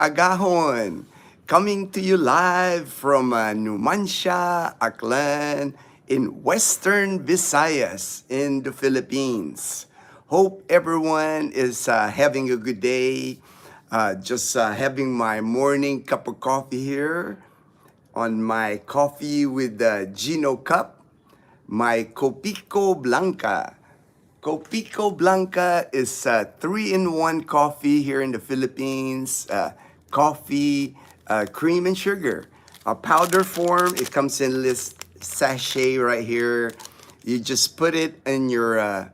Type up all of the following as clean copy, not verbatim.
Agahon, coming to you live from Numancia, Aklan, in Western Visayas in the Philippines. Hope everyone is having a good day. Just having my morning cup of coffee here on my coffee with the Gino cup, my Copico Blanca. Copico Blanca is a 3-in-1 coffee here in the Philippines. Coffee, cream, and sugar. A powder form, it comes in this sachet right here. You just put it in your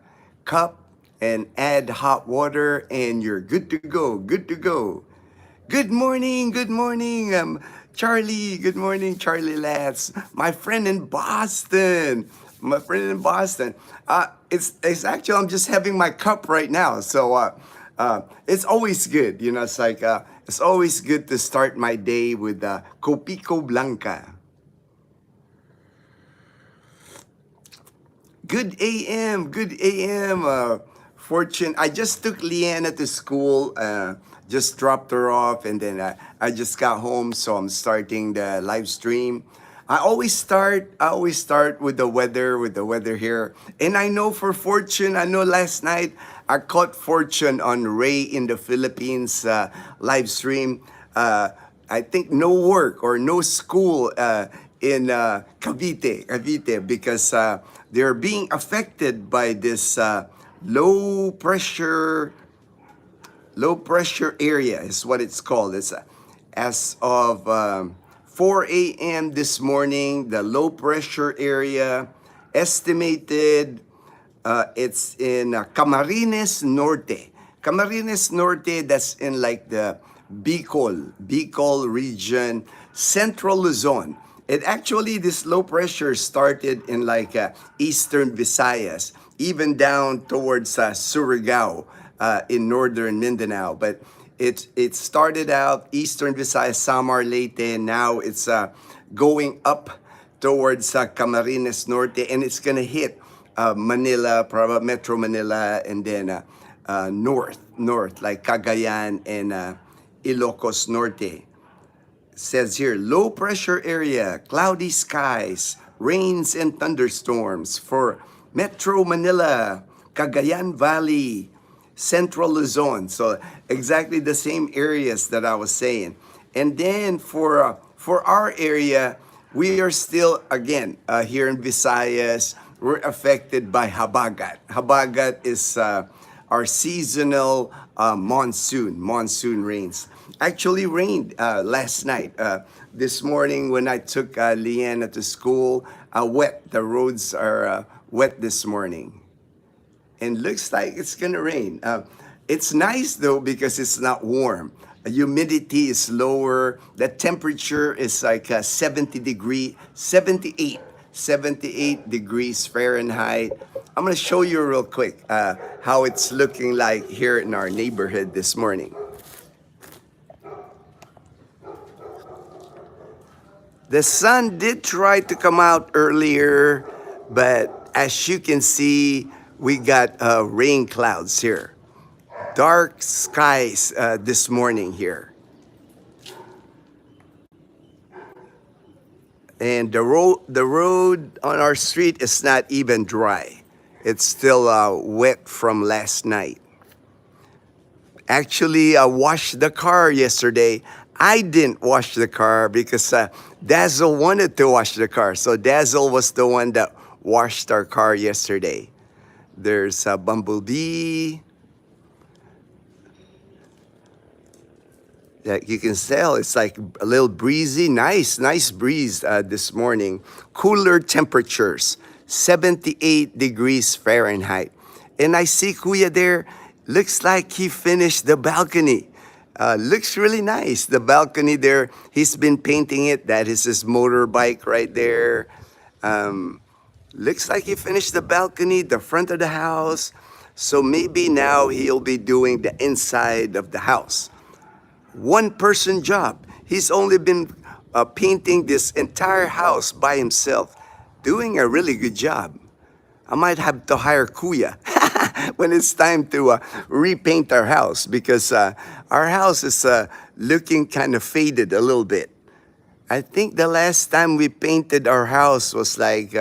cup and add hot water and you're good to go, good to go. Good morning, Charlie. Good morning, Charlie Lads. My friend in Boston. My friend in Boston. It's actually, I'm just having my cup right now. So it's always good. You know, it's like, it's always good to start my day with Copico Blanca. Good AM, Fortune. I just took Leanna to school, just dropped her off, and then I just got home, so I'm starting the live stream. I always start with the weather here. And I know for Fortune, I know last night I caught Fortune on Ray in the Philippines live stream. I think no work or no school in Cavite, because they're being affected by this low pressure area is what it's called. It's as of 4 a.m. this morning, the low pressure area estimated it's in Camarines Norte. Camarines Norte, that's in like the Bicol region, Central Luzon. It actually, this low pressure started in like Eastern Visayas, even down towards Surigao in Northern Mindanao. But it started out Eastern Visayas, Samar, Leyte. Now it's going up towards Camarines Norte, and it's gonna hit Manila, probably Metro Manila, and then north, like Cagayan and Ilocos Norte. Says here, low pressure area, cloudy skies, rains and thunderstorms for Metro Manila, Cagayan Valley, Central Luzon. So exactly the same areas that I was saying. And then for our area, we are still, again, here in Visayas, we're affected by Habagat. Habagat is our seasonal monsoon rains. Actually rained last night. This morning when I took Leanna to school, wet. The roads are wet this morning. And looks like it's gonna rain. It's nice though because it's not warm. Humidity is lower. The temperature is like 78 degrees Fahrenheit. I'm gonna show you real quick how it's looking like here in our neighborhood this morning. The sun did try to come out earlier, but as you can see, we got rain clouds here. Dark skies this morning here. And the road on our street is not even dry. It's still wet from last night. Actually, I washed the car yesterday. I didn't wash the car because Dazzle wanted to wash the car. So Dazzle was the one that washed our car yesterday. There's a bumblebee. That you can tell it's like a little breezy, nice breeze this morning. Cooler temperatures, 78 degrees Fahrenheit. And I see Kuya there, looks like he finished the balcony. Looks really nice. The balcony there, he's been painting it. That is his motorbike right there. Looks like he finished the balcony, the front of the house. So maybe now he'll be doing the inside of the house. One-person job. He's only been painting this entire house by himself, doing a really good job. I might have to hire Kuya. when it's time to repaint our house, because our house is looking kind of faded a little bit. I think the last time we painted our house was like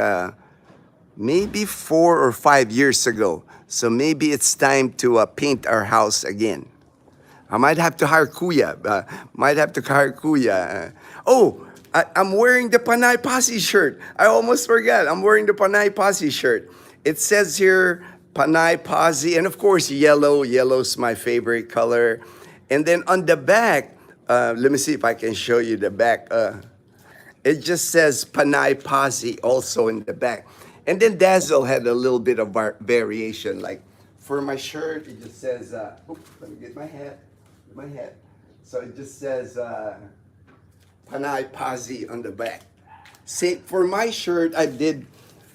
maybe 4 or 5 years ago. So maybe it's time to paint our house again. I might have to hire Kuya. Might have to hire Kuya. I'm wearing the Panay Posse shirt. I almost forgot. I'm wearing the Panay Posse shirt. It says here Panay Posse, and of course yellow. Yellow's my favorite color. And then on the back, let me see if I can show you the back. It just says Panay Posse also in the back. And then Dazzle had a little bit of variation. Like for my shirt, it just says, let me get my hat. So it just says Panay Posse on the back. Same for my shirt. I did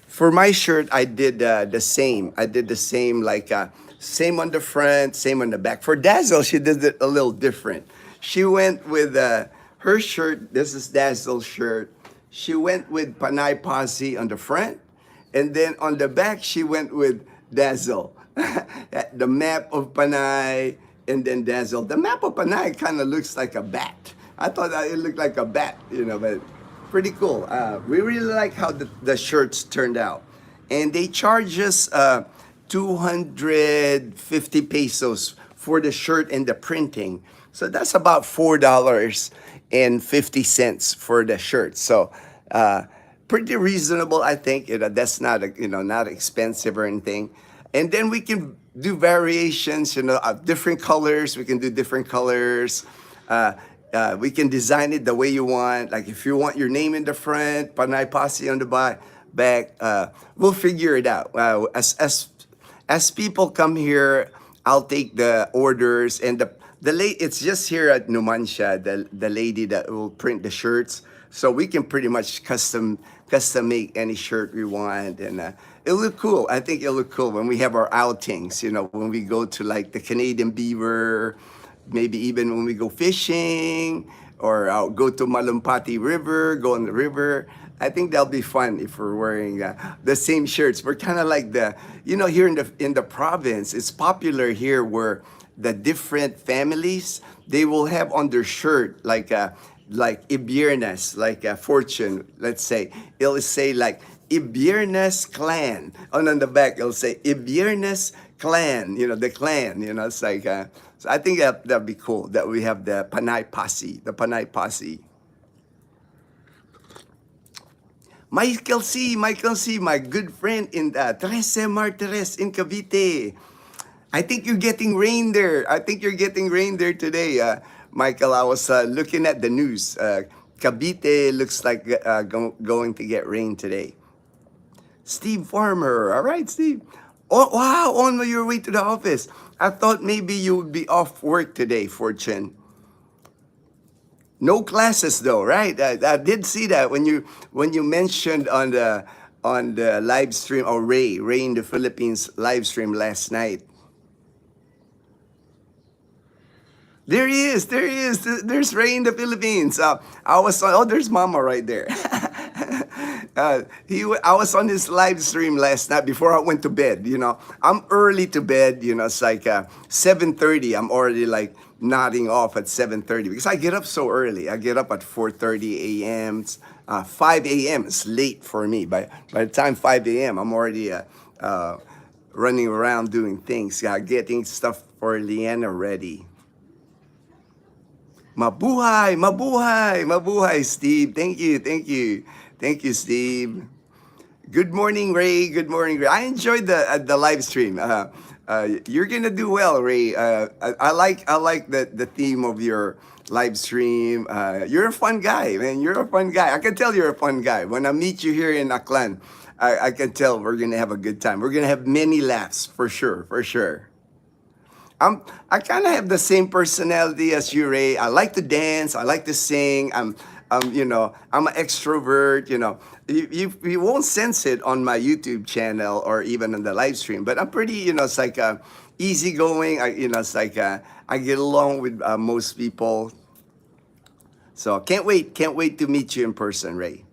the same. I did the same, like same on the front, same on the back. For Dazzle, she did it a little different. She went with her shirt. This is Dazzle's shirt. She went with Panay Posse on the front, and then on the back she went with Dazzle. The map of Panay, and then Dazzle. The map of Panay kind of looks like a bat. I thought it looked like a bat, but pretty cool. We really like how the shirts turned out. And they charge us 250 pesos for the shirt and the printing. So that's about $4.50 for the shirt. So pretty reasonable, I think. That's not not expensive or anything. And then we can do variations, of different colors. We can do different colors. We can design it the way you want. Like if you want your name in the front, Panay Posse on the back, we'll figure it out. As people come here, I'll take the orders, and it's just here at Numancia, the lady that will print the shirts. So we can pretty much custom make any shirt we want, and it'll look cool. I think it'll look cool when we have our outings, when we go to like the Canadian Beaver, maybe even when we go fishing, or I'll go to Malumpati River, go on the river. I think that'll be fun if we're wearing the same shirts. We're kind of like here in the province, it's popular here where the different families, they will have on their shirt like Ibiernes, like Fortune, let's say. It'll say like Ibiernes Clan. And on the back, it'll say Ibiernes Clan, the clan, it's like, so I think that'd be cool that we have the Panay Posse, Michael C, my good friend in Trece Martires in Cavite. I think you're getting rain there. Today, Michael. I was looking at the news. Cavite looks like going to get rain today. Steve Farmer. All right, Steve. Oh, wow, on your way to the office. I thought maybe you would be off work today, Fortune. No classes though, right? I did see that when you mentioned on the live stream, or Ray in the Philippines live stream last night. There he is. There's Ray in the Philippines. I was on. Oh, there's Mama right there. I was on his live stream last night before I went to bed. I'm early to bed. It's like 7:30. I'm already like nodding off at 7:30 because I get up so early. I get up at 4:30 a.m. 5 a.m. is late for me. By the time 5 a.m., I'm already running around doing things, getting stuff for Leanna ready. Mabuhay, Steve. Thank you, Steve. Good morning, Ray. I enjoyed the live stream. You're gonna do well, Ray. I like the theme of your live stream. You're a fun guy, man. I can tell you're a fun guy. When I meet you here in Aklan, I can tell we're gonna have a good time. We're gonna have many laughs for sure. I kind of have the same personality as you, Ray. I like to dance. I like to sing. I'm an extrovert. You won't sense it on my YouTube channel or even on the live stream. But I'm pretty, it's like easygoing. It's like I get along with most people. So can't wait to meet you in person, Ray.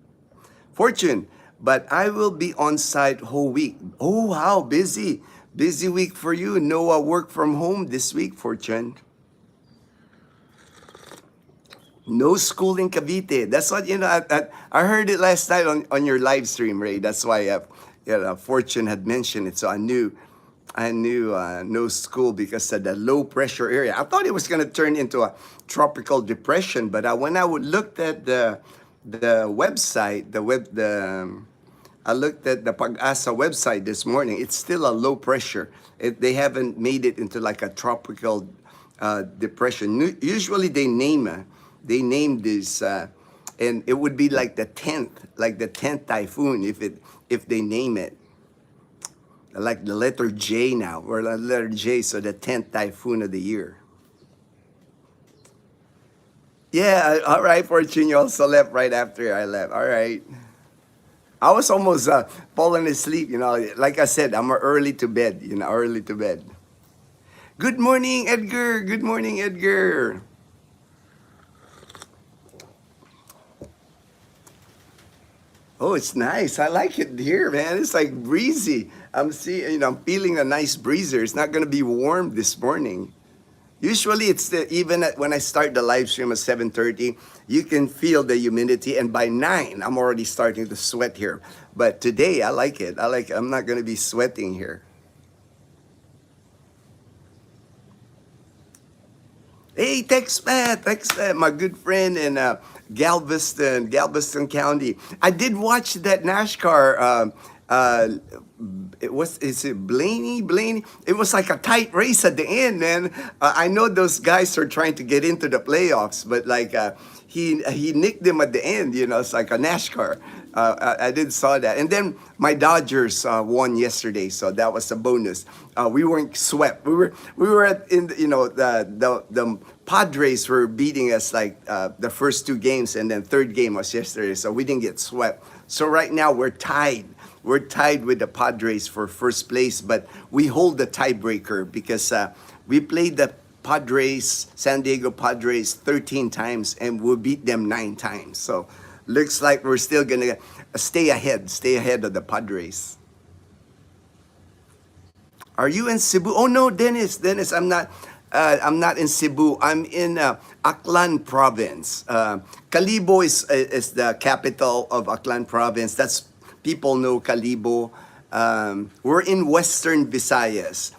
Fortune, but I will be on site whole week. Oh wow, busy Busy week for you. No work from home this week, Fortune. No school in Cavite. That's what, I heard it last night on your live stream, Ray. That's why Fortune had mentioned it. So I knew no school because of the low pressure area. I thought it was going to turn into a tropical depression, but when I looked at the website, I looked at the Pag-asa website this morning. It's still a low pressure. They haven't made it into like a tropical depression. Usually they name this, and it would be like the 10th typhoon if they name it. Like the letter J now, or the letter J, so the 10th typhoon of the year. Yeah, all right, Fortune, you also left right after I left. All right. I was almost falling asleep, Like I said, I'm early to bed, early to bed. Good morning, Edgar. Good morning, Edgar. Oh, it's nice. I like it here, man. It's like breezy. I'm feeling a nice breezer. It's not going to be warm this morning. Usually, even when I start the live stream at 7:30, you can feel the humidity, and by 9, I'm already starting to sweat here. But today, I like it. I'm not going to be sweating here. Hey, Tex Pat, my good friend in Galveston County. I did watch that NASCAR. Is it Blaney? It was like a tight race at the end, man. I know those guys are trying to get into the playoffs, but he nicked them at the end. It's like a NASCAR. I did saw that, and then my Dodgers won yesterday, so that was a bonus. We weren't swept. We were the Padres were beating us the first 2 games, and then third game was yesterday, so we didn't get swept. So right now we're tied. We're tied with the Padres for first place, but we hold the tiebreaker because we played the San Diego Padres 13 times, and we beat them 9 times. So looks like we're still gonna stay ahead of the Padres. Are you in Cebu? Oh no, Dennis, I'm not. I'm not in Cebu. I'm in Aklan Province. Calibo is the capital of Aklan Province. People know Calibo. We're in Western Visayas.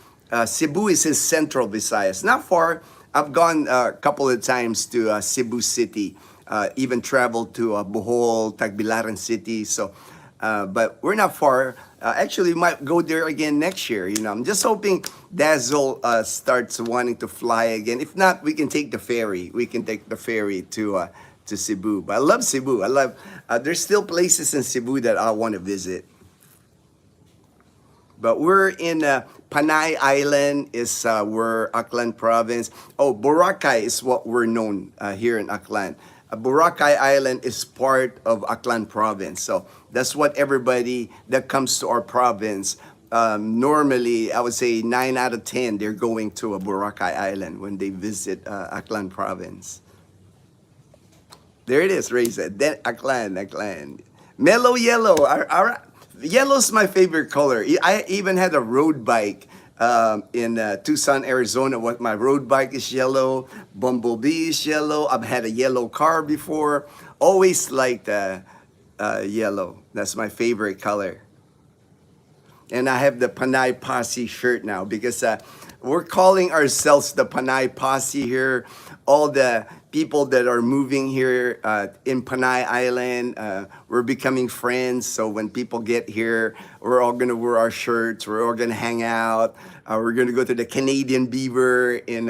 Cebu is in Central Visayas. Not far. I've gone a couple of times to Cebu City. Even traveled to Bohol, Tagbilaran City. So, but we're not far. Actually, we might go there again next year. I'm just hoping Dazzle starts wanting to fly again. If not, we can take the ferry. We can take the ferry to Cebu. But I love Cebu. There's still places in Cebu that I want to visit. But we're in Panay Island is we're Aklan Province. Oh, Boracay is what we're known here in Aklan. Boracay Island is part of Aklan Province. So that's what everybody that comes to our province, normally, I would say 9 out of 10, they're going to a Boracay Island when they visit Aklan Province. There it is, Reza. Aklan. Mellow yellow. Yellow's my favorite color. I even had a road bike in Tucson, Arizona. What my road bike is yellow. Bumblebee is yellow. I've had a yellow car before. Always liked yellow. That's my favorite color. And I have the Panay Posse shirt now because we're calling ourselves the Panay Posse here. All the people that are moving here in Panay Island, we're becoming friends. So when people get here, we're all gonna wear our shirts. We're all gonna hang out. We're gonna go to the Canadian Beaver in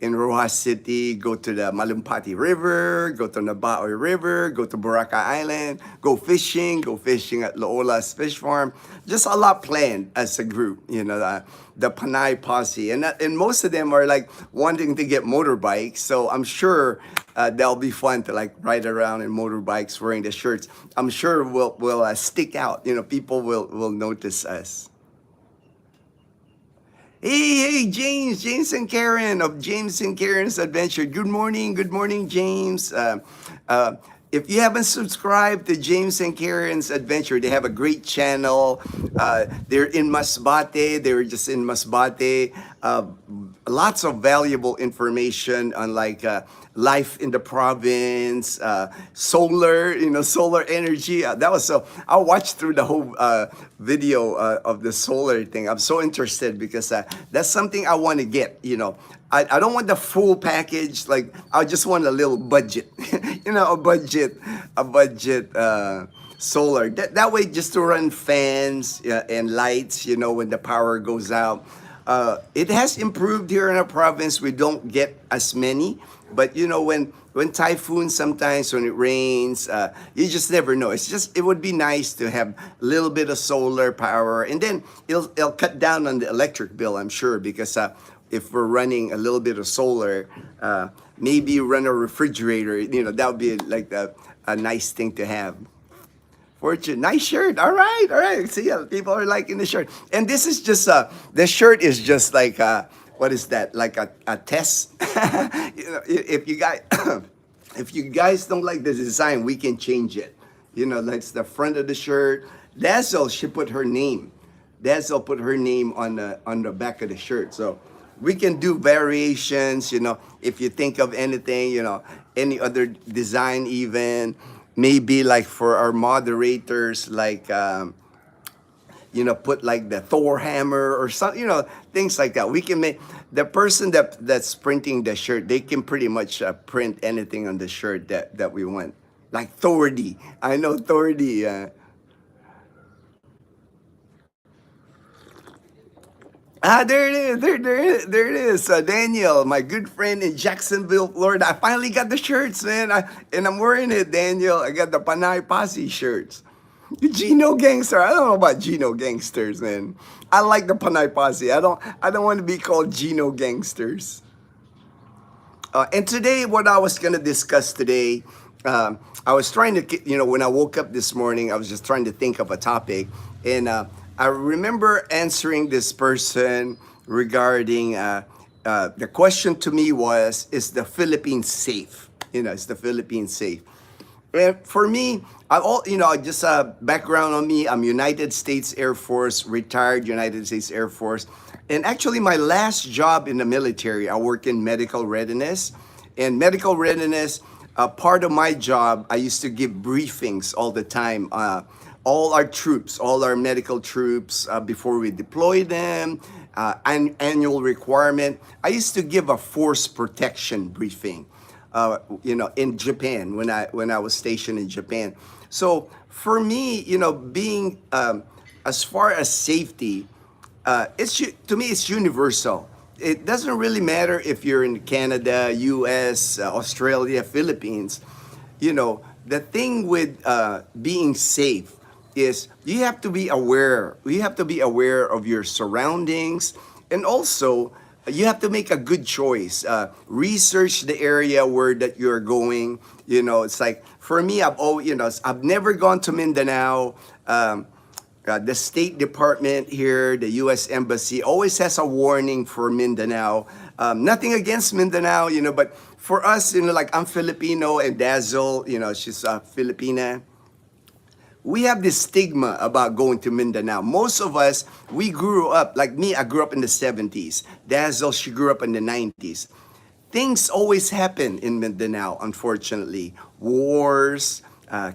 Rojas City. Go to the Malumpati River. Go to Nabaoy River. Go to Boracay Island. Go fishing. Go fishing at Loola's Fish Farm. Just a lot planned as a group. The Panay Posse, and most of them are like wanting to get motorbikes. So I'm sure that'll be fun to like ride around in motorbikes wearing the shirts. I'm sure we'll stick out. People will notice us. Hey, James and Karen of James and Karen's Adventure. Good morning, James. if you haven't subscribed to James and Karen's Adventure, they have a great channel. They're in Masbate. They were just in Masbate. Lots of valuable information on like life in the province, solar, solar energy. That was so. I watched through the whole video of the solar thing. I'm so interested because that's something I want to get. I don't want the full package. Like I just want a little budget, a budget solar. That way, just to run fans and lights. When the power goes out. It has improved here in our province. We don't get as many, but when typhoons, sometimes when it rains, you just never know. It would be nice to have a little bit of solar power, and then it'll cut down on the electric bill, I'm sure, because if we're running a little bit of solar, maybe run a refrigerator. That would be like a nice thing to have. Fortune, nice shirt. All right. See, people are liking the shirt. And this is just the shirt is just like what is that? Like a test. If you guys if you guys don't like the design, we can change it. That's the front of the shirt. Dazzle, she put her name. Dazzle put her name on the back of the shirt. So we can do variations. If you think of anything, any other design even. Maybe like for our moderators, like, put like the Thor hammer or something, things like that. We can make, the person that's printing the shirt, they can pretty much print anything on the shirt that we want. Like Thor D. I know Thor D. There it is. There it is. Daniel, my good friend in Jacksonville, Florida. I finally got the shirts, man. And I'm wearing it, Daniel. I got the Panay Posse shirts. Gino Gangster. I don't know about Gino Gangsters, man. I like the Panay Posse. I don't want to be called Gino Gangsters. And today, what I was gonna discuss today, I was trying to, when I woke up this morning, I was just trying to think of a topic, and I remember answering this person regarding the question to me was, is the Philippines safe? Is the Philippines safe? And for me, just a background on me, I'm United States Air Force, retired United States Air Force. And actually my last job in the military, I work in medical readiness. And medical readiness, part of my job, I used to give briefings all the time. All our troops, all our medical troops, before we deploy them, annual requirement. I used to give a force protection briefing, in Japan when I was stationed in Japan. So for me, being as far as safety, to me it's universal. It doesn't really matter if you're in Canada, U.S., Australia, Philippines. The thing with being safe is you have to be aware. You have to be aware of your surroundings, and also you have to make a good choice. Research the area where that you're going. It's like for me, I've never gone to Mindanao. The State Department here, the U.S. Embassy always has a warning for Mindanao. Nothing against Mindanao, but for us, like I'm Filipino and Dazzle, she's Filipina. We have this stigma about going to Mindanao. Most of us, we grew up, like me, I grew up in the 70s. Dazzle, she grew up in the 90s. Things always happen in Mindanao, unfortunately. Wars,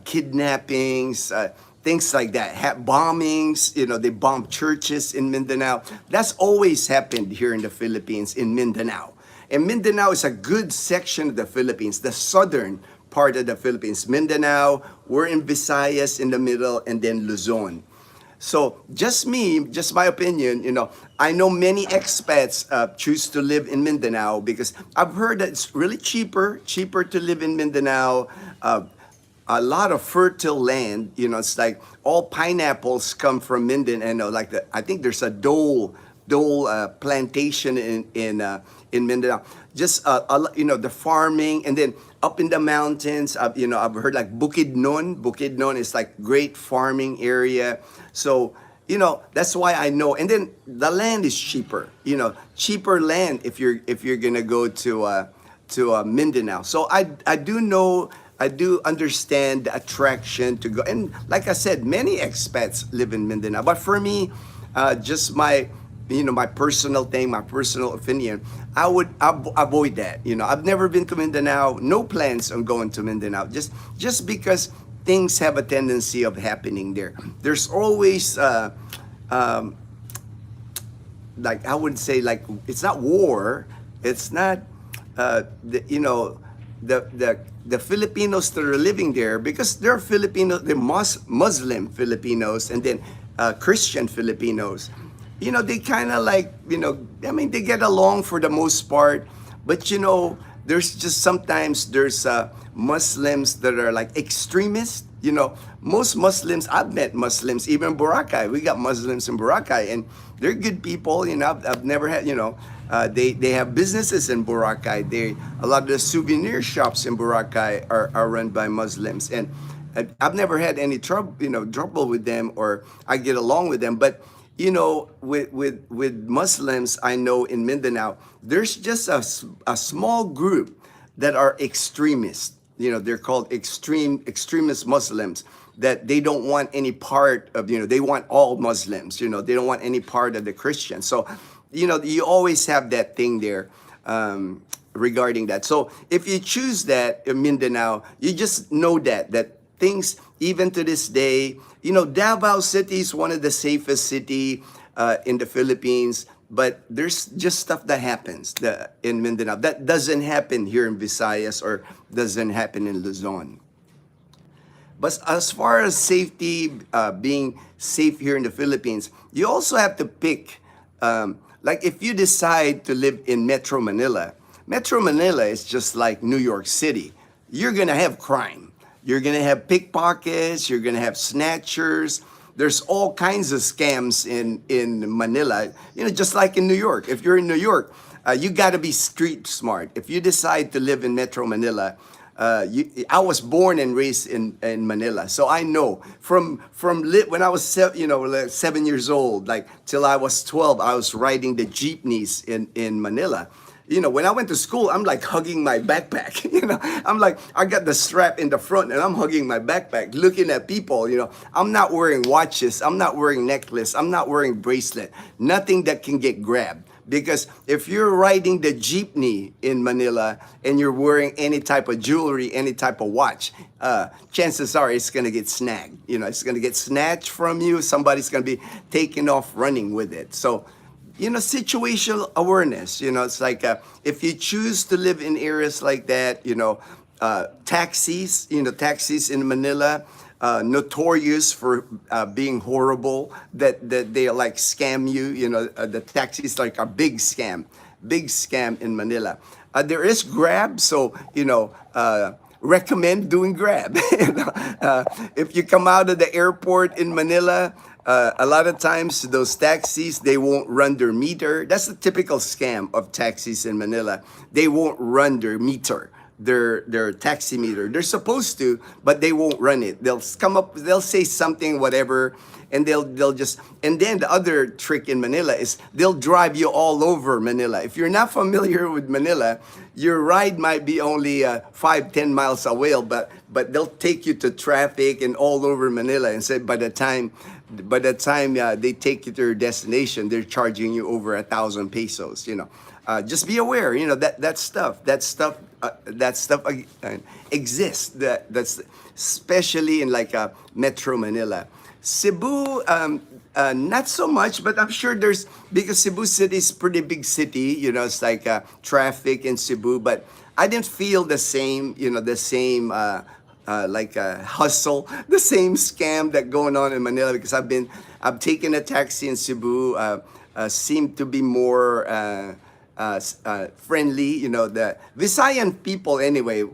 kidnappings, things like that. Bombings, they bomb churches in Mindanao. That's always happened here in the Philippines, in Mindanao. And Mindanao is a good section of the Philippines, the southern part of the Philippines. Mindanao, we're in Visayas in the middle, and then Luzon. So just my opinion, I know many expats choose to live in Mindanao because I've heard that it's really cheaper to live in Mindanao. A lot of fertile land, it's like all pineapples come from Mindanao. I think there's a Dole plantation in Mindanao. Just the farming, and then up in the mountains, I've heard like Bukidnon is like great farming area. So that's why I know. And then the land is cheaper. Cheaper land if you're gonna go to Mindanao. So I do know I do understand the attraction to go. And like I said, many expats live in Mindanao. But for me, just my, my personal thing, my personal opinion, I would avoid that. I've never been to Mindanao. No plans on going to Mindanao. Just because things have a tendency of happening there. There's always like I would say, like, it's not war. It's not the Filipinos that are living there, because there are Filipinos, they're Muslim Filipinos, and then Christian Filipinos. They kind of like, I mean, they get along for the most part, but there's just sometimes there's Muslims that are like extremists. Most Muslims, I've met Muslims, even in Boracay. We got Muslims in Boracay, and they're good people. I've never had, they have businesses in Boracay. A lot of the souvenir shops in Boracay are run by Muslims, and I've never had any trouble with them, or I get along with them. But with Muslims, I know in Mindanao, there's just a small group that are extremists. They're called extremist Muslims, that they don't want any part of, they want all Muslims, they don't want any part of the Christians. So, you always have that thing there regarding that. So if you choose that in Mindanao, you just know that things, even to this day, Davao City is one of the safest city in the Philippines. But there's just stuff that happens in Mindanao that doesn't happen here in Visayas, or doesn't happen in Luzon. But as far as safety, being safe here in the Philippines, you also have to pick, like if you decide to live in Metro Manila is just like New York City. You're gonna have crime. You're gonna have pickpockets, you're gonna have snatchers. There's all kinds of scams in Manila, just like in New York. If you're in New York, you got to be street smart. If you decide to live in Metro Manila, I was born and raised in Manila, so I know from when I was 7 years old, like till I was 12, I was riding the jeepneys in Manila. When I went to school, I'm like hugging my backpack. I'm like, I got the strap in the front and I'm hugging my backpack, looking at people. I'm not wearing watches. I'm not wearing necklace. I'm not wearing bracelet. Nothing that can get grabbed. Because if you're riding the jeepney in Manila and you're wearing any type of jewelry, any type of watch, chances are it's going to get snagged. It's going to get snatched from you. Somebody's going to be taking off running with it. So, situational awareness, it's like if you choose to live in areas like that, taxis in Manila, notorious for being horrible, that they like scam you, the taxis like a big scam in Manila. There is Grab, so, recommend doing Grab. If you come out of the airport in Manila, a lot of times those taxis, they won't run their meter. That's the typical scam of taxis in Manila. They won't run their meter, their taxi meter. They're supposed to, but they won't run it. They'll say something, whatever, and they'll just, and then the other trick in Manila is they'll drive you all over Manila. If you're not familiar with Manila, your ride might be only 5-10 miles away, but they'll take you to traffic and all over Manila, and say by the time they take you to your destination, they're charging you over 1,000 pesos. Just be aware. That stuff exists. That's especially in like Metro Manila. Cebu, not so much, but I'm sure because Cebu City is a pretty big city. It's like traffic in Cebu, but I didn't feel the same. The same. Like a hustle, the same scam that going on in Manila, because I've taken a taxi in Cebu, seemed to be more friendly, the Visayan people anyway.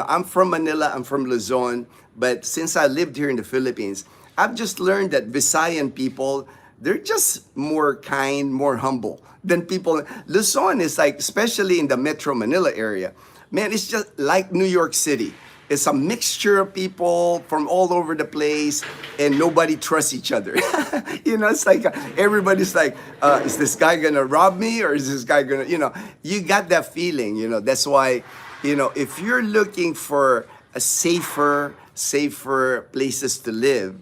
I'm from Manila, I'm from Luzon, but since I lived here in the Philippines, I've just learned that Visayan people, they're just more kind, more humble than people. Luzon is like, especially in the Metro Manila area, man, it's just like New York City. It's a mixture of people from all over the place, and nobody trusts each other. It's like everybody's like, is this guy gonna rob me, or is this guy gonna, you got that feeling. That's why, if you're looking for a safer places to live,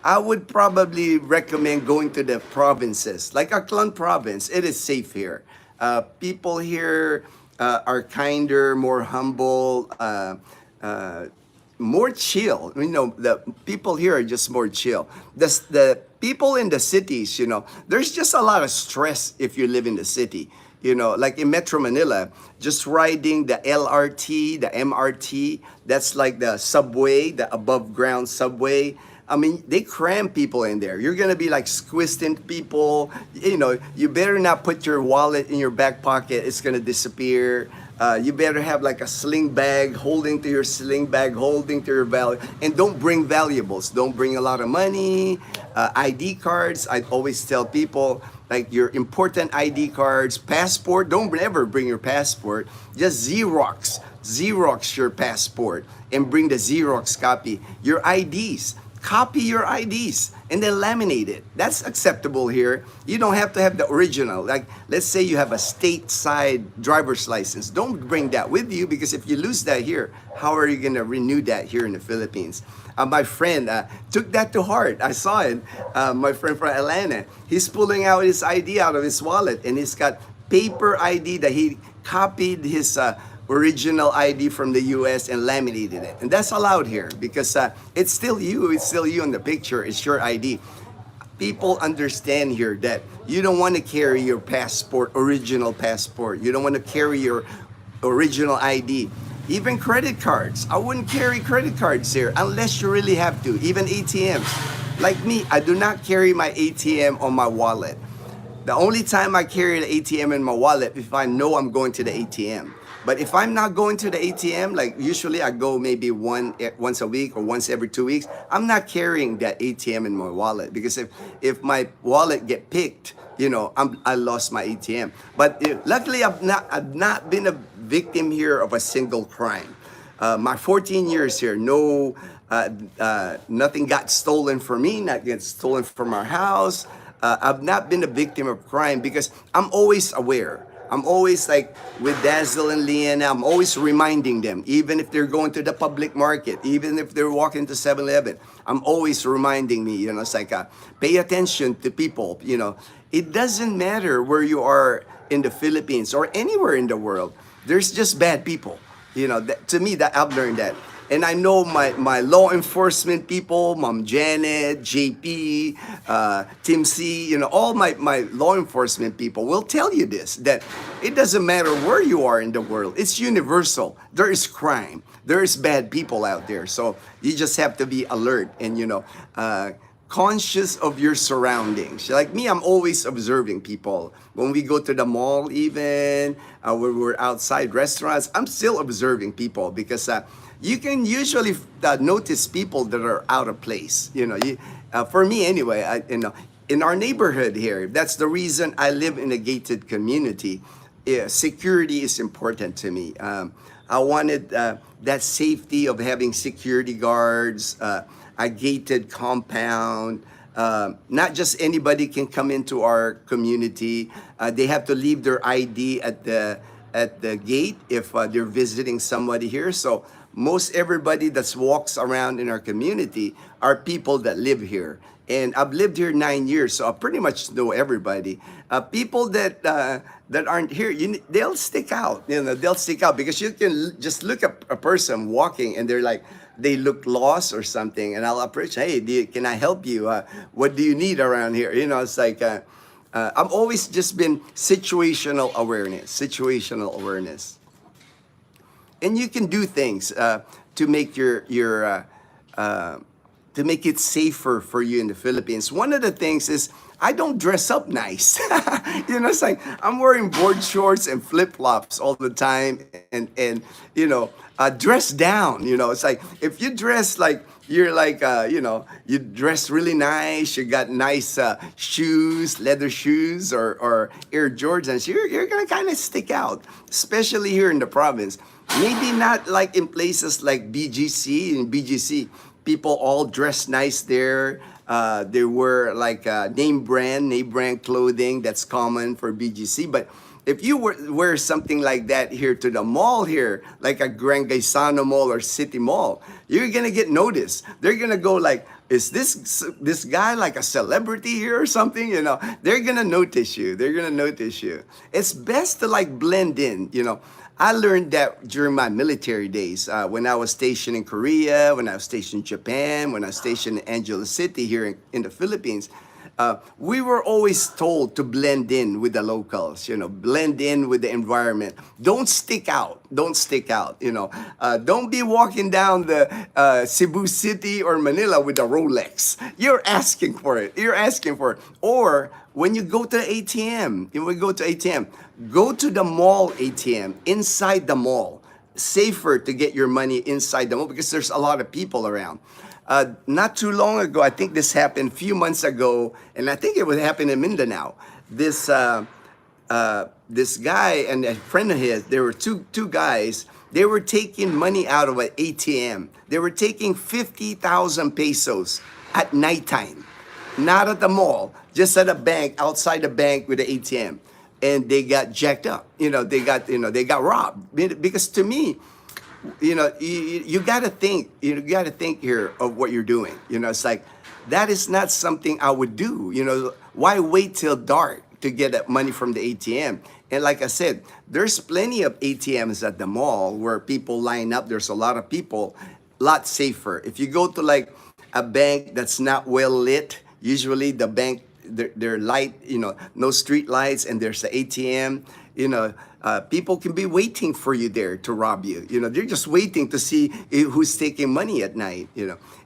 I would probably recommend going to the provinces, like Aklan province. It is safe here. People here are kinder, more humble, more chill. You know, the people here are just more chill. The people in the cities, you know, there's just a lot of stress if you live in the city. You know, like in Metro Manila, just riding the LRT, the MRT, that's like the subway, the above ground subway. I mean, they cram people in there. You're gonna be like squeezed in people. You know, you better not put your wallet in your back pocket. It's gonna disappear. You better have like a sling bag, holding to your sling bag, holding to your value, and don't bring valuables. Don't bring a lot of money, ID cards. I always tell people like your important ID cards, passport. Don't ever bring your passport. Just Xerox your passport, and bring the Xerox copy. Your IDs. Copy your IDs and then laminate it. That's acceptable here. You don't have to have the original. Like, let's say you have a stateside driver's license. Don't bring that with you, because if you lose that here, how are you going to renew that here in the Philippines? My friend took that to heart. I saw it. My friend from Atlanta, he's pulling out his ID out of his wallet, and he's got paper ID that he copied his original ID from the US and laminated it. And that's allowed here because it's still you in the picture, it's your ID. People understand here that you don't want to carry your passport, original passport. You don't want to carry your original ID. Even credit cards. I wouldn't carry credit cards here unless you really have to. Even ATMs. Like me, I do not carry my ATM on my wallet. The only time I carry the ATM in my wallet if I know I'm going to the ATM. But if I'm not going to the ATM, like usually I go maybe once a week or once every 2 weeks, I'm not carrying that ATM in my wallet, because if my wallet get picked, you know, I lost my ATM. But luckily I've not been a victim here of a single crime. My 14 years here, no, nothing got stolen from me, not get stolen from our house. I've not been a victim of crime because I'm always aware. I'm always like with Dazzle and Leanna, I'm always reminding them, even if they're going to the public market, even if they're walking to 7-Eleven, I'm always reminding me, you know, it's like pay attention to people, you know. It doesn't matter where you are in the Philippines or anywhere in the world. There's just bad people, you know. To me, that I've learned that. And I know my law enforcement people, Mom Janet, JP, Tim C, you know, all my law enforcement people will tell you this, that it doesn't matter where you are in the world. It's universal. There is crime. There is bad people out there. So you just have to be alert and, you know, conscious of your surroundings. Like me, I'm always observing people. When we go to the mall even, when we're outside restaurants, I'm still observing people because you can usually notice people that are out of place. You know, for me anyway, you know, in our neighborhood here, that's the reason I live in a gated community. Security is important to me. I wanted that safety of having security guards, a gated compound. Not just anybody can come into our community. They have to leave their ID at the gate if they're visiting somebody here. So most everybody that walks around in our community are people that live here. And I've lived here 9 years, so I pretty much know everybody. People that aren't here, they'll stick out. You know, they'll stick out because you can just look at a person walking and they're like, they look lost or something, and I'll approach, hey, can I help you? What do you need around here? You know, it's like I've always just been situational awareness. And you can do things to make to make it safer for you in the Philippines. One of the things is I don't dress up nice. You know, it's like I'm wearing board shorts and flip-flops all the time, and you know, dress down. You know, it's like if you dress like you're like you know, you dress really nice, you got nice shoes, leather shoes or Air Jordans, you're gonna kind of stick out, especially here in the province. Maybe not like in places like BGC. In BGC, people all dress nice there. They wear like name brand clothing. That's common for BGC. But if you wear something like that here to the mall here, like a Grand Gaisano Mall or City Mall, you're gonna get noticed. They're gonna go like, is this guy like a celebrity here or something? You know, they're gonna notice you. They're gonna notice you. It's best to like blend in. You know, I learned that during my military days when I was stationed in Korea, when I was stationed in Japan, when I was stationed in Angeles City here in the Philippines. We were always told to blend in with the locals, you know, blend in with the environment. Don't stick out. Don't stick out, you know. Don't be walking down the Cebu City or Manila with a Rolex. You're asking for it. You're asking for it. Or when you go to the ATM, go to the mall ATM, inside the mall. Safer to get your money inside the mall because there's a lot of people around. Not too long ago, I think this happened a few months ago, and I think it would happen in Mindanao. This guy and a friend of his, there were two guys, they were taking money out of an ATM. They were taking 50,000 pesos at nighttime, not at the mall, just at a bank, outside the bank with the ATM. And they got jacked up. They got robbed. Because to me, you got to think. You got to think here of what you're doing. It's like that is not something I would do. Why wait till dark to get that money from the ATM? And like I said, there's plenty of ATMs at the mall where people line up. There's a lot of people, a lot safer. If you go to like a bank that's not well lit, usually the bank, they're light, no street lights, and there's the ATM, people can be waiting for you there to rob you. They're just waiting to see who's taking money at night,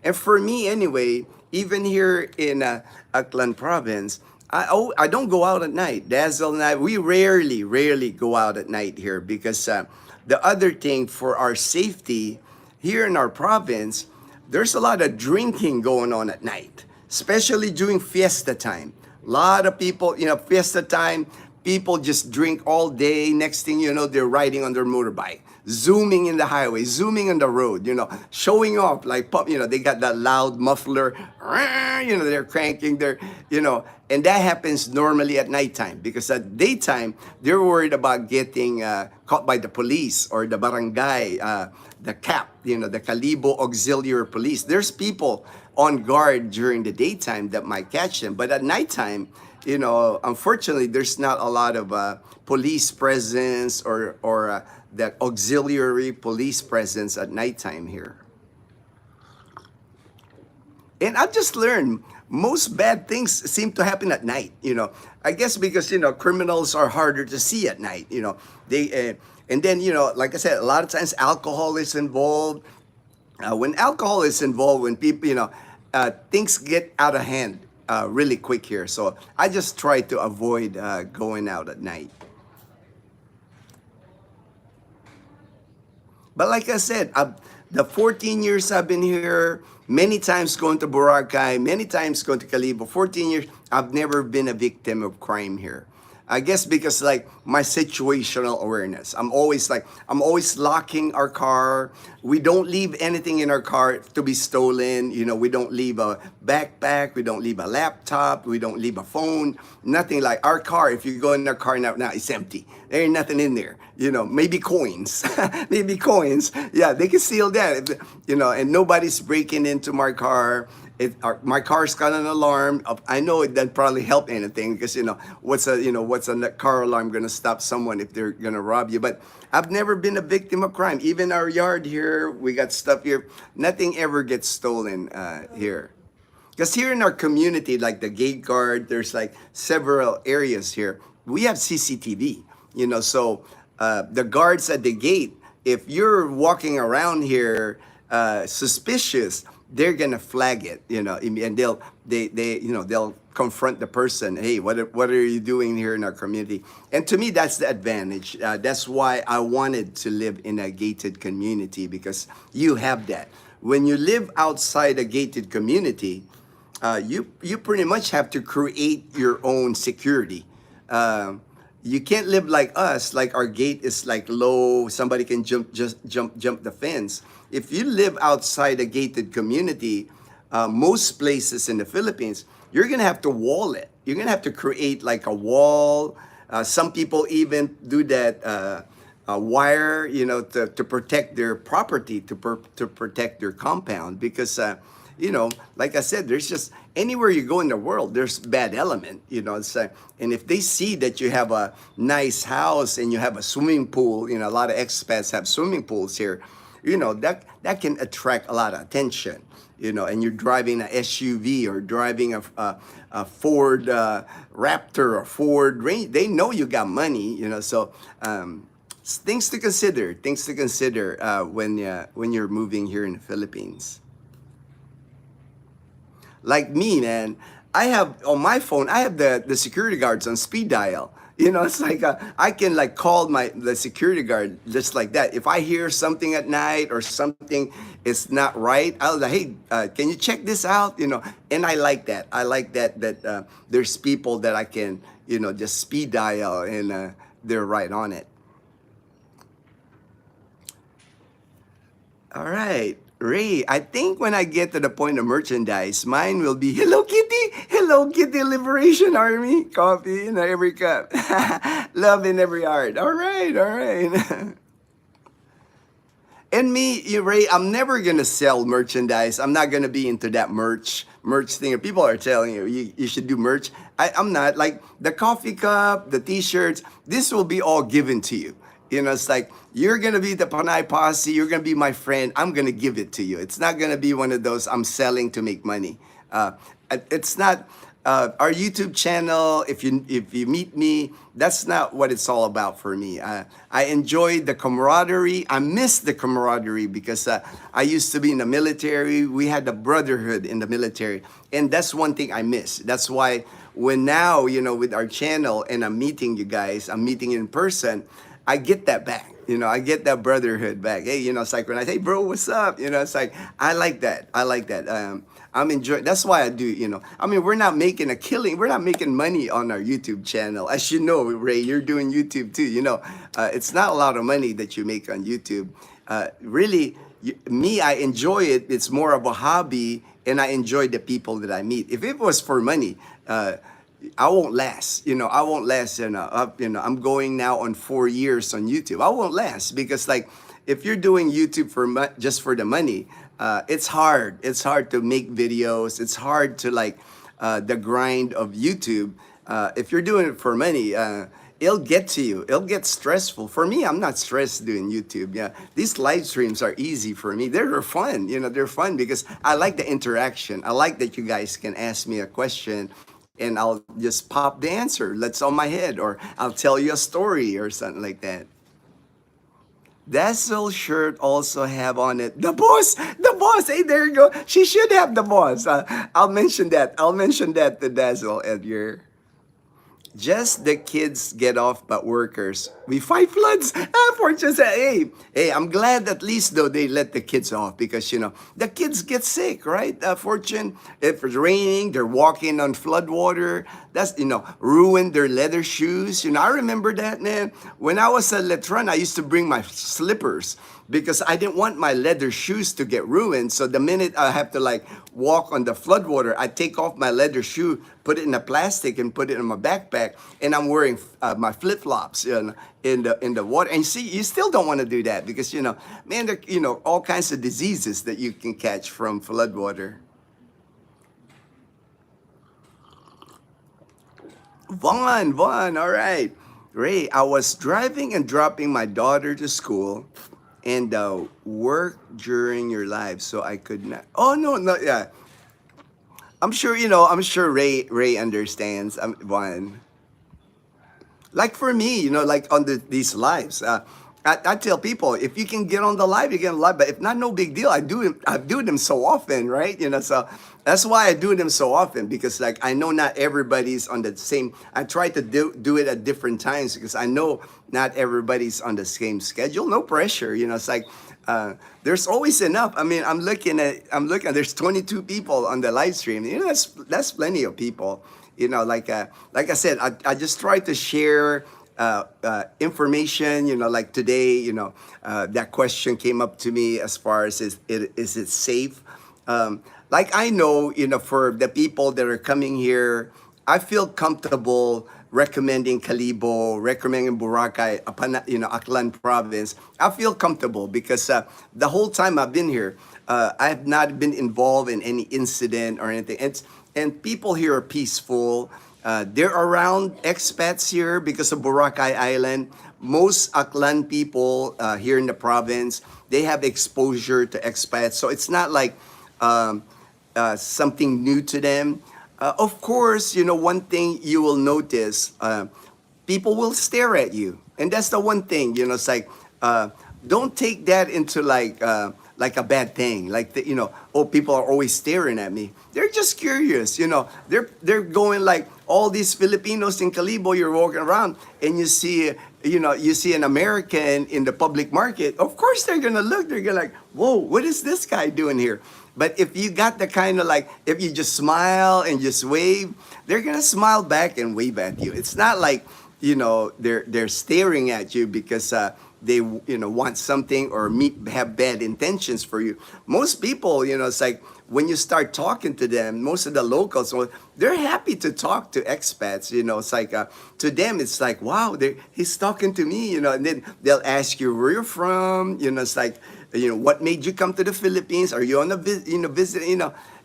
And for me anyway, even here in Aklan province, I don't go out at night. Dazzle and I, we rarely go out at night here because the other thing for our safety here in our province, there's a lot of drinking going on at night, especially during fiesta time. A lot of people, fiesta time, people just drink all day. Next thing you know, they're riding on their motorbike, zooming in the highway, zooming on the road, showing off like, they got that loud muffler, they're cranking their, and that happens normally at nighttime because at daytime, they're worried about getting caught by the police or the barangay, the CAP, the Calibo Auxiliary Police. There's people on guard during the daytime that might catch them. But at nighttime, unfortunately, there's not a lot of police presence or that auxiliary police presence at nighttime here. And I've just learned most bad things seem to happen at night. I guess because, criminals are harder to see at night, they, and then, like I said, a lot of times alcohol is involved. When alcohol is involved, when people, things get out of hand really quick here. So I just try to avoid going out at night. But like I said, the 14 years I've been here, many times going to Boracay, many times going to Calibo, 14 years, I've never been a victim of crime here. I guess because like my situational awareness, I'm always locking our car. We don't leave anything in our car to be stolen. We don't leave a backpack. We don't leave a laptop. We don't leave a phone. Nothing. Like our car, if you go in our car now it's empty. There ain't nothing in there. Maybe coins, maybe coins. Yeah, they can steal that. And nobody's breaking into my car. My car's got an alarm. I know it doesn't probably help anything because what's a car alarm gonna stop someone if they're gonna rob you? But I've never been a victim of crime. Even our yard here, we got stuff here. Nothing ever gets stolen here. Because here in our community, like the gate guard, there's like several areas here. We have CCTV. So the guards at the gate, if you're walking around here suspicious, they're gonna flag it, and they'll confront the person. Hey, what are you doing here in our community? And to me, that's the advantage. That's why I wanted to live in a gated community because you have that. When you live outside a gated community, you pretty much have to create your own security. You can't live like us, like our gate is like low, somebody can jump the fence. If you live outside a gated community, most places in the Philippines, you're gonna have to wall it. You're gonna have to create like a wall, Some people even do that wire, to protect their property, to protect their compound, because like I said, there's just anywhere you go in the world, there's bad element. It's and if they see that you have a nice house and you have a swimming pool, a lot of expats have swimming pools here, that can attract a lot of attention. And you're driving an SUV or driving a Ford Raptor or Ford Range, they know you got money. So things to consider. Things to consider when you're moving here in the Philippines. Like me, man, I have on my phone, I have the security guards on speed dial. It's like I can like call the security guard just like that. If I hear something at night or something is not right, I'll like, hey, can you check this out? And I like that. I like that there's people that I can just speed dial and they're right on it. All right. Ray, I think when I get to the point of merchandise, mine will be Hello Kitty Liberation Army, coffee in every cup, love in every heart. All right, all right. And me, Ray, I'm never gonna sell merchandise. I'm not gonna be into that merch thing. If people are telling you should do merch, I'm not. Like the coffee cup, the t-shirts, this will be all given to you. It's like you're gonna be the Panay Posse. You're gonna be my friend. I'm gonna give it to you. It's not gonna be one of those I'm selling to make money. It's not our YouTube channel. If you meet me, that's not what it's all about for me. I enjoy the camaraderie. I miss the camaraderie because I used to be in the military. We had the brotherhood in the military, and that's one thing I miss. That's why when now with our channel and I'm meeting you guys, I'm meeting in person. I get that back. I get that brotherhood back. Hey, it's like when I say, bro, what's up? It's like, I like that. I like that. I'm enjoying, that's why I do, I mean, we're not making a killing. We're not making money on our YouTube channel. As you know, Ray, you're doing YouTube too. It's not a lot of money that you make on YouTube. Really, me, I enjoy it. It's more of a hobby and I enjoy the people that I meet. If it was for money, I won't last. I won't last. I'm going now on 4 years on YouTube. I won't last because, like, if you're doing YouTube for just for the money, it's hard. It's hard to make videos. It's hard to the grind of YouTube. If you're doing it for money, it'll get to you. It'll get stressful. For me, I'm not stressed doing YouTube. Yeah, these live streams are easy for me. They're fun. They're fun because I like the interaction. I like that you guys can ask me a question and I'll just pop the answer that's on my head, or I'll tell you a story or something like that. Dazzle shirt also have on it the boss. The boss. Hey, there you go. She should have the boss. I'll mention that. I'll mention that to Dazzle, Edgar. Just the kids get off, but workers, we fight floods. Fortune said, hey, I'm glad at least though they let the kids off because, the kids get sick, right? Fortune, if it's raining, they're walking on flood water. That's, ruined their leather shoes. I remember that, man. When I was at Letran, I used to bring my slippers because I didn't want my leather shoes to get ruined. So the minute I have to walk on the floodwater, I take off my leather shoe, put it in a plastic and put it in my backpack, and I'm wearing my flip-flops in the water. And see, you still don't want to do that because, man, there, all kinds of diseases that you can catch from floodwater. Vaughn, all right. Ray, I was driving and dropping my daughter to school and work during your live, so I could not. Oh no, yeah. I'm sure Ray understands. One. Like for me, like on these lives, I tell people if you can get on the live, you get on live. But if not, no big deal. I do them so often, right? So that's why I do them so often because I know not everybody's on the same. I try to do it at different times because I know not everybody's on the same schedule. No pressure, It's there's always enough. I mean, I'm looking. There's 22 people on the live stream. That's plenty of people. Like I said, I just try to share information. Like today, that question came up to me as far as is it safe? Like I know, for the people that are coming here, I feel comfortable recommending Calibo, recommending Boracay, Aklan province, I feel comfortable because the whole time I've been here, I have not been involved in any incident or anything. And people here are peaceful. They're around expats here because of Boracay Island. Most Aklan people here in the province, they have exposure to expats. So it's not like something new to them. Of course, one thing you will notice, people will stare at you. And that's the one thing, it's like, don't take that into like a bad thing. Like, oh, people are always staring at me. They're just curious, They're going like all these Filipinos in Calibo, you're walking around and you see an American in the public market. Of course, they're going to look. They're going to like, whoa, what is this guy doing here? But if you got the kind of like, if you just smile and just wave, they're going to smile back and wave at you. It's not like, they're staring at you because they want something or have bad intentions for you. Most people, it's like when you start talking to them, most of the locals, well, they're happy to talk to expats. It's like to them, it's like, wow, he's talking to me. And then they'll ask you where you're from. It's like, what made you come to the Philippines? Are you on a visit?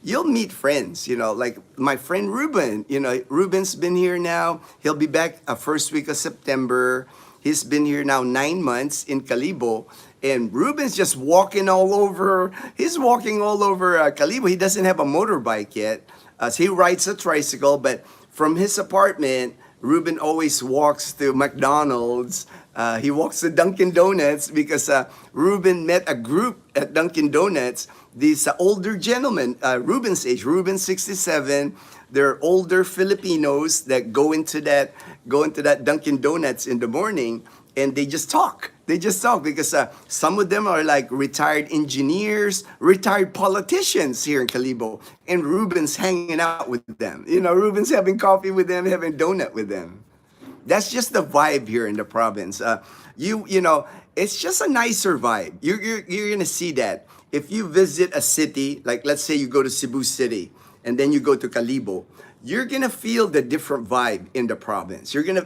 You'll meet friends, like my friend Ruben. Ruben's been here now. He'll be back first week of September. He's been here now 9 months in Calibo. And Ruben's just walking all over. He's walking all over Calibo. He doesn't have a motorbike yet. So he rides a tricycle. But from his apartment, Ruben always walks to McDonald's. He walks to Dunkin' Donuts because Ruben met a group at Dunkin' Donuts. These older gentlemen, Ruben's age, Ruben's 67. They're older Filipinos that go into that Dunkin' Donuts in the morning, and they just talk. They just talk because some of them are like retired engineers, retired politicians here in Calibo, and Ruben's hanging out with them. Ruben's having coffee with them, having donut with them. That's just the vibe here in the province. It's just a nicer vibe. You're gonna see that if you visit a city, like let's say you go to Cebu City and then you go to Calibo, you're gonna feel the different vibe in the province. You're gonna,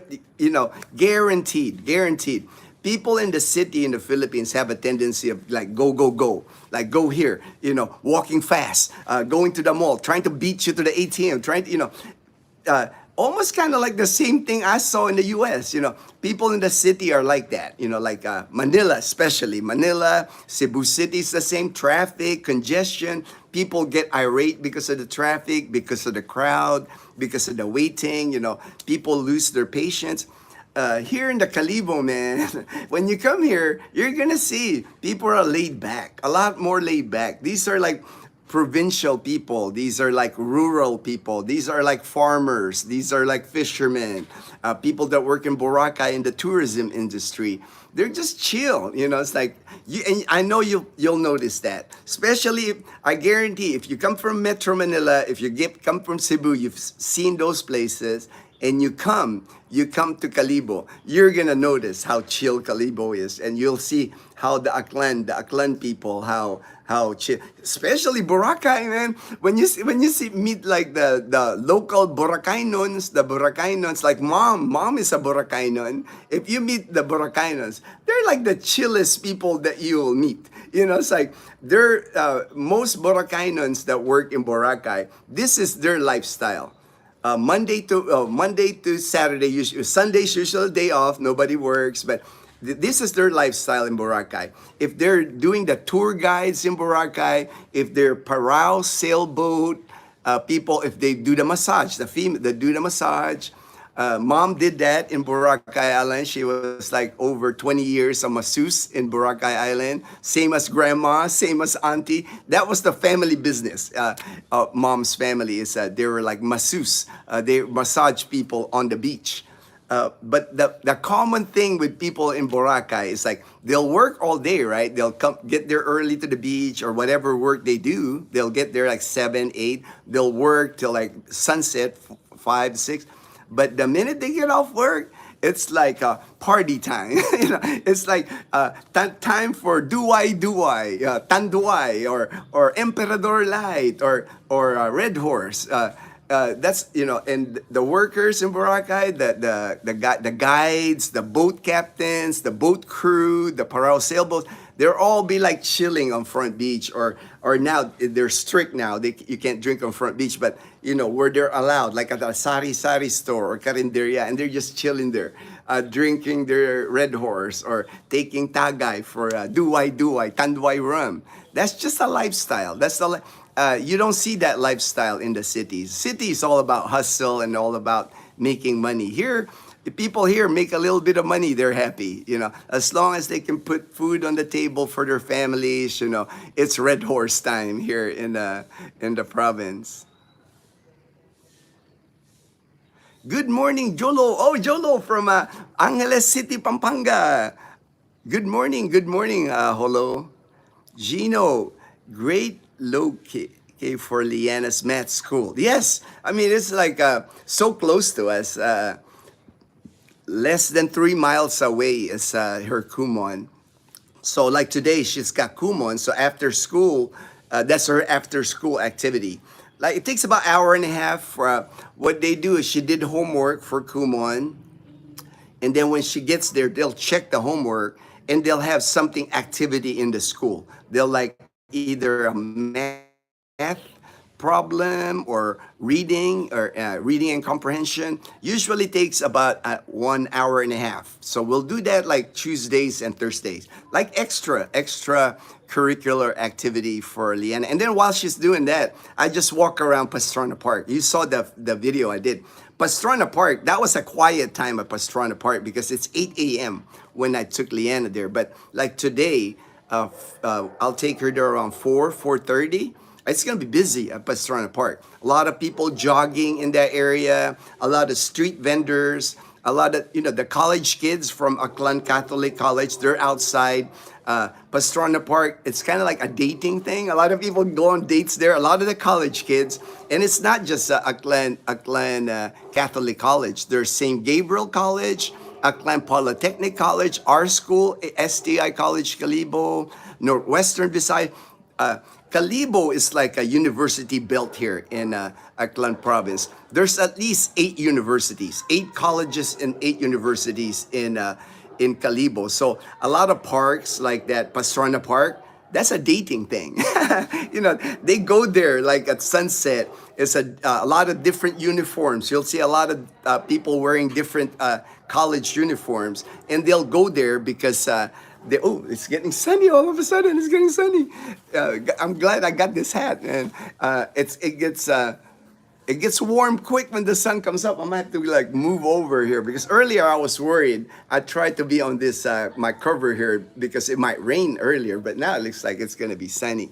guaranteed. People in the city in the Philippines have a tendency of like go, like go here, walking fast, going to the mall, trying to beat you to the ATM, trying to, almost kind of like the same thing I saw in the US. People in the city are like that, like Manila, especially. Manila, Cebu City is the same. Traffic, congestion. People get irate because of the traffic, because of the crowd, because of the waiting. People lose their patience. Here in the Calibo, man, when you come here, you're gonna see people are laid back, a lot more laid back. These are like provincial people. These are like rural people. These are like farmers. These are like fishermen, people that work in Boracay in the tourism industry. They're just chill. It's like, and I know you'll notice that. Especially, I guarantee, if you come from Metro Manila, if you come from Cebu, you've seen those places, and you come to Calibo, you're gonna notice how chill Calibo is, and you'll see how the Aklan people, how chill, especially Boracay, man. When you meet like the local Boracaynons, like mom is a Boracaynon. If you meet the Boracaynons, they're like the chillest people that you'll meet. It's like they're most Boracaynons that work in Boracay. This is their lifestyle. Monday to Saturday, Sunday's usually a day off. Nobody works, but this is their lifestyle in Boracay. If they're doing the tour guides in Boracay, if they're parao sailboat people, if they do the massage, they do the massage. Mom did that in Boracay Island. She was like over 20 years a masseuse in Boracay Island. Same as grandma, same as auntie. That was the family business. Mom's family is they were like masseuse. They massage people on the beach. But the common thing with people in Boracay is like they'll work all day, right? They'll get there early to the beach or whatever work they do. They'll get there like 7, 8. They'll work till like sunset, 5, 6. But the minute they get off work, it's like party time. It's like time for duay, tanduay, or Emperador Light, or Red Horse. That's, and the workers in Boracay, the guides, the boat captains, the boat crew, the parao sailboats, they're all be like chilling on Front Beach, or now they're strict now. You can't drink on Front Beach, but where they're allowed, like at a sari store or karinderya, and they're just chilling there, drinking their Red Horse or taking tagay for duway tanduay rum. That's just a lifestyle. You don't see that lifestyle in the cities. City is all about hustle and all about making money. Here, the people here make a little bit of money, they're happy. As long as they can put food on the table for their families. It's Red Horse time here in the province. Good morning, Jolo. Oh, Jolo from Angeles City, Pampanga. Good morning, Holo. Gino, great locate for Liana's math school. Yes, I mean, it's like so close to us. Less than 3 miles away is her Kumon. So like today, she's got Kumon. So after school, that's her after school activity. Like it takes about hour and a half. What they do is she did homework for Kumon. And then when she gets there, they'll check the homework and they'll have something activity in the school. They'll like either a math problem or reading and comprehension. Usually takes about 1 hour and a half. So we'll do that like Tuesdays and Thursdays, like extra curricular activity for Liana. And then while she's doing that, I just walk around Pastrana Park. You saw the video I did. Pastrana Park, that was a quiet time at Pastrana Park because it's 8 a.m. when I took Liana there. But like today, I'll take her there around 4:30. It's going to be busy at Pastrana Park. A lot of people jogging in that area, a lot of street vendors, a lot of, the college kids from Aklan Catholic College, they're outside. Pastrana Park, it's kind of like a dating thing. A lot of people go on dates there, a lot of the college kids. And it's not just Aklan Catholic College. There's St. Gabriel College, Aklan Polytechnic College, our school, STI College Calibo, Northwestern Visayas. Calibo is like a university built here in Aklan province. There's at least 8 universities, 8 colleges and 8 universities in Calibo. So a lot of parks like that, Pastrana Park, that's a dating thing. They go there like at sunset. It's a lot of different uniforms. You'll see a lot of people wearing different college uniforms, and they'll go there because it's getting sunny all of a sudden. It's getting sunny. I'm glad I got this hat, and it gets warm quick when the sun comes up. I'm gonna have to like move over here because earlier I was worried. I tried to be on this my cover here because it might rain earlier, but now it looks like it's gonna be sunny.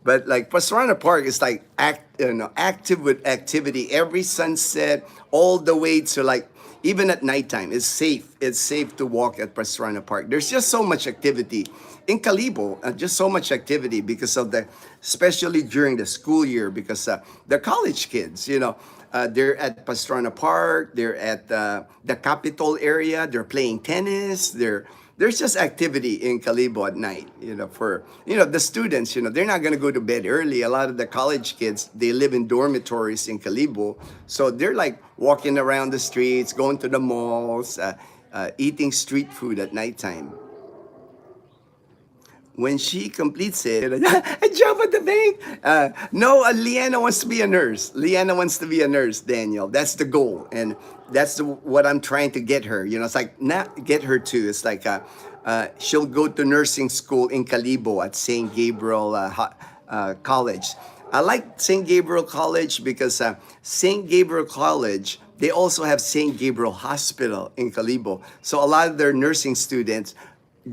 But like Pastrana Park is like active with activity every sunset all the way to like even at nighttime. It's safe. It's safe to walk at Pastrana Park. There's just so much activity in Calibo, just so much activity because of especially during the school year, because the college kids, they're at Pastrana Park, they're at the Capitol area, they're playing tennis, there's just activity in Calibo at night, for, the students, they're not going to go to bed early. A lot of the college kids, they live in dormitories in Calibo. So they're like walking around the streets, going to the malls, eating street food at nighttime. When she completes it, a job at the bank. No, Liana wants to be a nurse. Liana wants to be a nurse, Daniel. That's the goal. And that's what I'm trying to get her. It's like not get her to. It's like she'll go to nursing school in Calibo at St. Gabriel College. I like St. Gabriel College because St. Gabriel College, they also have St. Gabriel Hospital in Calibo. So a lot of their nursing students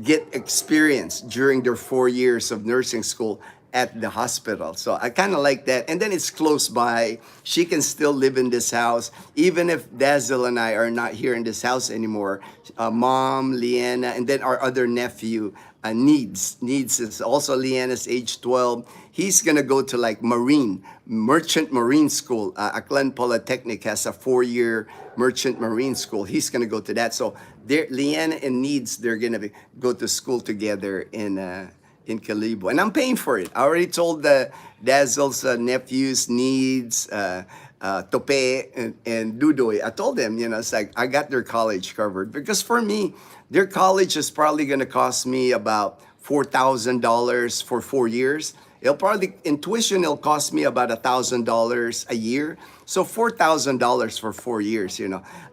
get experience during their 4 years of nursing school at the hospital. So I kind of like that. And then it's close by. She can still live in this house. Even if Dazzle and I are not here in this house anymore, Mom, Liana, and then our other nephew, Needs is also Liana's age 12. He's going to go to like merchant marine school. Aklan Polytechnic has a 4-year merchant marine school. He's going to go to that. So Liana and Needs, they're going to go to school together in in Kalibo. And I'm paying for it. I already told the Dazzle's nephews, needs, Tope, and Dudoy. I told them, it's like I got their college covered. Because for me, their college is probably going to cost me about $4,000 for 4 years. It'll probably, in tuition, it'll cost me about $1,000 a year. So $4,000 for 4 years,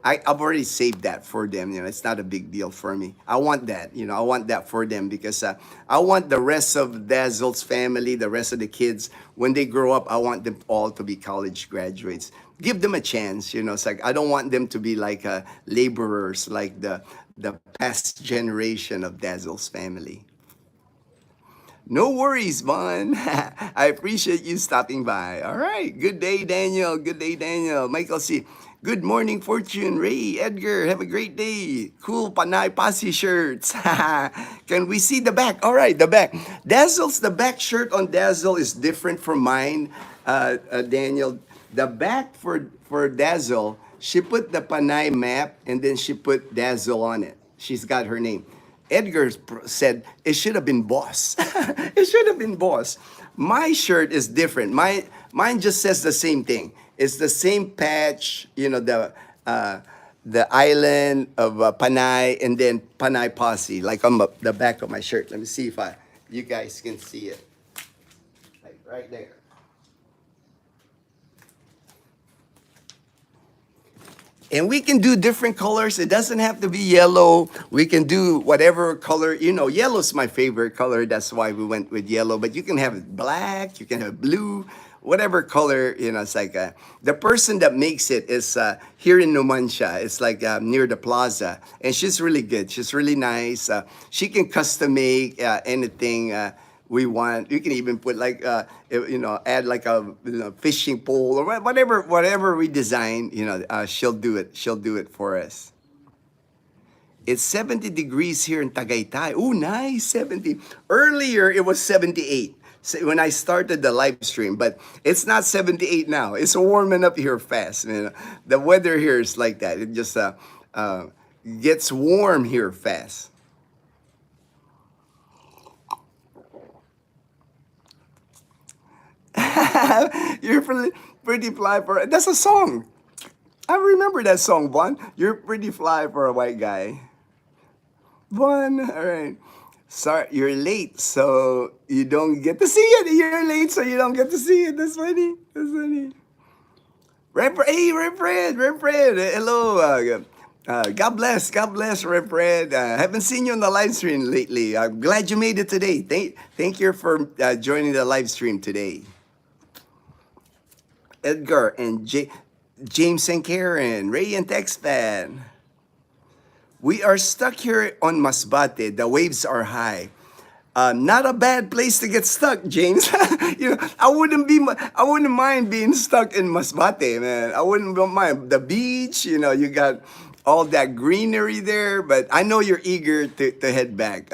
I've already saved that for them. It's not a big deal for me. I want that, I want that for them because I want the rest of Dazzle's family, the rest of the kids, when they grow up, I want them all to be college graduates. Give them a chance, it's like I don't want them to be like laborers like the past generation of Dazzle's family. No worries, Vaughn. I appreciate you stopping by. All right. Good day, Daniel. Good day, Daniel. Michael C. Good morning, Fortune. Ray, Edgar, have a great day. Cool Panay Pasi shirts. Can we see the back? All right, the back. The back shirt on Dazzle is different from mine, Daniel. The back for Dazzle, she put the Panay map and then she put Dazzle on it. She's got her name. Edgar said it should have been boss. It should have been boss. My shirt is different. Mine just says the same thing. It's the same patch, the island of Panay and then Panay Posse, like on the back of my shirt. Let me see if you guys can see it. Like right there. And we can do different colors. It doesn't have to be yellow. We can do whatever color. Yellow's my favorite color. That's why we went with yellow. But you can have black. You can have blue. Whatever color, it's like the person that makes it is here in Numancia. It's like near the plaza. And she's really good. She's really nice. She can custom make anything we want. You can even put like, add like a fishing pole or whatever we design, she'll do it. She'll do it for us. It's 70 degrees here in Tagaytay. Oh, nice, 70. Earlier, it was 78 when I started the live stream, but it's not 78 now. It's warming up here fast. The weather here is like that. It just gets warm here fast. You're pretty fly for... That's a song. I remember that song, Vaughn. You're pretty fly for a white guy. Vaughn, all right. Sorry, you're late, so you don't get to see it. You're late, so you don't get to see it. That's funny. That's funny. Hey, Rev Fred. Hello. God bless, Rev Fred. Haven't seen you on the live stream lately. I'm glad you made it today. Thank you for joining the live stream today. Edgar and James and Karen, Ray and Texpan. We are stuck here on Masbate. The waves are high. Not a bad place to get stuck, James. I wouldn't mind being stuck in Masbate, man. I wouldn't mind the beach. You got all that greenery there. But I know you're eager to head back.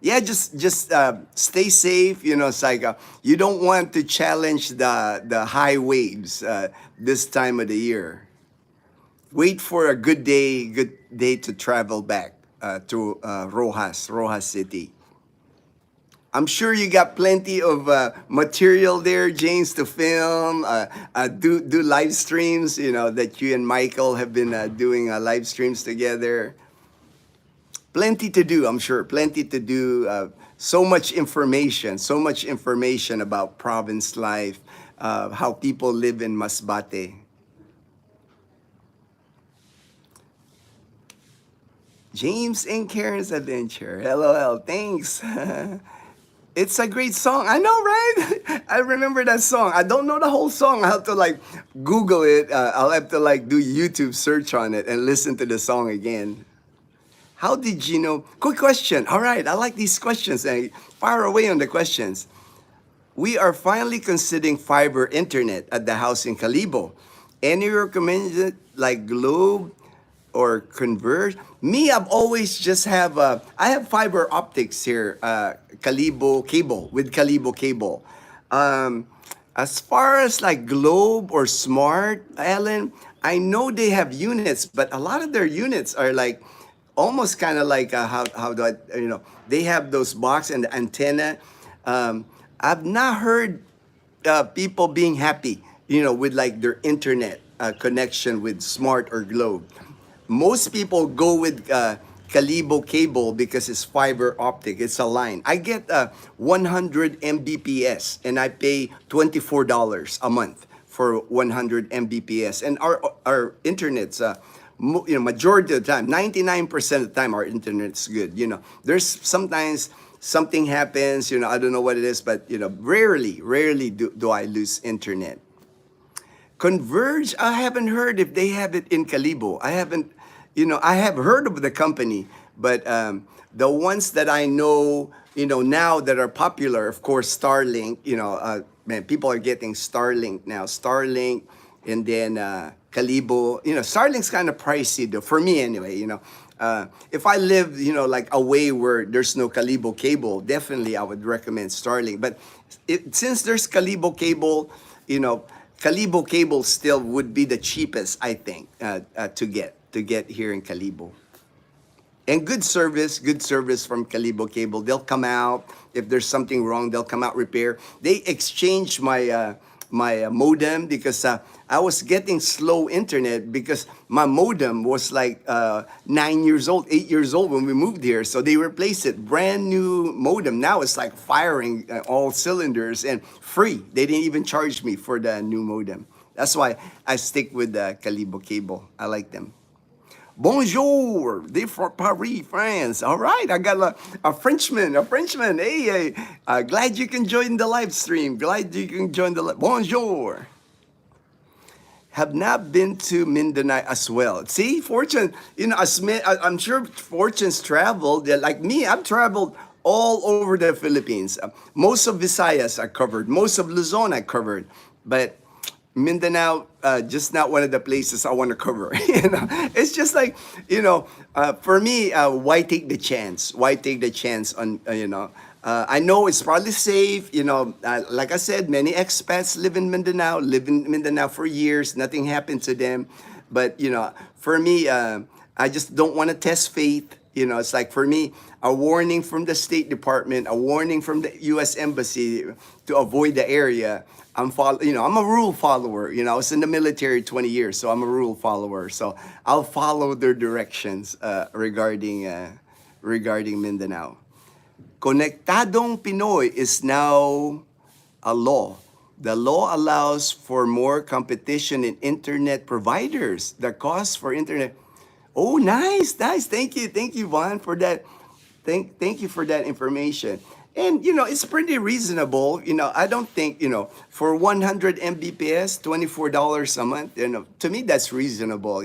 Just stay safe. It's like you don't want to challenge the high waves this time of the year. Wait for a good day to travel back to Rojas City. I'm sure you got plenty of material there, James, to film, do live streams, that you and Michael have been doing live streams together. Plenty to do, I'm sure, plenty to do. So much information about province life, how people live in Masbate. James and Karen's Adventure. LOL, thanks. It's a great song. I know, right? I remember that song. I don't know the whole song. I have to Google it. I'll have to do YouTube search on it and listen to the song again. How did you know? Quick question. All right, I like these questions. Fire away on the questions. We are finally considering fiber internet at the house in Kalibo. Any recommended Globe or Converge? Me, I've always just have, I have fiber optics here, Kalibo cable, with Kalibo cable. As far as Globe or Smart, Alan, I know they have units, but a lot of their units are almost kind of how do I, they have those box and the antenna. I've not heard people being happy, with like their internet connection with Smart or Globe. Most people go with Calibo cable because it's fiber optic. It's a line. I get 100 Mbps and I pay $24 a month for 100 Mbps. And our internet's majority of the time, 99% of the time, our internet's good. There's sometimes something happens. I don't know what it is, but rarely do I lose internet. Converge, I haven't heard if they have it in Calibo. I haven't, I have heard of the company, but the ones that I know, now that are popular, of course, Starlink, man, people are getting Starlink now. Starlink, and then Calibo. Starlink's kind of pricey, though, for me anyway, if I live, like away where there's no Calibo cable, definitely I would recommend Starlink. But since there's Calibo cable, Calibo cable still would be the cheapest, I think, to get here in Calibo. And good service from Calibo Cable. They'll come out if there's something wrong. They'll come out repair. They exchanged my modem because I was getting slow internet because my modem was like 9 years old, 8 years old when we moved here. So they replaced it, brand new modem. Now it's like firing all cylinders and free. They didn't even charge me for the new modem. That's why I stick with the Calibo Cable. I like them. Bonjour, they from Paris, France. All right, I got a Frenchman. Hey, glad you can join the live stream. Glad you can join the Bonjour. Have not been to Mindanao as well. See, Fortune, I'm sure Fortune's traveled. Like me, I've traveled all over the Philippines. Most of Visayas I covered. Most of Luzon I covered. But Mindanao, just not one of the places I want to cover. It's just like, for me, why take the chance? Why take the chance on, I know it's probably safe. Like I said, many expats live in Mindanao for years. Nothing happened to them. But, for me, I just don't want to test faith. It's like for me, a warning from the State Department, a warning from the U.S. Embassy to avoid the area. I'm a rule follower. I was in the military 20 years, so I'm a rule follower. So I'll follow their directions regarding Mindanao. Conectadong Pinoy is now a law. The law allows for more competition in internet providers. The cost for internet. Oh, nice. Thank you, Juan, for that. Thank you for that information. And, it's pretty reasonable. I don't think, for 100 Mbps, $24 a month, to me, that's reasonable.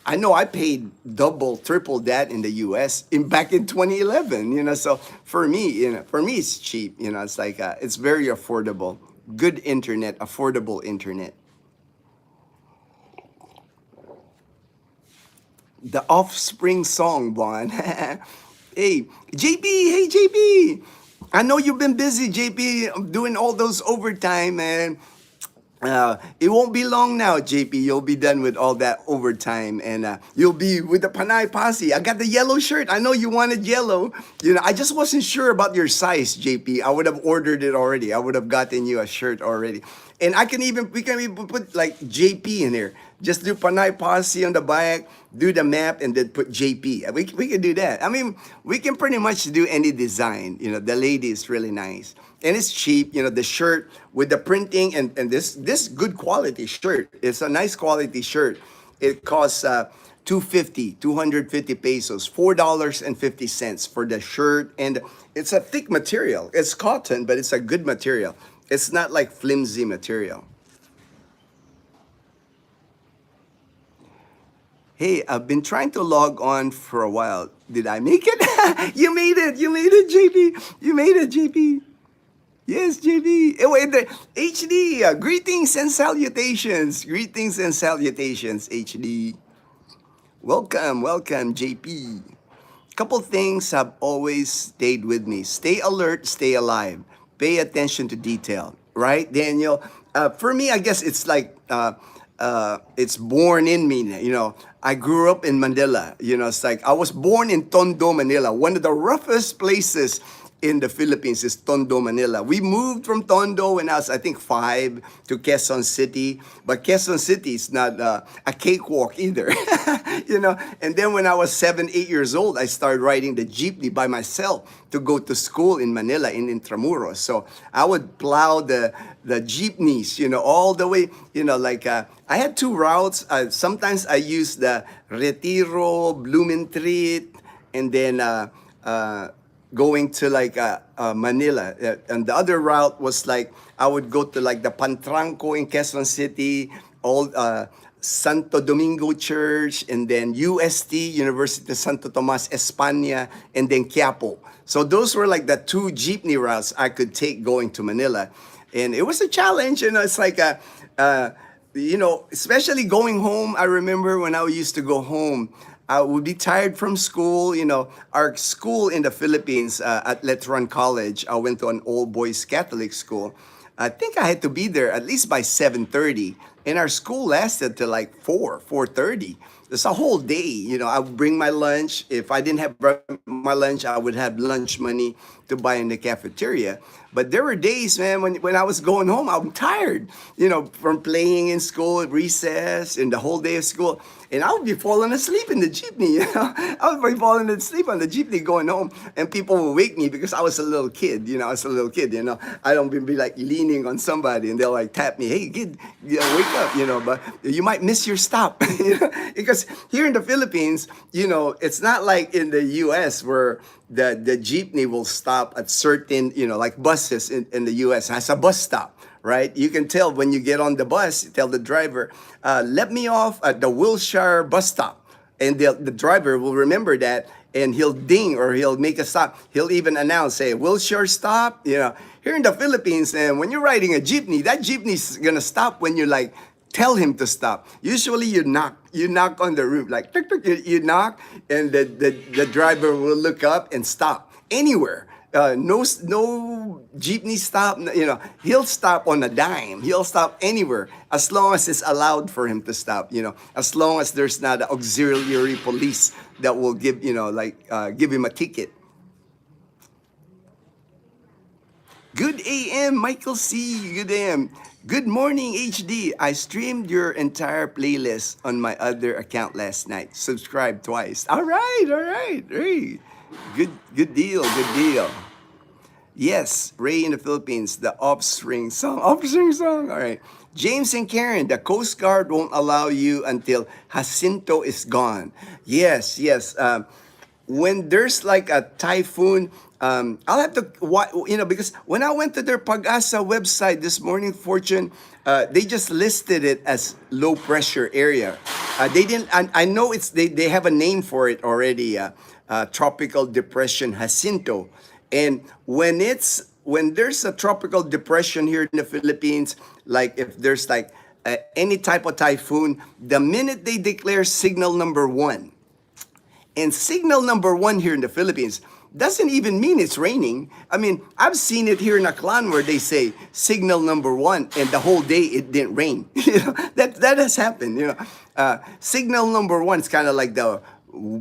I know I paid double, triple that in the U.S. back in 2011, so for me, it's cheap. It's like, it's very affordable. Good internet, affordable internet. The Offspring song, Juan. Hey, JP. I know you've been busy, JP, doing all those overtime, and it won't be long now, JP. You'll be done with all that overtime, and you'll be with the Panay Posse. I got the yellow shirt. I know you wanted yellow. I just wasn't sure about your size, JP. I would have ordered it already. I would have gotten you a shirt already. And we can even put like JP in here. Just do Panay Posse on the back, do the map, and then put JP. We can do that. I mean, we can pretty much do any design. The lady is really nice. And it's cheap. The shirt with the printing and this good quality shirt. It's a nice quality shirt. It costs 250 pesos, $4.50 for the shirt. And it's a thick material. It's cotton, but it's a good material. It's not like flimsy material. Hey, I've been trying to log on for a while. Did I make it? You made it, JP. You made it, JP. Yes, JP. Oh, wait, the HD. Greetings and salutations. HD. Welcome, JP. Couple things have always stayed with me. Stay alert, stay alive. Pay attention to detail. Right, Daniel? For me, I guess it's like it's born in me. I grew up in Manila. It's like I was born in Tondo, Manila, one of the roughest places in the Philippines is Tondo, Manila. We moved from Tondo when I was, I think, 5 to Quezon City. But Quezon City is not a cakewalk either, you know. And then when I was 7, 8 years old, I started riding the jeepney by myself to go to school in Manila, in Intramuros. So I would plow the jeepneys, you know, all the way, you know, like I had 2 routes. Sometimes I used the Retiro, Blumentritt, and then going to like Manila. And the other route was like, I would go to like the Pantranco in Quezon City, all Santo Domingo Church, and then UST, University of Santo Tomas, España, and then Quiapo. So those were like the 2 jeepney routes I could take going to Manila. And it was a challenge, you know, it's like you know, especially going home. I remember when I used to go home, I would be tired from school. You know, our school in the Philippines at Letran College, I went to an old boys Catholic school. I think I had to be there at least by 7:30, and our school lasted till like 4:30. It's a whole day. You know, I would bring my lunch. If I didn't have my lunch, I would have lunch money to buy in the cafeteria. But there were days, man, when I was going home, I'm tired, you know, from playing in school, recess, and the whole day of school. And I would be falling asleep in the jeepney, you know. I would be falling asleep on the jeepney going home, and people would wake me because I was a little kid, you know. I was a little kid, you know. I don't be like leaning on somebody, and they'll like tap me, hey, kid, you know, wake up, you know. But you might miss your stop, you know? Because here in the Philippines, you know, it's not like in the U.S. where the jeepney will stop at certain, you know, like buses in the U.S. has a bus stop. Right? You can tell when you get on the bus, tell the driver, let me off at the Wilshire bus stop. And the driver will remember that, and he'll ding or he'll make a stop. He'll even announce, say, Wilshire stop. You know, here in the Philippines, and when you're riding a jeepney, that jeepney's going to stop when you like tell him to stop. Usually you knock on the roof, like tuk, tuk, you knock, and the driver will look up and stop anywhere. No jeepney stop, you know, he'll stop on a dime. He'll stop anywhere as long as it's allowed for him to stop, you know, as long as there's not an auxiliary police that will give, you know, like give him a ticket. Good AM, Michael C. Good AM. Good morning, HD. I streamed your entire playlist on my other account last night. Subscribe twice. All right, all right. Hey. Good deal, good deal. Yes, Ray in the Philippines, the offspring song. Offspring song, all right. James and Karen, the Coast Guard won't allow you until Jacinto is gone. Yes, yes. When there's like a typhoon, I'll have to, you know, because when I went to their Pag-asa website this morning, Fortune, they just listed it as low pressure area. They didn't, I know they have a name for it already. Tropical depression Jacinto. And when there's a tropical depression here in the Philippines, like if there's like any type of typhoon, the minute they declare signal number 1, and signal number 1 here in the Philippines doesn't even mean it's raining. I mean, I've seen it here in Aklan where they say signal number 1, and the whole day it didn't rain. You know, that has happened. You know, signal number 1 is kind of like the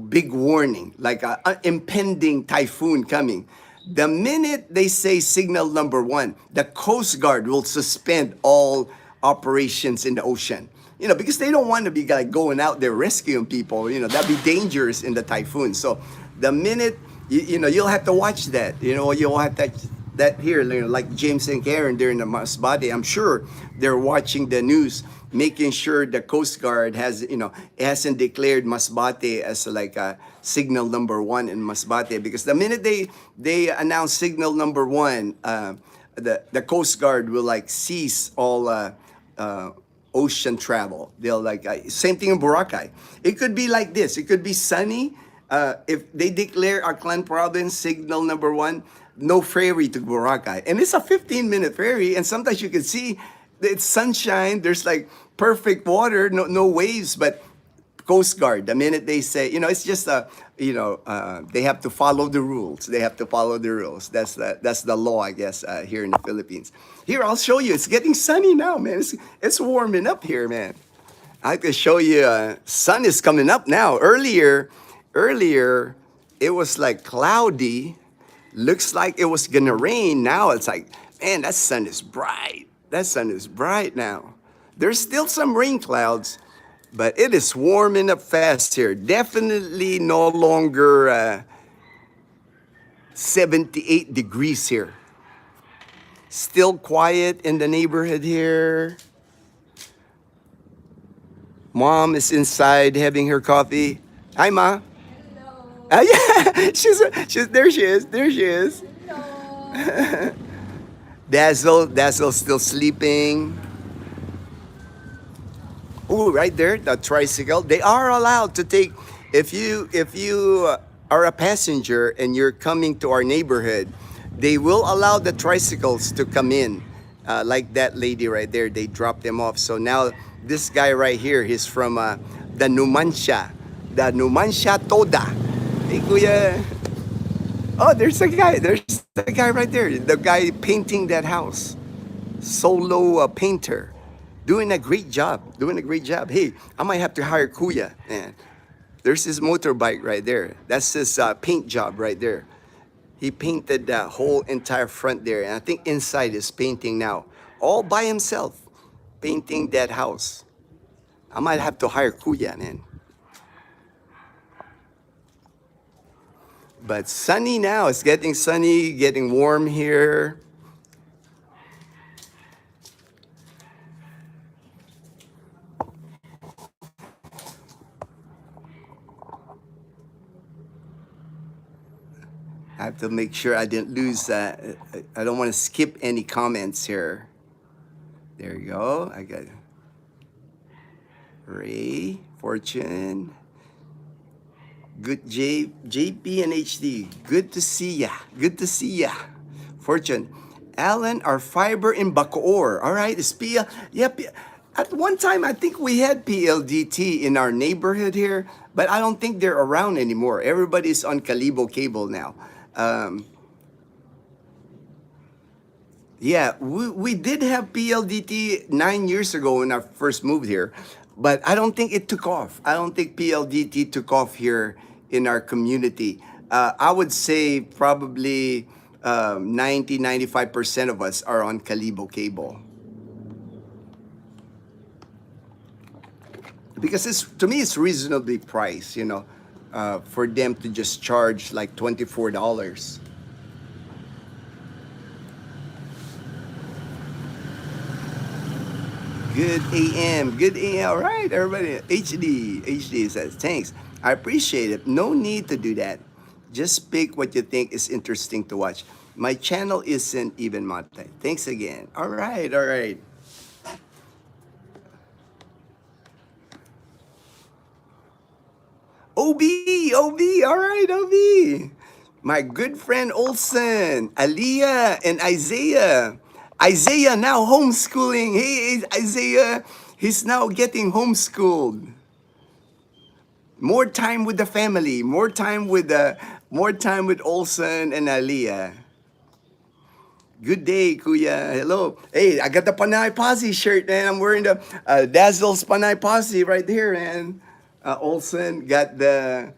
big warning, like an impending typhoon coming. The minute they say signal number 1, the Coast Guard will suspend all operations in the ocean. You know, because they don't want to be like going out there rescuing people. You know, that'd be dangerous in the typhoon. So the minute, you know, you'll have to watch that. You know, you'll have that here, you know, like James and Karen during the Masbate. I'm sure they're watching the news, making sure the Coast Guard has, you know, hasn't declared Masbate as like a signal number 1 in Masbate, because the minute they announce signal number 1, the Coast Guard will like cease all ocean travel. They'll like same thing in Boracay. It could be like this. It could be sunny. If they declare Aklan province signal number 1, no ferry to Boracay. And it's a 15-minute ferry, and sometimes you can see it's sunshine, there's like perfect water, no waves, but Coast Guard, the minute they say, you know, it's just they have to follow the rules. They have to follow the rules. That's the law, I guess, here in the Philippines. Here, I'll show you. It's getting sunny now, man. It's warming up here, man. I have to show you. Sun is coming up now. Earlier, it was like cloudy. Looks like it was gonna rain. Now it's like, man, that sun is bright. That sun is bright now. There's still some rain clouds, but it is warming up fast here. Definitely no longer 78 degrees here. Still quiet in the neighborhood here. Mom is inside having her coffee. Hi, Ma. Yeah, she's there. She is. There she is. Dazzle's still sleeping. Oh, right there, the tricycle. They are allowed to take if you are a passenger and you're coming to our neighborhood, they will allow the tricycles to come in. Like that lady right there, they drop them off. So now this guy right here, he's from the Numancia Toda. Hey, Kuya. Oh, there's a guy. There's the guy right there. The guy painting that house. Solo painter. Doing a great job. Doing a great job. Hey, I might have to hire Kuya. Man, there's his motorbike right there. That's his paint job right there. He painted that whole entire front there. And I think inside is painting now. All by himself. Painting that house. I might have to hire Kuya, man. But sunny now. It's getting sunny, getting warm here. I have to make sure I didn't lose that. I don't want to skip any comments here. There you go. I got Ray, Fortune. Good JP and HD. Good to see ya. Good to see ya. Fortune. Alan, our fiber in Bacoor. All right, it's PL. Yep. At one time, I think we had PLDT in our neighborhood here, but I don't think they're around anymore. Everybody's on Calibo cable now. Yeah, we did have PLDT 9 years ago when I first moved here, but I don't think it took off. I don't think PLDT took off here in our community. I would say probably 95% of us are on Calibo cable. Because to me, it's reasonably priced, you know, for them to just charge like $24. Good AM, good AM. All right, everybody. HD says, thanks. I appreciate it. No need to do that. Just pick what you think is interesting to watch. My channel isn't even monetized. Thanks again. All right, all right. OB, all right, OB. My good friend Olson, Aliyah, and Isaiah. Isaiah now homeschooling. Hey, Isaiah, he's now getting homeschooled. More time with the family, more time with Olson and Aliyah. Good day, Kuya. Hello. Hey, I got the Panay Posse shirt, man. I'm wearing the Dazzle's Panay Posse right here, man. Olson got the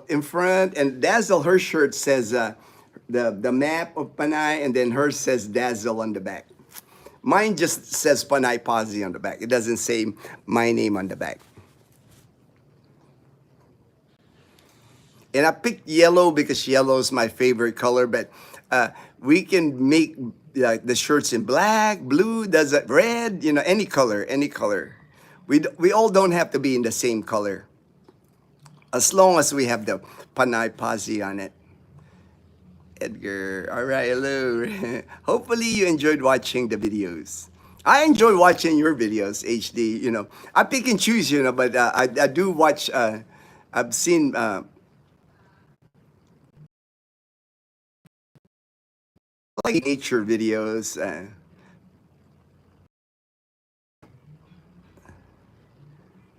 in front, and Dazzle, her shirt says the map of Panay, and then hers says Dazzle on the back. Mine just says Panay Posse on the back. It doesn't say my name on the back. And I picked yellow because yellow is my favorite color, but we can make the shirts in black, blue, does it red, you know, any color, any color. We all don't have to be in the same color. As long as we have the Panay Posse on it. Edgar, all right, hello. Hopefully you enjoyed watching the videos. I enjoy watching your videos, HD, you know. I pick and choose, you know, but I do watch, I've seen like nature videos.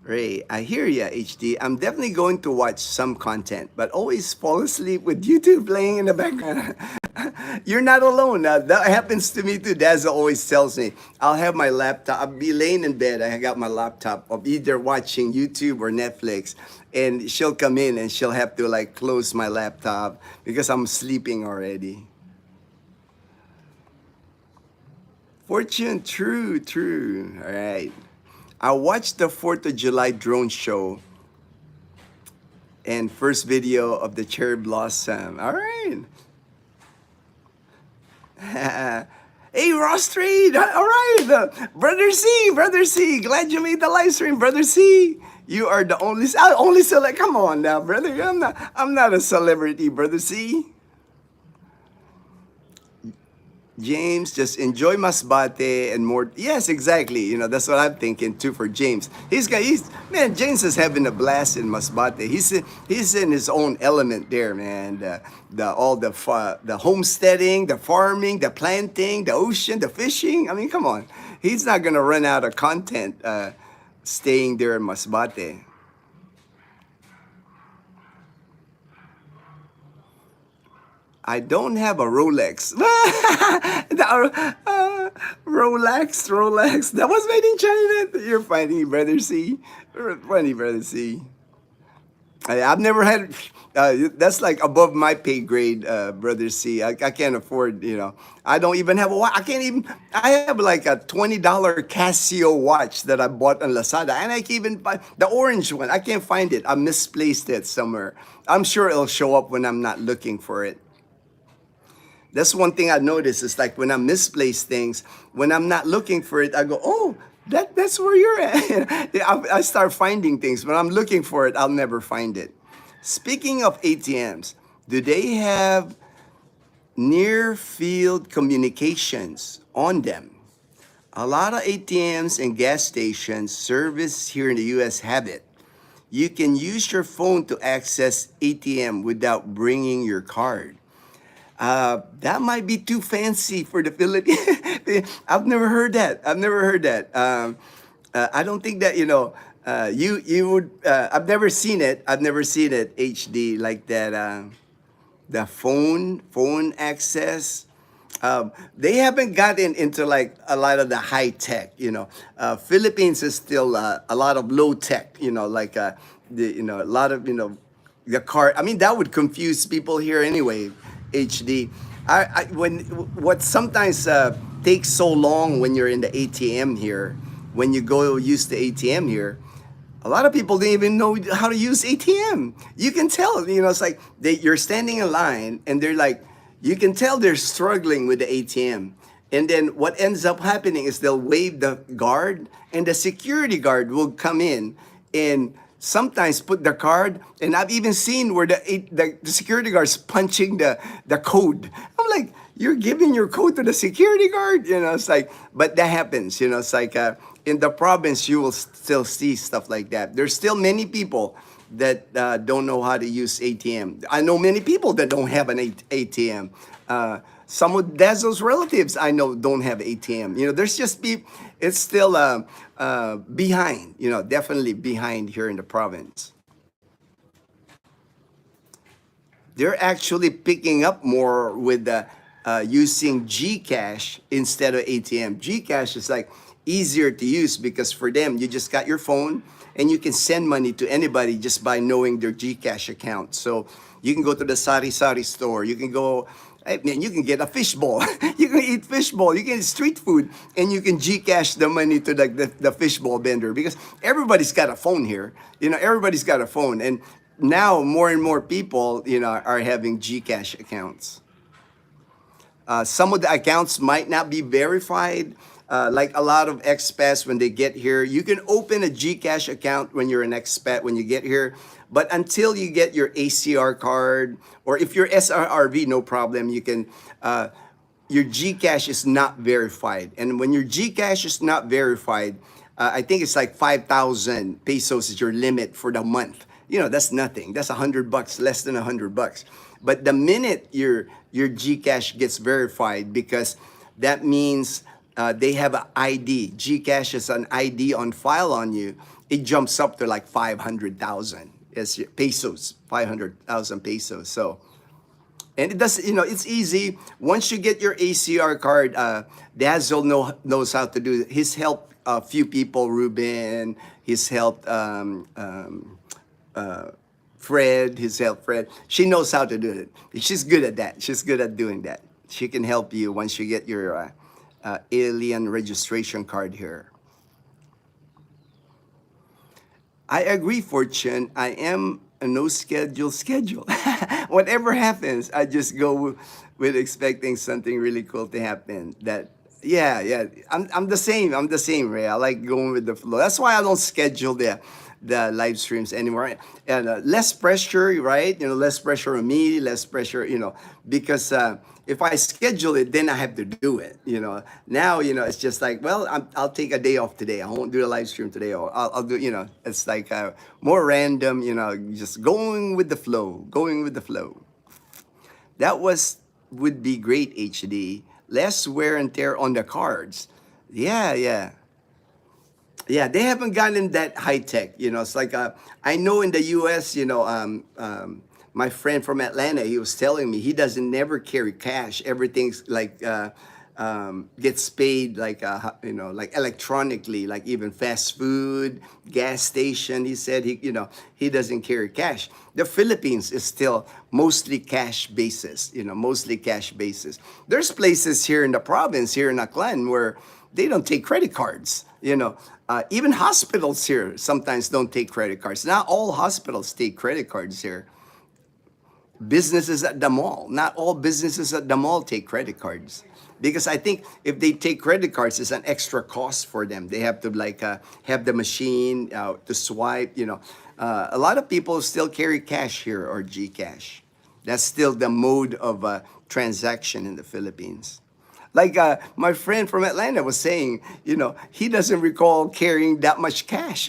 Ray, I hear ya, HD. I'm definitely going to watch some content, but always fall asleep with YouTube playing in the background. You're not alone. That happens to me too. Dazzle always tells me, I'll have my laptop, I'll be laying in bed, I got my laptop of either watching YouTube or Netflix, and she'll come in and she'll have to like close my laptop because I'm sleeping already. Fortune, true, true. All right. I watched the 4th of July drone show and first video of the cherry blossom. All right. Hey, Ross Street. All right. Brother C. Glad you made the live stream, Brother C. You are the only select. Come on now, brother. I'm not a celebrity, Brother C. James, just enjoy Masbate and more. Yes, exactly. You know, that's what I'm thinking too for James. Man, James is having a blast in Masbate. He's in his own element there, man. The homesteading, the farming, the planting, the ocean, the fishing. I mean, come on. He's not gonna run out of content staying there in Masbate. I don't have a Rolex. Rolex. That was made in China. You're funny, Brother C. Funny, Brother C. I've never had. That's like above my pay grade, Brother C. I can't afford. I don't even have a watch. I can't even. I have like a $20 Casio watch that I bought on Lazada, and I can't even buy the orange one. I can't find it. I misplaced it somewhere. I'm sure it'll show up when I'm not looking for it. That's one thing I notice is like when I misplace things, when I'm not looking for it, I go, oh, that's where you're at. I start finding things. When I'm looking for it, I'll never find it. Speaking of ATMs, do they have near field communications on them? A lot of ATMs and gas stations service here in the US have it. You can use your phone to access ATM without bringing your card. That might be too fancy for the Philippines. I've never heard that. I don't think that you would. I've never seen it. HD like that. The phone access. They haven't gotten into like a lot of the high tech. Philippines is still a lot of low tech. Like a lot of the card. I mean, that would confuse people here anyway. HD. What sometimes takes so long when you're in the ATM here, when you go use the ATM here, a lot of people don't even know how to use ATM. You can tell, it's like you're standing in line and they're like, you can tell they're struggling with the ATM. And then what ends up happening is they'll wave the guard and the security guard will come in and sometimes put the card, and I've even seen where the security guard's punching the code. I'm like, you're giving your code to the security guard? It's like, but that happens. It's like in the province, you will still see stuff like that. There's still many people that don't know how to use ATM. I know many people that don't have an ATM. Some of Dazzle's relatives I know don't have ATM. There's just it's still behind, definitely behind here in the province. They're actually picking up more with using GCash instead of ATM. GCash is like easier to use because for them, you just got your phone and you can send money to anybody just by knowing their GCash account. So you can go to the sari-sari store. You can go. You can get a fishbowl. You can eat fishbowl. You can eat street food, and you can GCash the money to the fishbowl vendor because everybody's got a phone here. Everybody's got a phone, and now more and more people, are having GCash accounts. Some of the accounts might not be verified. Like a lot of expats when they get here, you can open a GCash account when you're an expat when you get here. But until you get your ACR card, or if you're SRRV, no problem. You can, your GCash is not verified. And when your GCash is not verified, I think it's like 5,000 pesos is your limit for the month. That's nothing. That's $100, less than $100. But the minute your GCash gets verified, because that means they have an ID. GCash is an ID on file on you. It jumps up to like 500,000 pesos, 500,000 pesos. So, and it does, it's easy. Once you get your ACR card, Dazzle knows how to do it. He's helped a few people, Ruben. He's helped Fred. He's helped Fred. She knows how to do it. She's good at that. She's good at doing that. She can help you once you get your alien registration card here. I agree, Fortune. I am a no schedule. Whatever happens, I just go with expecting something really cool to happen. That yeah, yeah. I'm the same. I'm the same, Ray. I like going with the flow. That's why I don't schedule the live streams anymore. And less pressure, right? Less pressure on me, less pressure, because if I schedule it, then I have to do it. Now, it's just like, well, I'll take a day off today. I won't do the live stream today, or I'll do, it's like more random, just going with the flow, going with the flow. That would be great, HD. Less wear and tear on the cards. Yeah, yeah. Yeah, they haven't gotten that high tech. It's like I know in the U.S. My friend from Atlanta, he was telling me he doesn't never carry cash. Everything's like gets paid like like electronically, like even fast food, gas station. He said he doesn't carry cash. The Philippines is still mostly cash basis. Mostly cash basis. There's places here in the province, here in Aklan, where they don't take credit cards. Even hospitals here sometimes don't take credit cards. Not all hospitals take credit cards here. Businesses at the mall, not all businesses at the mall take credit cards. Because I think if they take credit cards, it's an extra cost for them. They have to like have the machine to swipe. A lot of people still carry cash here or GCash. That's still the mode of transaction in the Philippines. Like my friend from Atlanta was saying, he doesn't recall carrying that much cash,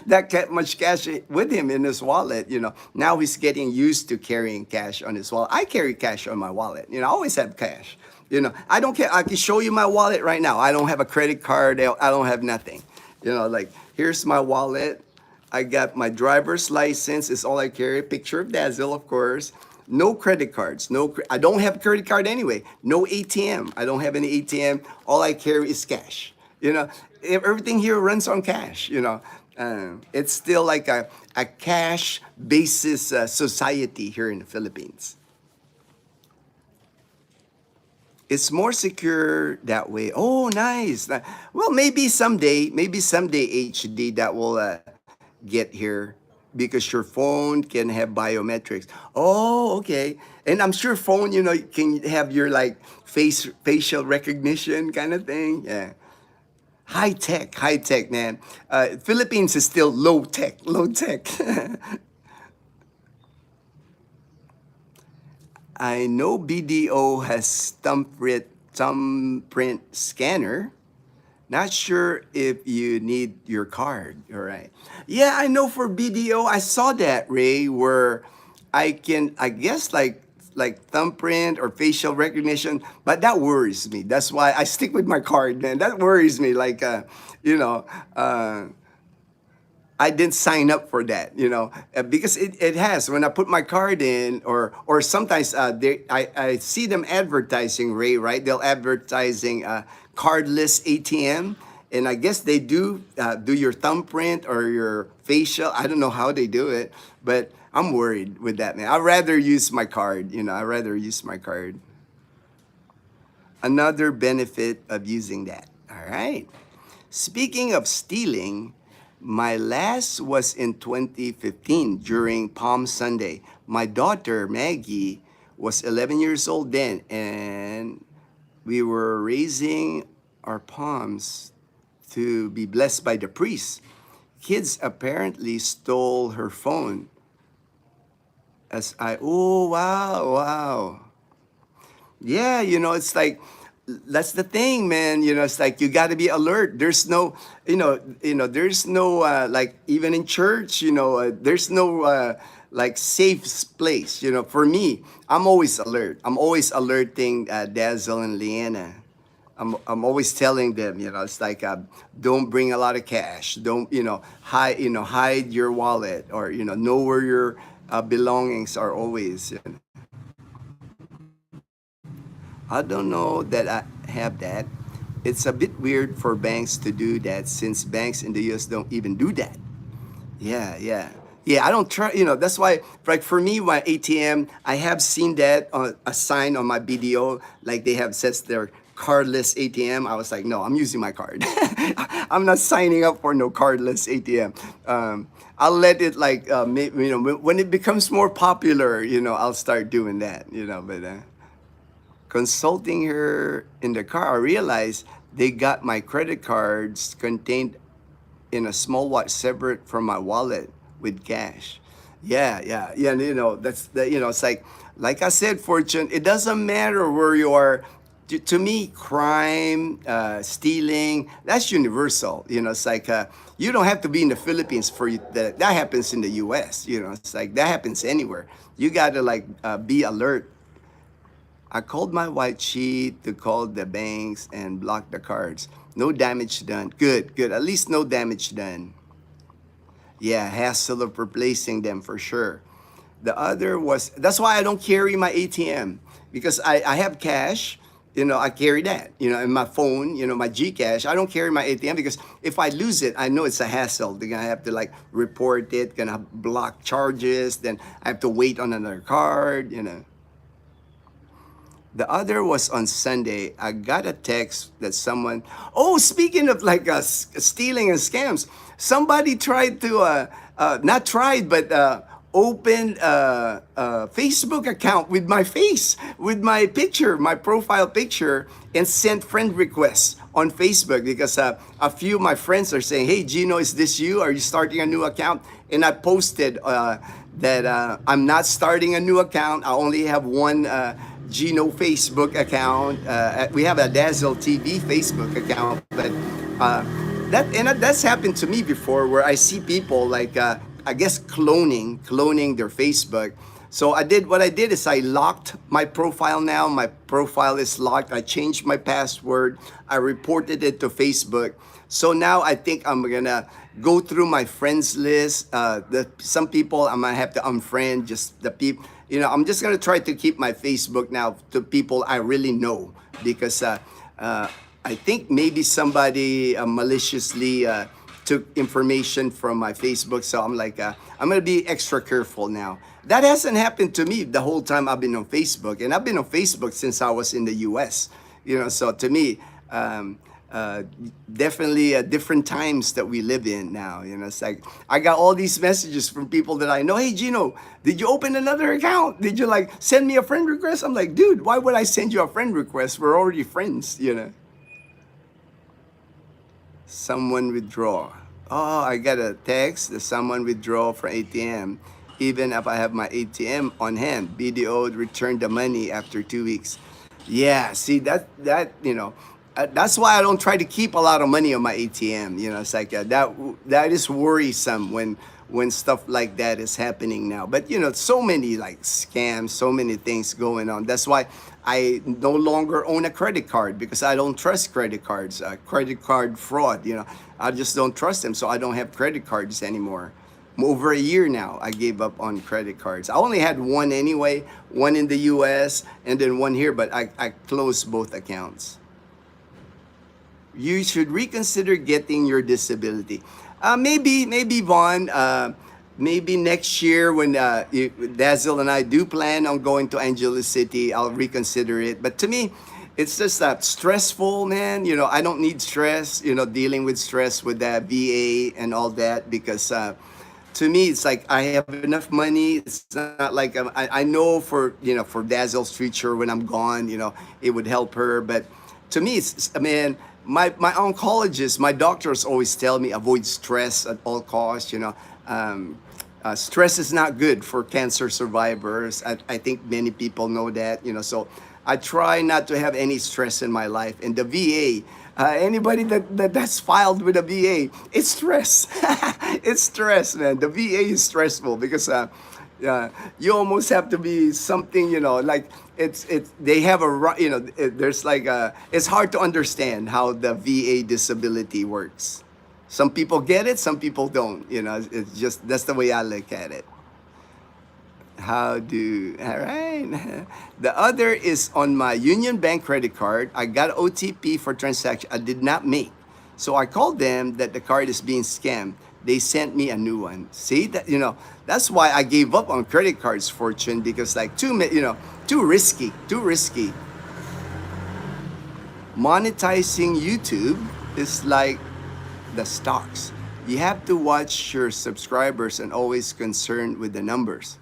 that much cash with him in his wallet. Now he's getting used to carrying cash on his wallet. I carry cash on my wallet. I always have cash. I don't care. I can show you my wallet right now. I don't have a credit card. I don't have nothing. Like here's my wallet. I got my driver's license. Is all I carry. Picture of Dazzle, of course. No credit cards. I don't have a credit card anyway. No ATM. I don't have any ATM. All I carry is cash. Everything here runs on cash. It's still like a cash basis society here in the Philippines. It's more secure that way. Oh, nice. Well, maybe someday, HD, that will get here because your phone can have biometrics. Oh, okay. And I'm sure phone, can have your like facial recognition kind of thing. Yeah. High tech, man. Philippines is still low tech. I know BDO has thumbprint scanner. Not sure if you need your card. All right. Yeah, I know for BDO, I saw that, Ray, where I guess like thumbprint or facial recognition, but that worries me. That's why I stick with my card, man. That worries me. Like, I didn't sign up for that, because it has. When I put my card in, or sometimes I see them advertising, Ray, right? They'll advertising cardless ATM, and I guess they do your thumbprint or your facial. I don't know how they do it, but I'm worried with that, man. I'd rather use my card, I'd rather use my card. Another benefit of using that. All right. Speaking of stealing, my last was in 2015 during Palm Sunday. My daughter, Maggie, was 11 years old then, and we were raising our palms to be blessed by the priest. Kids apparently stole her phone. Oh, wow. Yeah, it's like, that's the thing, man. It's like you got to be alert. There's no, there's no like even in church, there's no like safe place. For me, I'm always alert. I'm always alerting Dazzle and Leanna. I'm always telling them, it's like don't bring a lot of cash. Don't hide your wallet, or know where your belongings are always. I don't know that I have that. It's a bit weird for banks to do that since banks in the US don't even do that. Yeah. Yeah, I don't try, that's why, like for me, my ATM, I have seen that a sign on my BDO, like they have sets their cardless ATM. I was like, no, I'm using my card. I'm not signing up for no cardless ATM. I'll let it like, when it becomes more popular, I'll start doing that, but consulting her in the car, I realized they got my credit cards contained in a small watch separate from my wallet with cash. Yeah. And, that's the, it's like I said, Fortune, it doesn't matter where you are. To me, crime, stealing, that's universal. It's like you don't have to be in the Philippines for you. That happens in the U.S. It's like that happens anywhere. You gotta like be alert. I called my white sheet to call the banks and block the cards. No damage done. Good. At least no damage done. Yeah, hassle of replacing them for sure. The other was, that's why I don't carry my ATM because I have cash. I carry that, in my phone, my Gcash. I don't carry my ATM because if I lose it, I know it's a hassle. They're going to have to like report it, going to block charges. Then I have to wait on another card, The other was on Sunday. I got a text that someone, speaking of like stealing and scams, somebody tried to, not tried, but opened a Facebook account with my face, with my picture, my profile picture, and sent friend requests on Facebook because a few of my friends are saying, hey, Gino, is this you? Are you starting a new account? And I posted that I'm not starting a new account. I only have one Gino Facebook account. We have a Dazzle TV Facebook account, but that's happened to me before, where I see people like I guess cloning their Facebook. So what I did is I locked my profile now. My profile is locked. I changed my password. I reported it to Facebook. So now I think I'm gonna go through my friends list. Some people I'm gonna have to unfriend, just the people. I'm just gonna try to keep my Facebook now to people I really know, because I think maybe somebody maliciously took information from my Facebook. So I'm like, I'm gonna be extra careful now. That hasn't happened to me the whole time I've been on Facebook, and I've been on Facebook since I was in the U.S. So to me, definitely different times that we live in now. It's like I got all these messages from people that I know. Hey, Gino, did you open another account? Did you like send me a friend request? I'm like, dude, why would I send you a friend request? We're already friends. Someone withdraw. Oh, I got a text that someone withdraw from ATM. Even if I have my ATM on hand, BDO returned the money after 2 weeks. Yeah, see that's why I don't try to keep a lot of money on my ATM. It's like that is worrisome when stuff like that is happening now. But so many like scams, so many things going on. That's why I no longer own a credit card, because I don't trust credit cards. Credit card fraud, I just don't trust them. So I don't have credit cards anymore. Over a year now, I gave up on credit cards. I only had one anyway, one in the US and then one here, but I closed both accounts. You should reconsider getting your disability. Maybe Vaughn, maybe next year when Dazzle and I do plan on going to Angeles City, I'll reconsider it. But to me, it's just stressful, man. I don't need stress, dealing with stress with that VA and all that, because to me, it's like I have enough money. It's not like I know for Dazzle's future when I'm gone, it would help her. But to me, my oncologist, my doctors always tell me avoid stress at all costs. Stress is not good for cancer survivors. I think many people know that. So I try not to have any stress in my life. And the VA, anybody that's filed with a VA, it's stress. It's stress, man. The VA is stressful because you almost have to be something, like they have there's like it's hard to understand how the VA disability works. Some people get it, some people don't. It's just, that's the way I look at it. All right. The other is on my Union Bank credit card. I got OTP for transaction I did not make. So I called them that the card is being scammed. They sent me a new one. See that, that's why I gave up on credit cards, Fortune, because like too risky. monetizing YouTube is like the stocks. You have to watch your subscribers and always concerned with the numbers.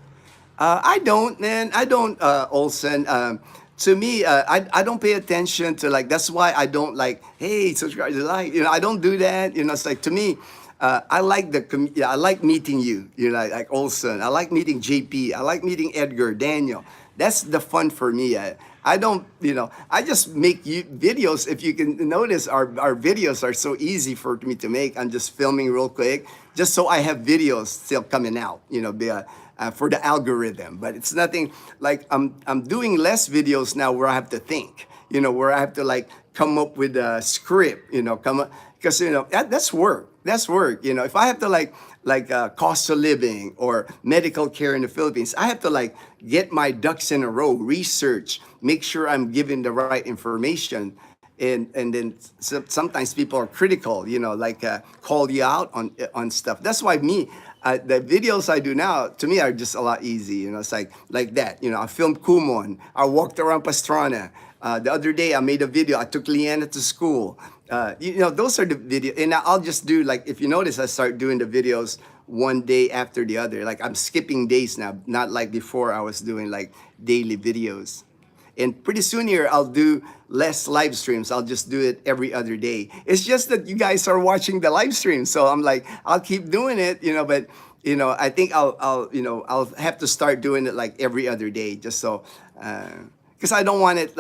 I don't, man. I don't, Olsen. To me, I don't pay attention to like. That's why I don't like. Hey, subscribe, like. I don't do that. It's like to me. I like yeah, I like meeting you. Like Olsen. I like meeting JP. I like meeting Edgar, Daniel. That's the fun for me. I don't, I just make videos. If you can notice, our videos are so easy for me to make. I'm just filming real quick, just so I have videos still coming out, for the algorithm. But it's nothing like I'm doing less videos now where I have to think, where I have to like come up with a script, come up, because, that's work. That's work. If I have to like cost of living or medical care in the Philippines, I have to like get my ducks in a row, research, make sure I'm giving the right information. And then sometimes people are critical, like call you out on stuff. That's why the videos I do now, to me, are just a lot easy. It's like that. I filmed Kumon. I walked around Pastrana. The other day, I made a video. I took Leanna to school. Those are the videos. And I'll just do, like, if you notice, I start doing the videos one day after the other. Like, I'm skipping days now, not like before I was doing, like, daily videos. And pretty soon here, I'll do less live streams. I'll just do it every other day. It's just that you guys are watching the live stream. So I'm like, I'll keep doing it, but, I think I'll have to start doing it like every other day just so, because I don't want it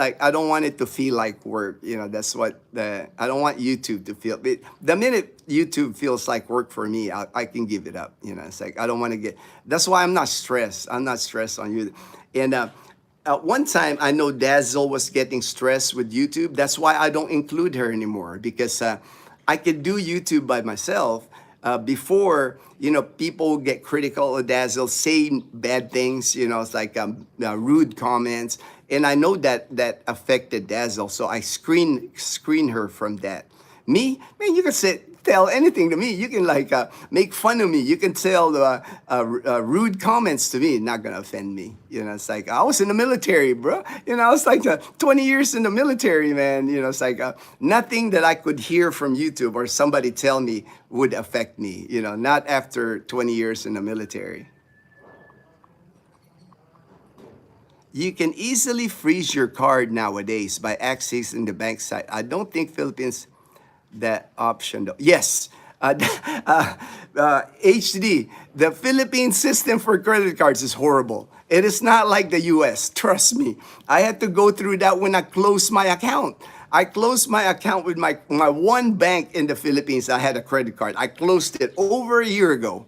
to feel like work. That's what I don't want YouTube to feel. The minute YouTube feels like work for me, I can give it up. It's like, I don't want to that's why I'm not stressed. I'm not stressed on YouTube. And, one time, I know Dazzle was getting stressed with YouTube. That's why I don't include her anymore, because I could do YouTube by myself. Before, people get critical of Dazzle, say bad things, it's like rude comments. And I know that affected Dazzle, so I screen her from that. Me, man, you can tell anything to me. You can like make fun of me. You can tell rude comments to me. Not gonna offend me. It's like I was in the military, bro. I was like 20 years in the military, man. It's like nothing that I could hear from YouTube or somebody tell me would affect me. Not after 20 years in the military. You can easily freeze your card nowadays by accessing the bank site. I don't think Philippines that option though. Yes, HD, the Philippine system for credit cards is horrible. It is not like the US, trust me. I had to go through that when I closed my account. I closed my account with my one bank in the Philippines. I had a credit card. I closed it over a year ago.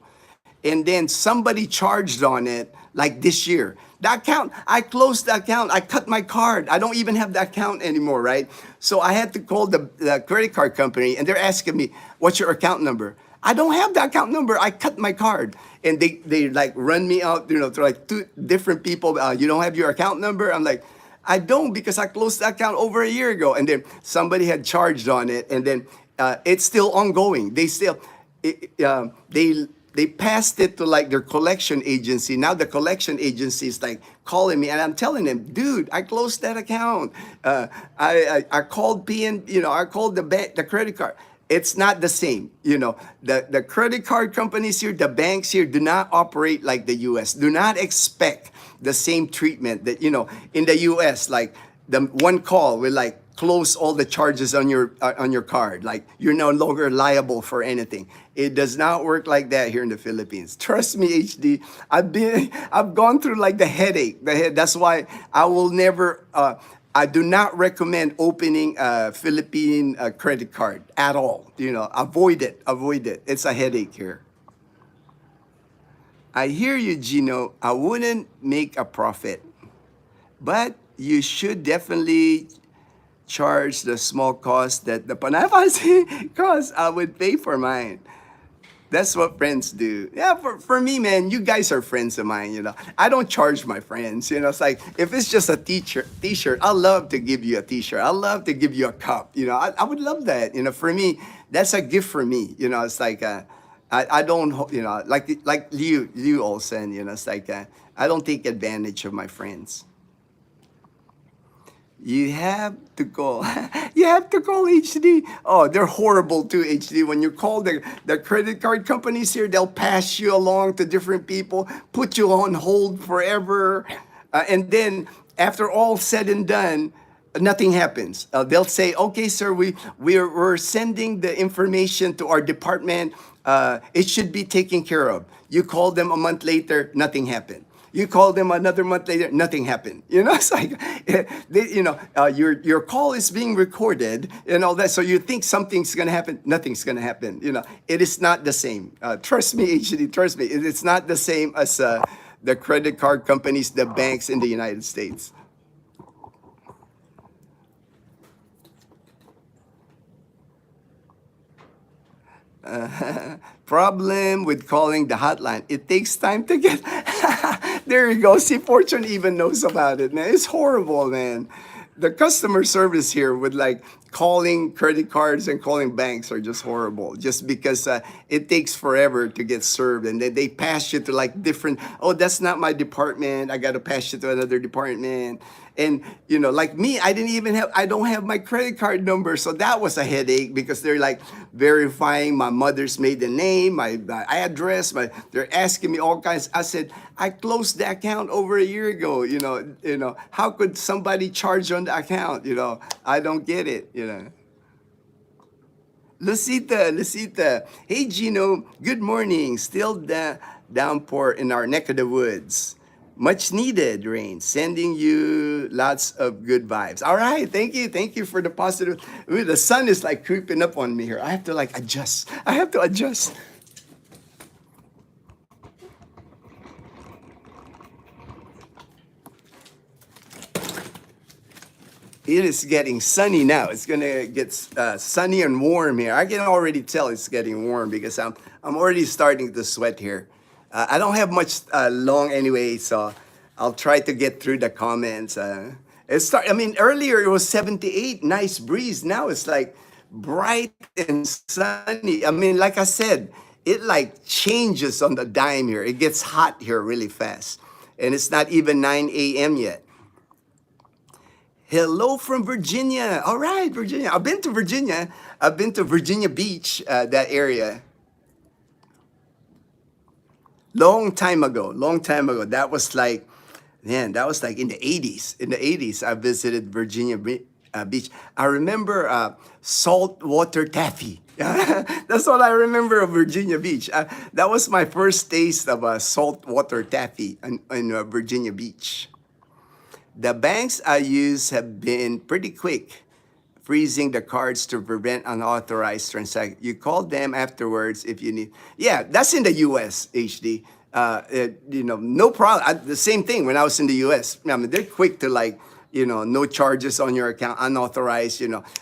And then somebody charged on it like this year. The account, I closed the account. I cut my card. I don't even have the account anymore, right? So I had to call the credit card company, and they're asking me, what's your account number? I don't have the account number. I cut my card. And they like run me out, to like two different people. You don't have your account number? I'm like, I don't, because I closed the account over a year ago. And then somebody had charged on it, and then it's still ongoing. They passed it to like their collection agency. Now the collection agency is like calling me, and I'm telling them, dude, I closed that account. I called I called the credit card. It's not the same. The credit card companies here, the banks here do not operate like the US. Do not expect the same treatment that, in the US, like the one call will like close all the charges on your card. Like you're no longer liable for anything. It does not work like that here in the Philippines. Trust me, HD. I've gone through like the headache. That's why I will never. I do not recommend opening a Philippine credit card at all. Avoid it. Avoid it. It's a headache here. I hear you, Gino. I wouldn't make a profit, but you should definitely charge the small cost that the Panay cost. I would pay for mine. That's what friends do. Yeah, for me, man, you guys are friends of mine, I don't charge my friends, it's like, if it's just a t-shirt, I love to give you a t-shirt. I love to give you a cup, I would love that, for me, that's a gift for me, it's like, I don't, like you Olsen, it's like, I don't take advantage of my friends. You have to call. You have to call HD. Oh, they're horrible too, HD. When you call the credit card companies here, they'll pass you along to different people, put you on hold forever. And then after all said and done, nothing happens. They'll say, okay, sir, we're sending the information to our department. It should be taken care of. You call them a month later, nothing happened. You call them another month later, nothing happened. You know, it's like, your call is being recorded and all that. So you think something's going to happen, nothing's going to happen. You know, it is not the same. Trust me, HD, trust me. It's not the same as the credit card companies, the banks in the United States. Problem with calling the hotline. It takes time to get. There you go. See, Fortune even knows about it, man. It's horrible, man. The customer service here with like calling credit cards and calling banks are just horrible. Just because it takes forever to get served, and they pass you to like different. Oh, that's not my department. I got to pass you to another department. And you know, like me, I don't have my credit card number, so that was a headache because they're like verifying my mother's maiden name, my address, they're asking me all kinds. I said I closed the account over a year ago. How could somebody charge on the account? I don't get it. Lucita. Hey Gino, good morning. Still the downpour in our neck of the woods. Much needed rain, sending you lots of good vibes. All right, thank you for the positive. Ooh, the sun is like creeping up on me here. I have to like adjust. I have to adjust. It is getting sunny now. It's gonna get sunny and warm here. I can already tell it's getting warm because I'm already starting to sweat here. I don't have much long anyway, so I'll try to get through the comments. Earlier it was 78, nice breeze. Now it's like bright and sunny. I mean, like I said, it like changes on the dime here. It gets hot here really fast, and it's not even 9 a.m. yet. Hello from Virginia. All right, Virginia. I've been to Virginia. I've been to Virginia Beach, that area. Long time ago. That was like, man, that was like in the 80s. In the 80s, I visited Virginia Beach. I remember saltwater taffy. That's what I remember of Virginia Beach. That was my first taste of saltwater taffy in Virginia Beach. The banks I use have been pretty quick, freezing the cards to prevent unauthorized transactions. You call them afterwards if you need. Yeah, that's in the U.S. HD. No problem. The same thing when I was in the U.S. I mean, they're quick to like, no charges on your account, unauthorized.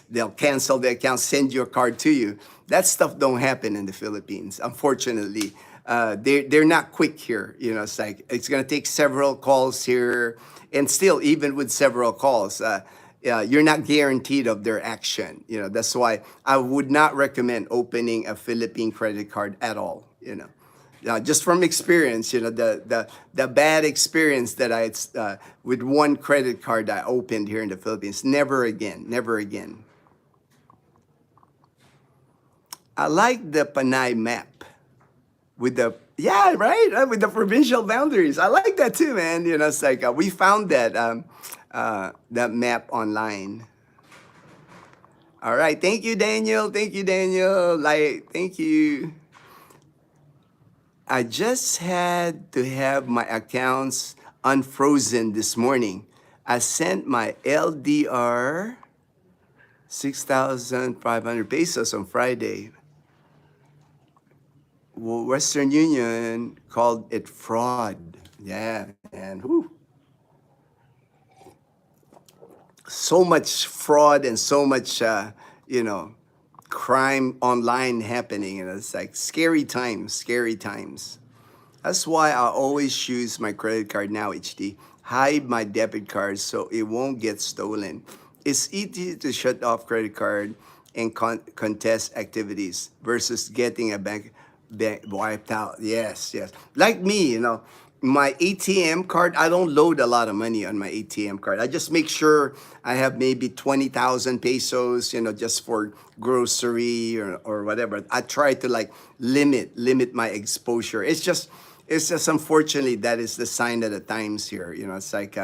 They'll cancel the account, send your card to you. That stuff don't happen in the Philippines, unfortunately. They're not quick here. It's like it's gonna take several calls here. And still, even with several calls, you're not guaranteed of their action. That's why I would not recommend opening a Philippine credit card at all. Just from experience, the bad experience that I with one credit card I opened here in the Philippines. Never again. Never again. I like the Panay map with the with the provincial boundaries. I like that too, man. It's like we found that map online. All right, thank you, Daniel. Thank you. I just had to have my accounts unfrozen this morning. I sent my LDR 6,500 pesos on Friday. Western Union called it fraud. Yeah, man. Whew. So much fraud and so much, crime online happening. And it's like scary times. That's why I always choose my credit card now, HD. Hide my debit card so it won't get stolen. It's easy to shut off credit card and contest activities versus getting a bank wiped out. Yes. Like me, my ATM card, I don't load a lot of money on my ATM card. I just make sure I have maybe 20,000 pesos, just for grocery or whatever. I try to like limit my exposure. It's just unfortunately that is the sign of the times here. It's like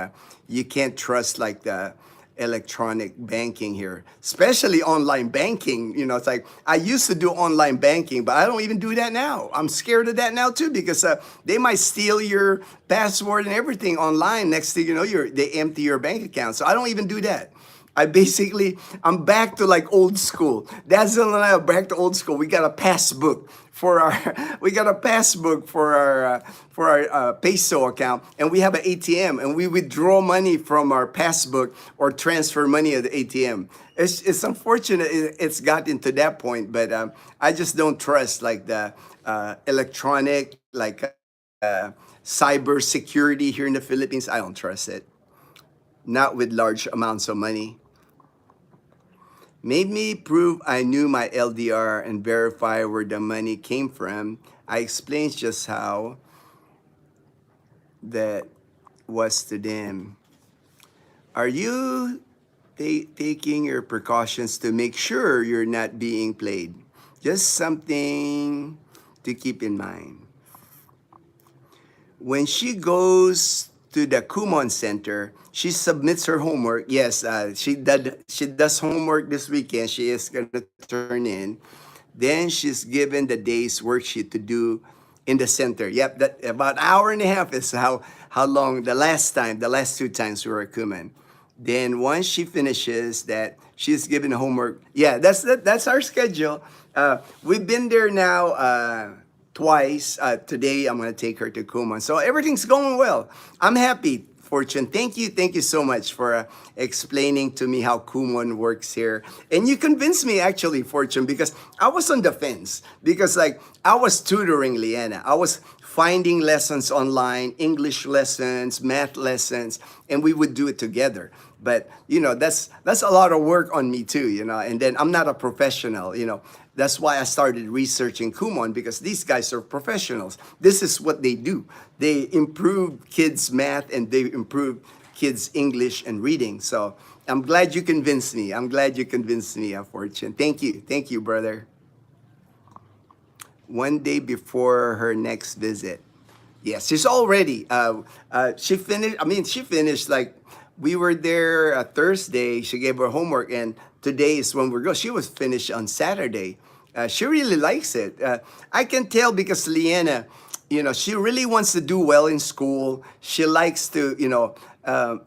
you can't trust like the electronic banking here, especially online banking. It's like I used to do online banking, but I don't even do that now. I'm scared of that now too because they might steal your password and everything online. Next thing you know, they empty your bank account. So I don't even do that. I'm back to like old school. Dazzle and I are back to old school. We got a passbook for our, peso account, and we have an ATM, and we withdraw money from our passbook or transfer money at the ATM. It's unfortunate it's gotten to that point, but I just don't trust like the electronic, like cyber security here in the Philippines. I don't trust it. Not with large amounts of money. Made me prove I knew my LDR and verify where the money came from. I explained just how that was to them. Are you taking your precautions to make sure you're not being played? Just something to keep in mind. When she goes to the Kumon Center, she submits her homework. Yes, she does homework this weekend. She is going to turn in. Then she's given the day's worksheet to do in the center. Yep, that about an hour and a half is how long the last 2 times we were at Kumon. Then once she finishes that, she's given homework. Yeah, that's our schedule. We've been there now twice. Today I'm going to take her to Kumon. So everything's going well. I'm happy, Fortune. Thank you so much for explaining to me how Kumon works here. And you convinced me actually, Fortune, because I was on the fence. Because like I was tutoring Leanna. I was finding lessons online, English lessons, math lessons, and we would do it together. But that's a lot of work on me too, and then I'm not a professional, That's why I started researching Kumon, because these guys are professionals. This is what they do. They improve kids' math and they improve kids' English and reading. So I'm glad you convinced me. Fortune. Thank you, brother. One day before her next visit. Yes, she's already. She finished like, we were there Thursday. She gave her homework, and today is when we're going. She was finished on Saturday. She really likes it. I can tell because Leanna, she really wants to do well in school. She likes to,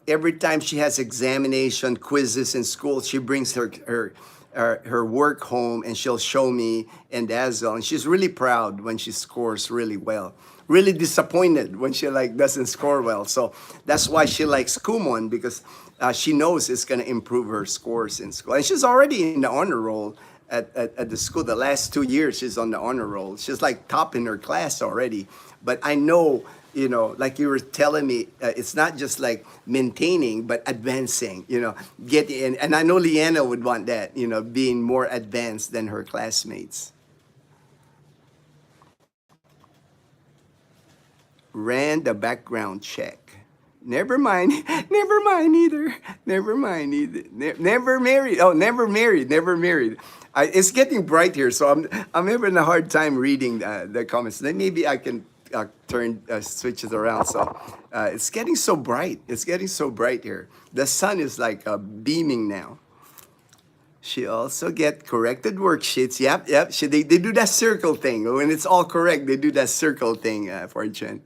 every time she has examination, quizzes in school, she brings her work home and she'll show me and Dazzle. And she's really proud when she scores really well. Really disappointed when she doesn't score well. So that's why she likes Kumon, because she knows it's going to improve her scores in school. And she's already in the honor roll at the school. The last 2 years she's on the honor roll. She's like top in her class already. But I know, like you were telling me, it's not just like maintaining, but advancing, getting, and I know Leanna would want that, being more advanced than her classmates. Ran the background check. Never mind either. Never married. Oh, never married. It's getting bright here, so I'm having a hard time reading the comments. Then maybe I can switch it around. So it's getting so bright. Here. The sun is like beaming now. She also get corrected worksheets. Yep. They do that circle thing. When it's all correct, they do that circle thing, Fortune.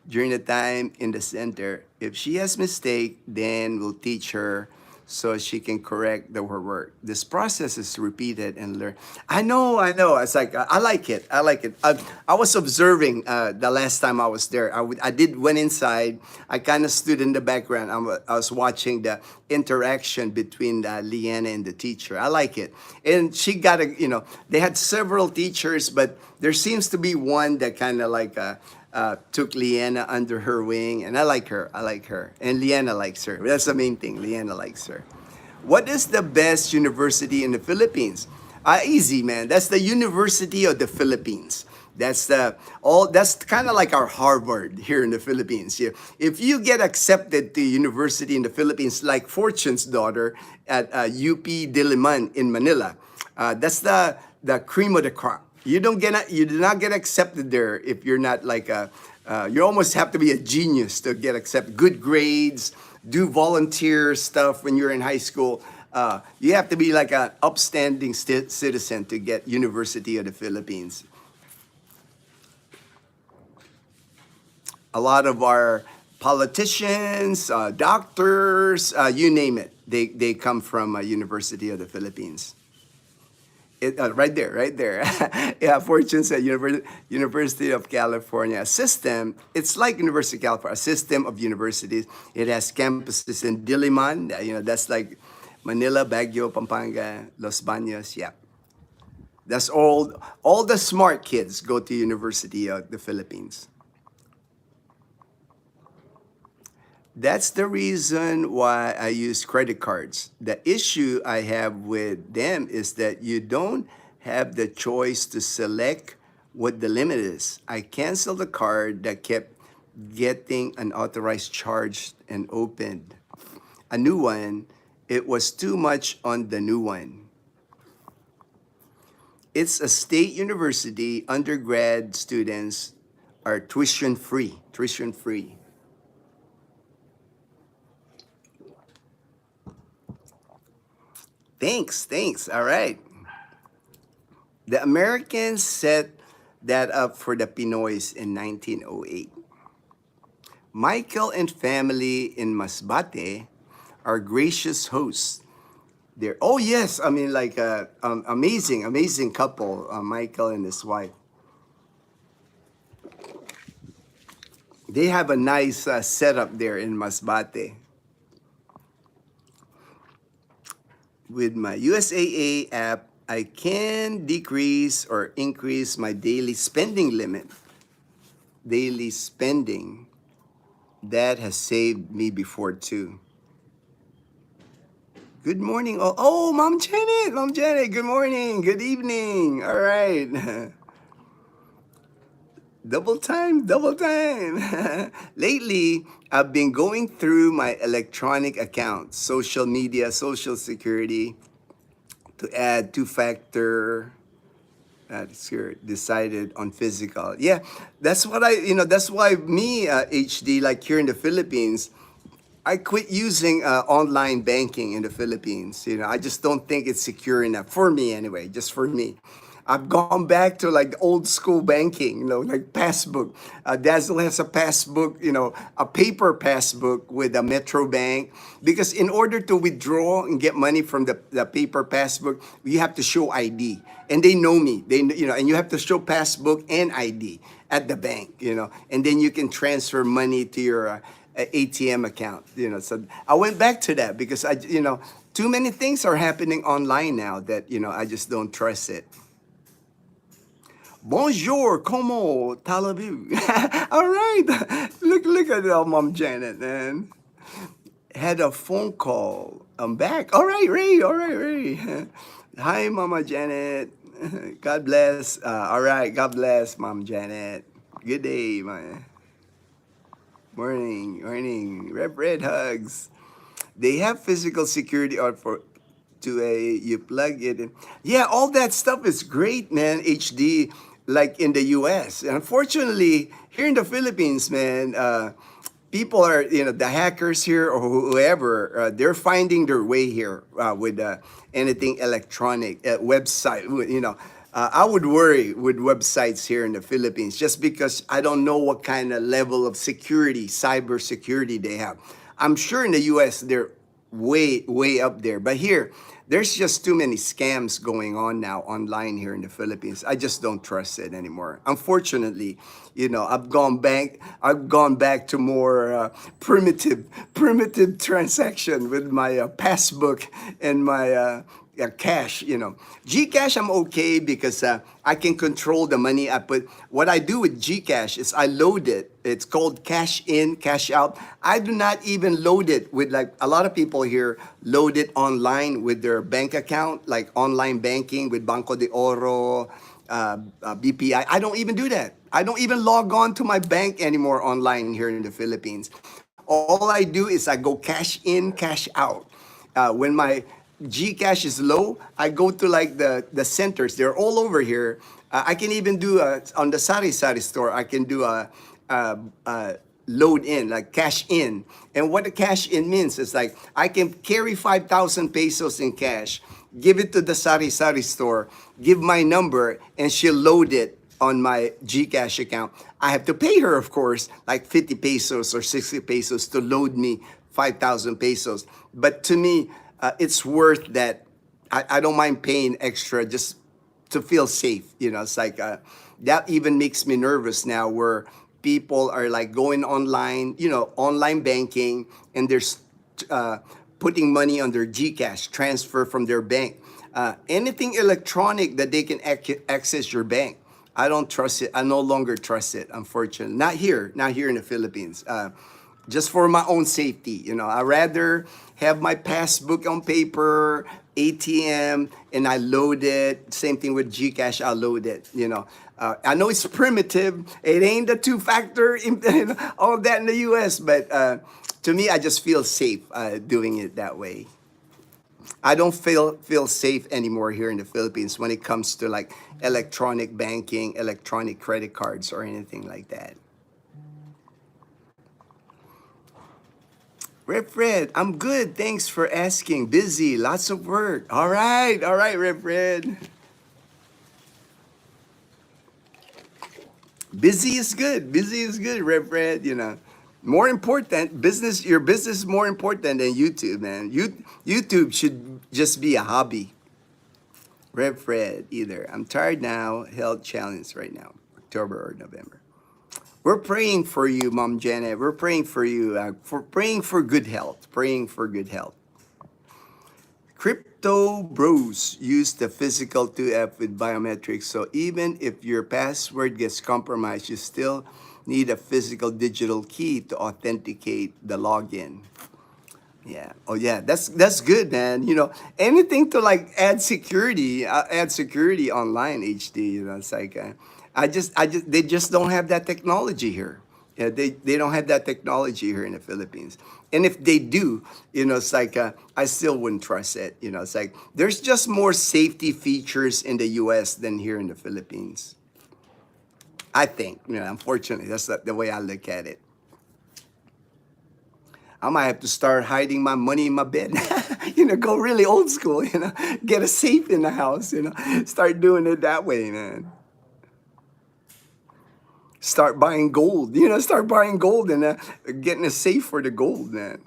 During the time in the center, if she has mistake, then we'll teach her so she can correct her work. This process is repeated and learn. I know. It's like, I like it. I was observing the last time I was there. I went inside. I kind of stood in the background. I was watching the interaction between Leanna and the teacher. I like it. And she got they had several teachers, but there seems to be one that kind of like, took Leanna under her wing, and I like her. And Leanna likes her. That's the main thing. Leanna likes her. What is the best university in the Philippines? Easy, man. That's the University of the Philippines. That's the all. That's kind of like our Harvard here in the Philippines. Here, if you get accepted to university in the Philippines, like Fortune's daughter at UP Diliman in Manila, that's the cream of the crop. You do not get accepted there if you're not like a. You almost have to be a genius to get accepted. Good grades, do volunteer stuff when you're in high school. You have to be like an upstanding citizen to get University of the Philippines. A lot of our politicians, doctors, you name it, they come from University of the Philippines. Right there, right there. Yeah, Fortune's at University of California. A system, it's like University of California, a system of universities. It has campuses in Diliman, that's like Manila, Baguio, Pampanga, Los Baños, yeah. That's all the smart kids go to University of the Philippines. That's the reason why I use credit cards. The issue I have with them is that you don't have the choice to select what the limit is. I canceled the card that kept getting unauthorized charged and opened. A new one, it was too much on the new one. It's a state university. Undergrad students are tuition free, tuition free. Thanks. All right. The Americans set that up for the Pinoys in 1908. Michael and family in Masbate are gracious hosts. They're, oh yes, I mean like amazing couple, Michael and his wife. They have a nice setup there in Masbate. With my USAA app, I can decrease or increase my daily spending limit. Daily spending. That has saved me before too. Good morning. Oh, Mom Janet, good morning, good evening. All right. Double time. Lately, I've been going through my electronic accounts, social media, social security, to add two-factor. That's here, decided on physical. Yeah, that's what that's why me, HD, like here in the Philippines, I quit using online banking in the Philippines. I just don't think it's secure enough for me anyway, just for me. I've gone back to like old school banking, like passbook. Dazzle has a passbook, a paper passbook with a Metro Bank. Because in order to withdraw and get money from the paper passbook, you have to show ID. And they know me. And you have to show passbook and ID at the bank, and then you can transfer money to your ATM account, So I went back to that because too many things are happening online now that, I just don't trust it. Bonjour, como talabu? All right. Look at that, Mom Janet, man. Had a phone call. I'm back. All right, Ray. All right, Ray. Hi, Mama Janet. God bless. All right, God bless, Mom Janet. Good day, man. Morning. Red hugs. They have physical security or for you plug it in. Yeah, all that stuff is great, man. HD, like in the US. Unfortunately, here in the Philippines, man, people are, the hackers here or whoever, they're finding their way here with anything electronic, website, I would worry with websites here in the Philippines just because I don't know what kind of level of security, cyber security they have. I'm sure in the US they're way up there, but here there's just too many scams going on now online here in the Philippines. I just don't trust it anymore. Unfortunately, I've gone back to more primitive transaction with my passbook and my cash, Gcash I'm okay because I can control the money I put. What I do with Gcash is I load it. It's called cash in, cash out. I do not even load it with, like a lot of people here load it online with their bank account, like online banking with Banco de Oro, BPI. I don't even do that. I don't even log on to my bank anymore online here in the Philippines. All I do is I go cash in, cash out. When my Gcash is low, I go to like the centers. They're all over here. I can even do on the Sari Sari store. I can do a load in, like cash in. And what the cash in means is like I can carry 5,000 pesos in cash, give it to the Sari Sari store, give my number, and she'll load it on my Gcash account. I have to pay her, of course, like 50 pesos or 60 pesos to load me 5,000 pesos. But to me, it's worth that. I don't mind paying extra just to feel safe. You know, it's like that even makes me nervous now where people are like going online, you know, online banking, and they're putting money on their Gcash, transfer from their bank. Anything electronic that they can access your bank. I don't trust it. I no longer trust it, unfortunately. Not here in the Philippines. Just for my own safety, you know, I rather have my passbook on paper, ATM, and I load it. Same thing with Gcash, I load it, you know. I know it's primitive. It ain't the two-factor, all of that in the US, but to me, I just feel safe doing it that way. I don't feel safe anymore here in the Philippines when it comes to like electronic banking, electronic credit cards, or anything like that. Rep Fred, I'm good. Thanks for asking. Busy, lots of work. All right, Rep Fred. Busy is good. Busy is good, Rep Fred. You know, more important business. Your business is more important than YouTube, man. YouTube should just be a hobby. Rep Fred, either. I'm tired now. Health challenge right now, October or November. We're praying for you, Mom Janet. We're praying for you, for praying for good health. Praying for good health. Crypto bros use the physical 2F with biometrics. So even if your password gets compromised, you still need a physical digital key to authenticate the login. Yeah. Oh yeah. That's good, man. You know, anything to like add security online. HD. You know, it's like they just don't have that technology here. Yeah, they don't have that technology here in the Philippines. And if they do, you know, it's like I still wouldn't trust it. You know, it's like there's just more safety features in the U.S. than here in the Philippines. I think. You know, unfortunately, that's the way I look at it. I might have to start hiding my money in my bed. You know, go really old school, you know, get a safe in the house, you know, start doing it that way, man. Start buying gold, you know, start buying gold and getting a safe for the gold, man.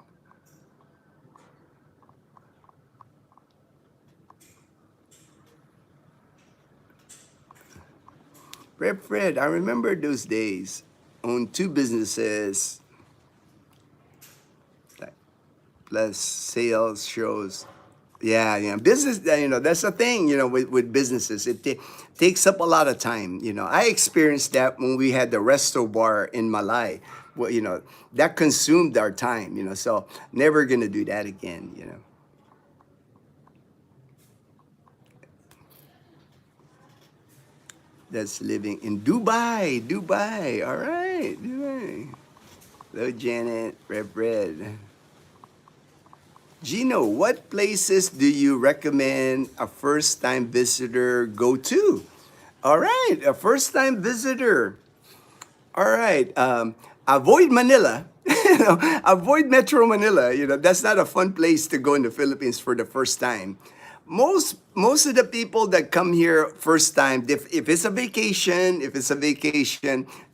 Rep Fred, I remember those days. Owned 2 businesses. Plus sales shows. Yeah. Business, you know, that's the thing, you know, with businesses. It takes up a lot of time. You know, I experienced that when we had the resto bar in Malay. Well, you know, that consumed our time, you know, so never going to do that again, you know. That's living in Dubai. All right. Dubai. Hello, Janet. Red. Gino, what places do you recommend a first-time visitor go to? All right, a first-time visitor. All right, avoid Manila. You know, avoid Metro Manila. You know, that's not a fun place to go in the Philippines for the first time. Most of the people that come here first time, if it's a vacation,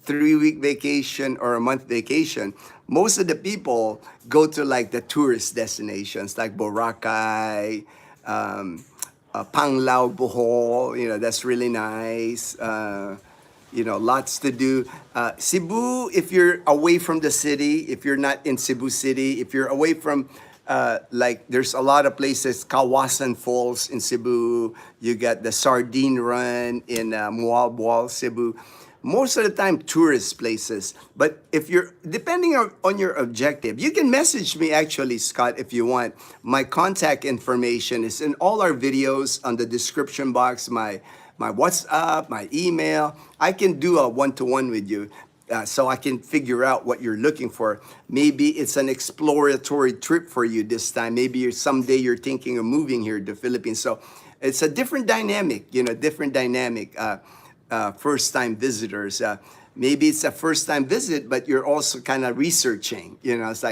3-week vacation or a month vacation, most of the people go to like the tourist destinations like Boracay, Panglao, Bohol. You know, that's really nice. You know, lots to do. Cebu, if you're away from the city, if you're not in Cebu City, if you're away from like there's a lot of places, Kawasan Falls in Cebu, you got the Sardine Run in Mualboal, Cebu. Most of the time, tourist places. But if you're, depending on your objective, you can message me actually, Scott, if you want. My contact information is in all our videos on the description box. My my WhatsApp, my email. I can do a one-to-one with you. So I can figure out what you're looking for. Maybe it's an exploratory trip for you this time. Maybe someday you're thinking of moving here to the Philippines. So it's a different dynamic, different dynamic. First-time visitors. Maybe it's a first-time visit, but you're also kind of researching. It's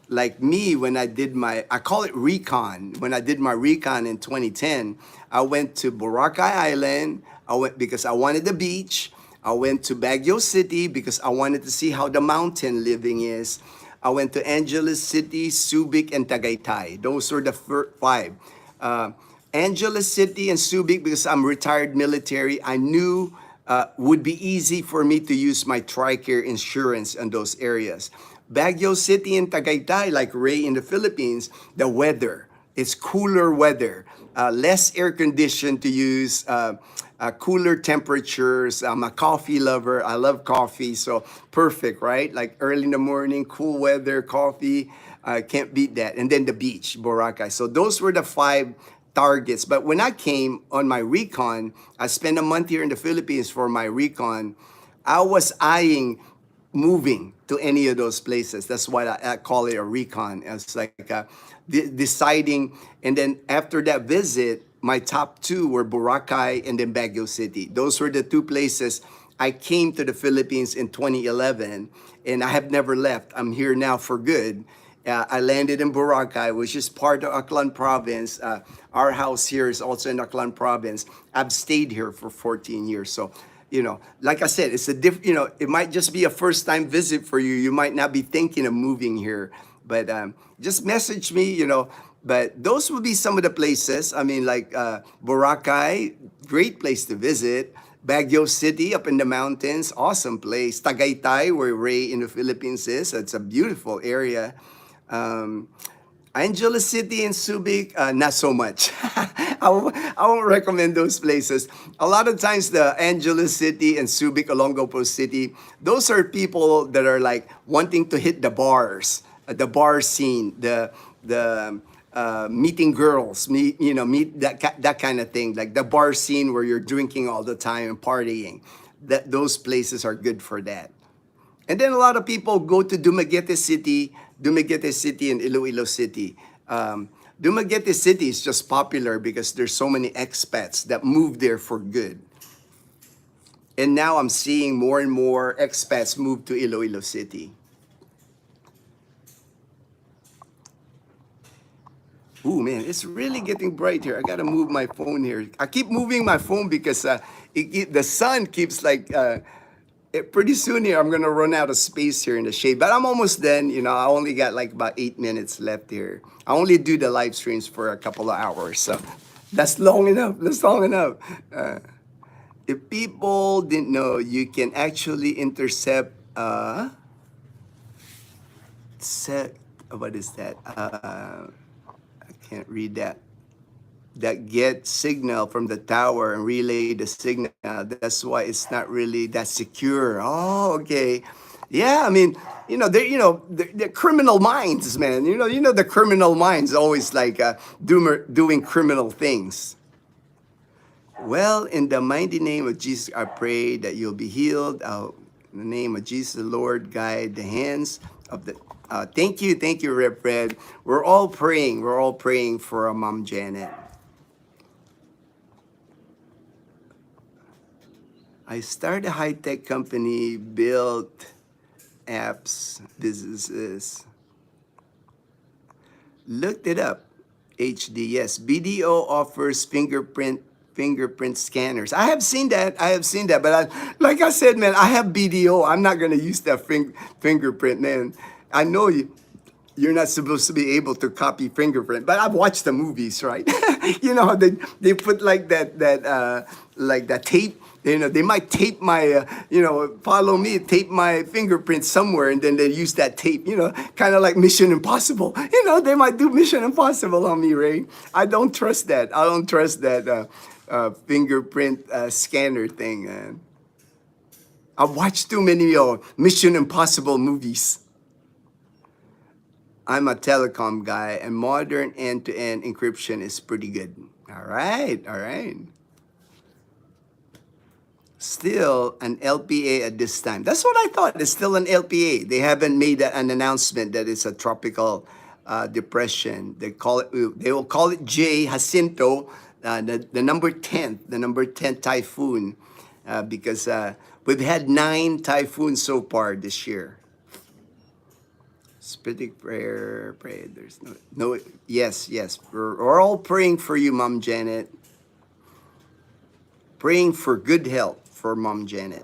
like me when I call it recon. When I did my recon in 2010, I went to Boracay Island. I went because I wanted the beach. I went to Baguio City because I wanted to see how the mountain living is. I went to Angeles City, Subic, and Tagaytay. Those were the five. Angeles City and Subic because I'm retired military. I knew would be easy for me to use my TRICARE insurance in those areas. Baguio City and Tagaytay, like Ray in the Philippines, the weather. It's cooler weather, less air conditioned to use, cooler temperatures. I'm a coffee lover. I love coffee, so perfect, right? Like early in the morning, cool weather, coffee. I can't beat that. And then the beach, Boracay. So those were the five targets. But when I came on my recon, I spent a month here in the Philippines for my recon. I was eyeing moving to any of those places. That's why I call it a recon. It's like deciding. And then after that visit, my top two were Boracay and then Baguio City. Those were the two places I came to the Philippines in 2011, and I have never left. I'm here now for good. I landed in Boracay, which is part of Aklan Province. Our house here is also in Aklan Province. I've stayed here for 14 years. So, like I said, it's it might just be a first time visit for you. You might not be thinking of moving here, but just message me, But those would be some of the places. I mean, like Boracay, great place to visit. Baguio City up in the mountains, awesome place. Tagaytay, where Ray in the Philippines is, it's a beautiful area. Angeles City and Subic, not so much. I won't recommend those places. A lot of times the Angeles City and Subic, Olongapo City, those are people that are like wanting to hit the bars, the bar scene, the meeting girls, meet that kind of thing, like the bar scene where you're drinking all the time and partying. Those places are good for that. And then a lot of people go to Dumaguete City and Iloilo City. Dumaguete City is just popular because there's so many expats that move there for good. And now I'm seeing more and more expats move to Iloilo City. Ooh, man, it's really getting bright here. I gotta move my phone here. I keep moving my phone because the sun keeps pretty soon here, I'm gonna run out of space here in the shade, but I'm almost done. I only got like about 8 minutes left here. I only do the live streams for a couple of hours, so that's long enough. If people didn't know, you can actually intercept, what is that? I can't read that. That get signal from the tower and relay the signal. That's why it's not really that secure. Oh, okay. Yeah, I mean, the criminal minds, man. The criminal minds always like doing criminal things. Well, in the mighty name of Jesus, I pray that you'll be healed. In the name of Jesus, the Lord, guide the hands of the. Thank you, Rev Fred. We're all praying for Mom Janet. I started a high-tech company, built apps, businesses. Looked it up. HD, yes. BDO offers fingerprint scanners. I have seen that. But like I said, man, I have BDO. I'm not gonna use that fingerprint, man. I know you're not supposed to be able to copy fingerprint, but I've watched the movies, right? They put like that tape. They might tape my, follow me, tape my fingerprint somewhere, and then they use that tape, kind of like Mission Impossible. They might do Mission Impossible on me, Ray. I don't trust that. I don't trust that fingerprint scanner thing, man. I've watched too many Mission Impossible movies. I'm a telecom guy, and modern end-to-end encryption is pretty good. All right. Still an LPA at this time. That's what I thought. It's still an LPA. They haven't made an announcement that it's a tropical depression. They call it. They will call it J Jacinto, the number 10 typhoon, because we've had 9 typhoons so far this year. Spiritic prayer, pray. There's no. Yes. We're all praying for you, Mom Janet. Praying for good health for Mom Janet.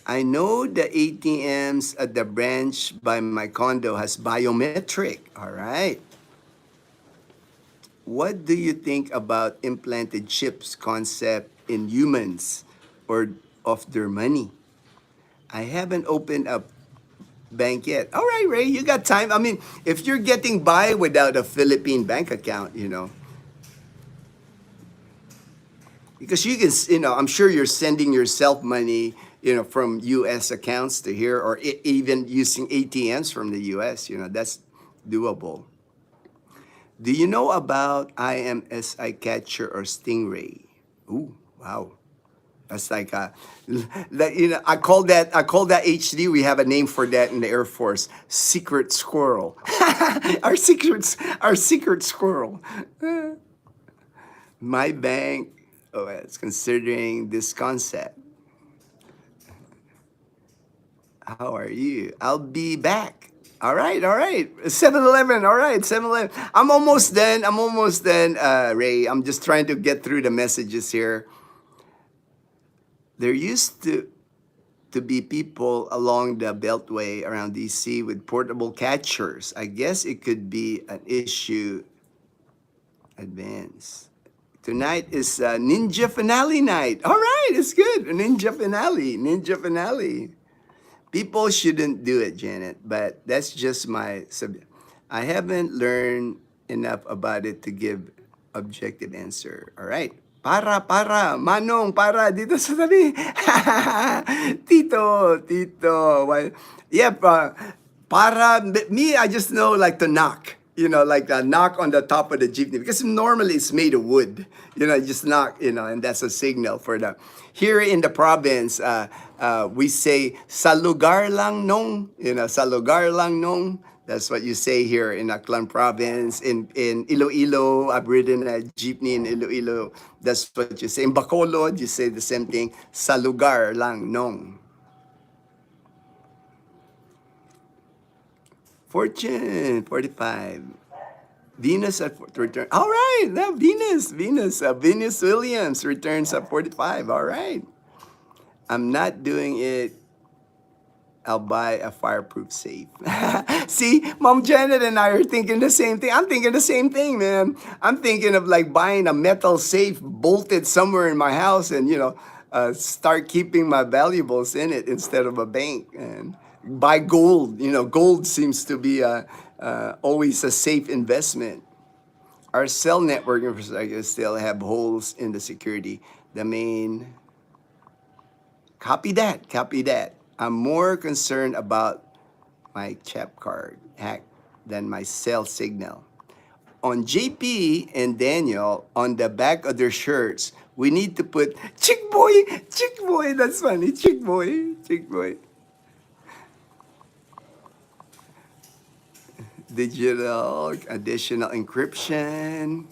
I know the ATMs at the branch by my condo has biometric. All right. What do you think about implanted chips concept in humans or of their money? I haven't opened up bank yet. All right, Ray, you got time. I mean, if you're getting by without a Philippine bank account, because you can, I'm sure you're sending yourself money, from U.S. accounts to here, or even using ATMs from the U.S. That's doable. Do you know about IMSI catcher or stingray? Ooh, wow. That's like I call that HD. We have a name for that in the Air Force. Secret squirrel. our secret squirrel. My bank is considering this concept. How are you? I'll be back. All right. 7-Eleven. All right, 7-Eleven. I'm almost done, Ray. I'm just trying to get through the messages here. There used to be people along the beltway around DC with portable catchers. I guess it could be an issue. Advance. Tonight is Ninja Finale night. All right, it's good. Ninja Finale. People shouldn't do it, Janet, but that's just my subject. I haven't learned enough about it to give objective answer. All right. Manong, dito sa tabi. Tito. Well, yeah, me, I just know like to knock. Like a knock on the top of the jeepney, because normally it's made of wood. Just knock, and that's a signal for the. Here in the province, we say, sa lugar lang nong, sa lugar lang nong. That's what you say here in Aklan province. In Iloilo, I've ridden a jeepney in Iloilo. That's what you say. In Bacolod, you say the same thing, sa lugar lang nong. Fortune, 45. Venus at return. All right, now Venus Williams returns at 45. All right. I'm not doing it. I'll buy a fireproof safe. See, Mom Janet and I are thinking the same thing. I'm thinking the same thing, man. I'm thinking of like buying a metal safe bolted somewhere in my house and, start keeping my valuables in it instead of a bank. And buy gold. Gold seems to be always a safe investment. Our cell network infrastructure still have holes in the security. The main. Copy that. I'm more concerned about my chap card hack than my cell signal. On JP and Daniel, on the back of their shirts, we need to put chick boy. That's funny, chick boy. Digital additional encryption.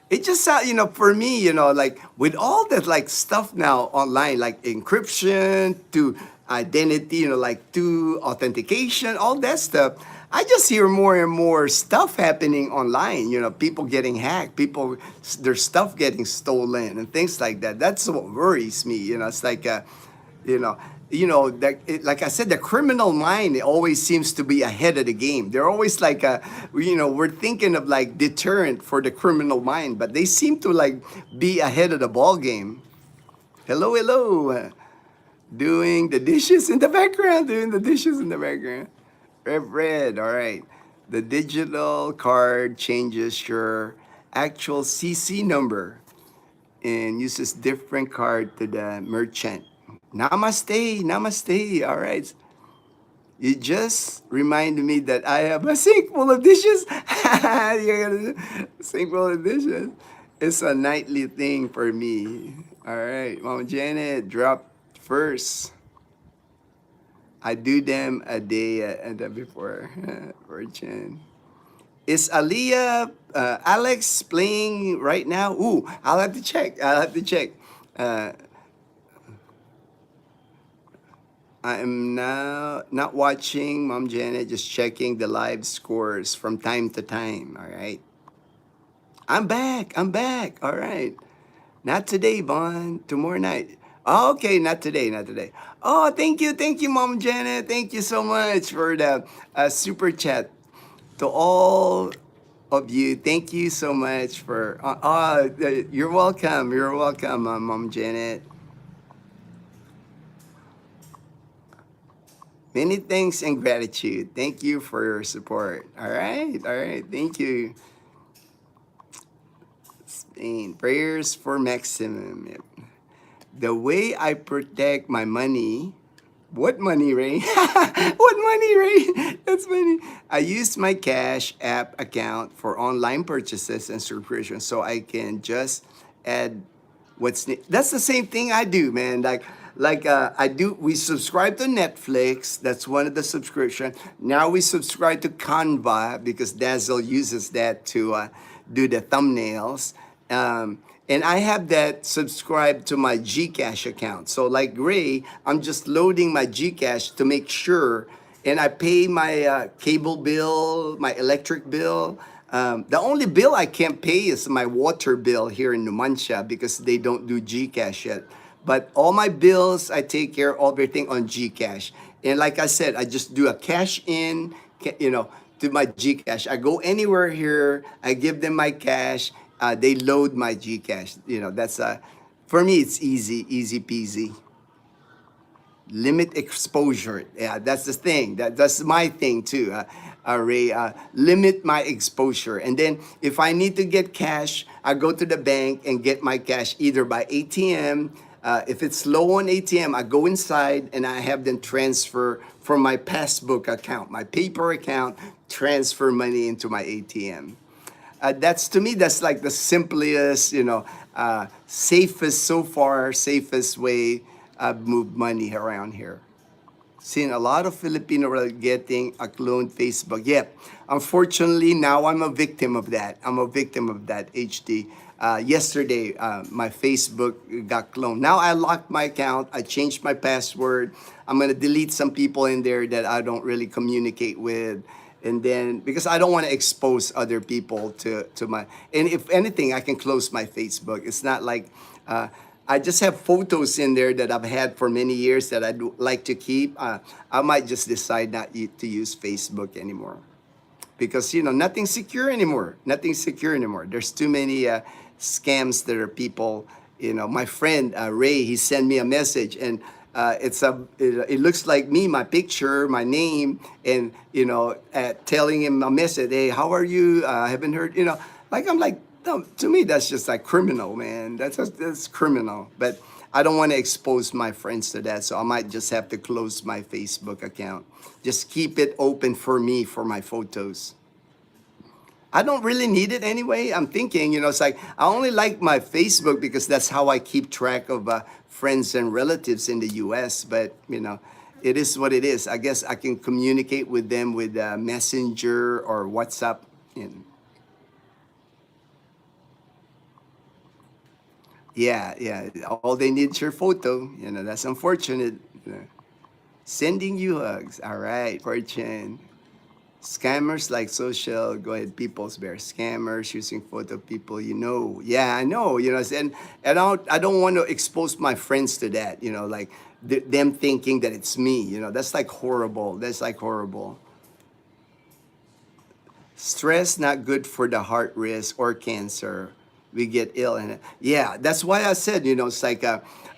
It just for me, like with all that like stuff now online, like encryption to identity, like to authentication, all that stuff. I just hear more and more stuff happening online. People getting hacked, their stuff getting stolen, and things like that. That's what worries me. It's like, like I said, the criminal mind always seems to be ahead of the game. They're always like, we're thinking of like deterrent for the criminal mind, but they seem to like be ahead of the ball game. Hello. Doing the dishes in the background. Red. All right. The digital card changes your actual CC number and uses different card to the merchant. Namaste. All right. You just reminded me that I have a sink full of dishes. Sink full of dishes. It's a nightly thing for me. All right, Mama Janet, drop first. I do them a day and before Virgin. Is Aliyah, Alex playing right now? Ooh, I'll have to check. I'll have to check. Uh, I am now not watching Mom Janet, just checking the live scores from time to time. All right. I'm back. I'm back. All right. Not today, Bon. Tomorrow night. Oh, okay, not today, not today. Oh, thank you, Mom Janet. Thank you so much for the super chat. To all of you, thank you so much for. You're welcome. You're welcome, Mom Janet. Many thanks and gratitude. Thank you for your support. All right. Thank you. Spain. Prayers for maximum. Yep. The way I protect my money. What money, Ray? What money, Ray? That's funny. I use my Cash App account for online purchases and subscriptions, so I can just add that's the same thing I do, man. I do. We subscribe to Netflix. That's one of the subscription. Now we subscribe to Canva because Dazzle uses that to do the thumbnails. And I have that subscribed to my Gcash account. So like Ray, I'm just loading my Gcash to make sure, and I pay my cable bill, my electric bill. The only bill I can't pay is my water bill here in Numancia because they don't do Gcash yet. But all my bills, I take care of everything on Gcash. And like I said, I just do a cash in, to my Gcash. I go anywhere here, I give them my cash, they load my Gcash. That's for me, it's easy peasy. Limit exposure. Yeah, that's the thing. That's my thing too. Ray, limit my exposure. And then if I need to get cash, I go to the bank and get my cash either by ATM. If it's low on ATM, I go inside and I have them transfer from my passbook account, my paper account, transfer money into my ATM. That's to me, that's like the simplest, safest so far, safest way I've moved money around here. Seen a lot of Filipino are getting a cloned Facebook. Yep. Unfortunately, now I'm a victim of that. I'm a victim of that, HD. Yesterday, my Facebook got cloned. Now I locked my account. I changed my password. I'm going to delete some people in there that I don't really communicate with. And then, because I don't want to expose other people to my, and if anything, I can close my Facebook. It's not like, I just have photos in there that I've had for many years that I'd like to keep. I might just decide not to use Facebook anymore. Because, nothing's secure anymore. Nothing's secure anymore. There's too many scams that are people, my friend, Ray, he sent me a message and it looks like me, my picture, my name, and telling him a message. Hey, how are you? I haven't heard. I'm like, no, to me that's just like criminal, man. That's criminal. But I don't want to expose my friends to that, so I might just have to close my Facebook account. Just keep it open for me for my photos. I don't really need it anyway. I'm thinking, it's like I only like my Facebook because that's how I keep track of friends and relatives in the U.S. But, it is what it is. I guess I can communicate with them with Messenger or WhatsApp. Yeah. All they need is your photo. That's unfortunate. Sending you hugs. All right, Fortune. Scammers like social, go ahead, people's bear scammers using photo people, Yeah, I know, and I don't want to expose my friends to that, like them thinking that it's me, that's like horrible. That's like horrible. Stress not good for the heart risk or cancer. We get ill in it. Yeah, that's why I said, it's like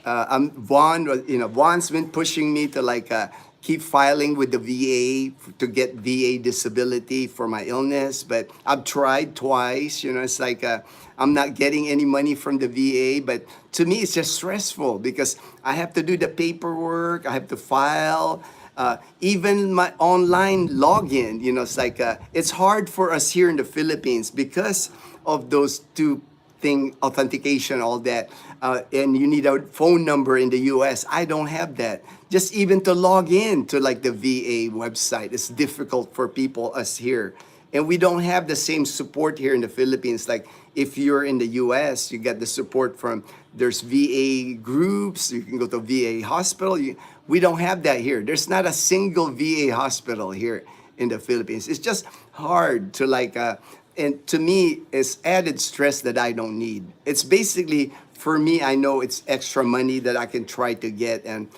I'm Vaughn's been pushing me to keep filing with the VA to get VA disability for my illness, but I've tried twice. It's like I'm not getting any money from the VA, but to me it's just stressful because I have to do the paperwork, I have to file. Even my online login, it's like it's hard for us here in the Philippines because of those two thing, authentication, all that, and you need a phone number in the U.S. I don't have that. Just even to log in to like the VA website, it's difficult for people us here. And we don't have the same support here in the Philippines. Like if you're in the US, you get the support from, there's VA groups, you can go to VA hospital. We don't have that here. There's not a single VA hospital here in the Philippines. It's just hard to like, and to me, it's added stress that I don't need. It's basically, for me, I know it's extra money that I can try to get, and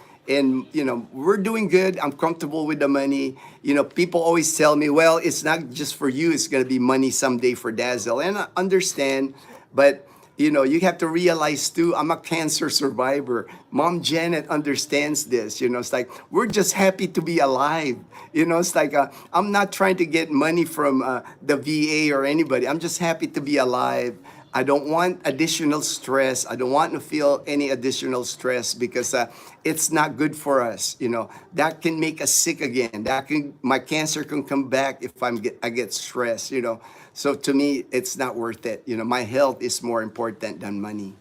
you know, we're doing good. I'm comfortable with the money. You know, people always tell me, well, it's not just for you, it's going to be money someday for Dazzle, and I understand. But you know, you have to realize too, I'm a cancer survivor. Mom Janet understands this. You know, it's like we're just happy to be alive. You know, it's like I'm not trying to get money from the VA or anybody. I'm just happy to be alive. I don't want additional stress. I don't want to feel any additional stress because it's not good for us. You know, that can make us sick again. My cancer can come back if I get stressed. You know, so to me, it's not worth it. You know, my health is more important than money.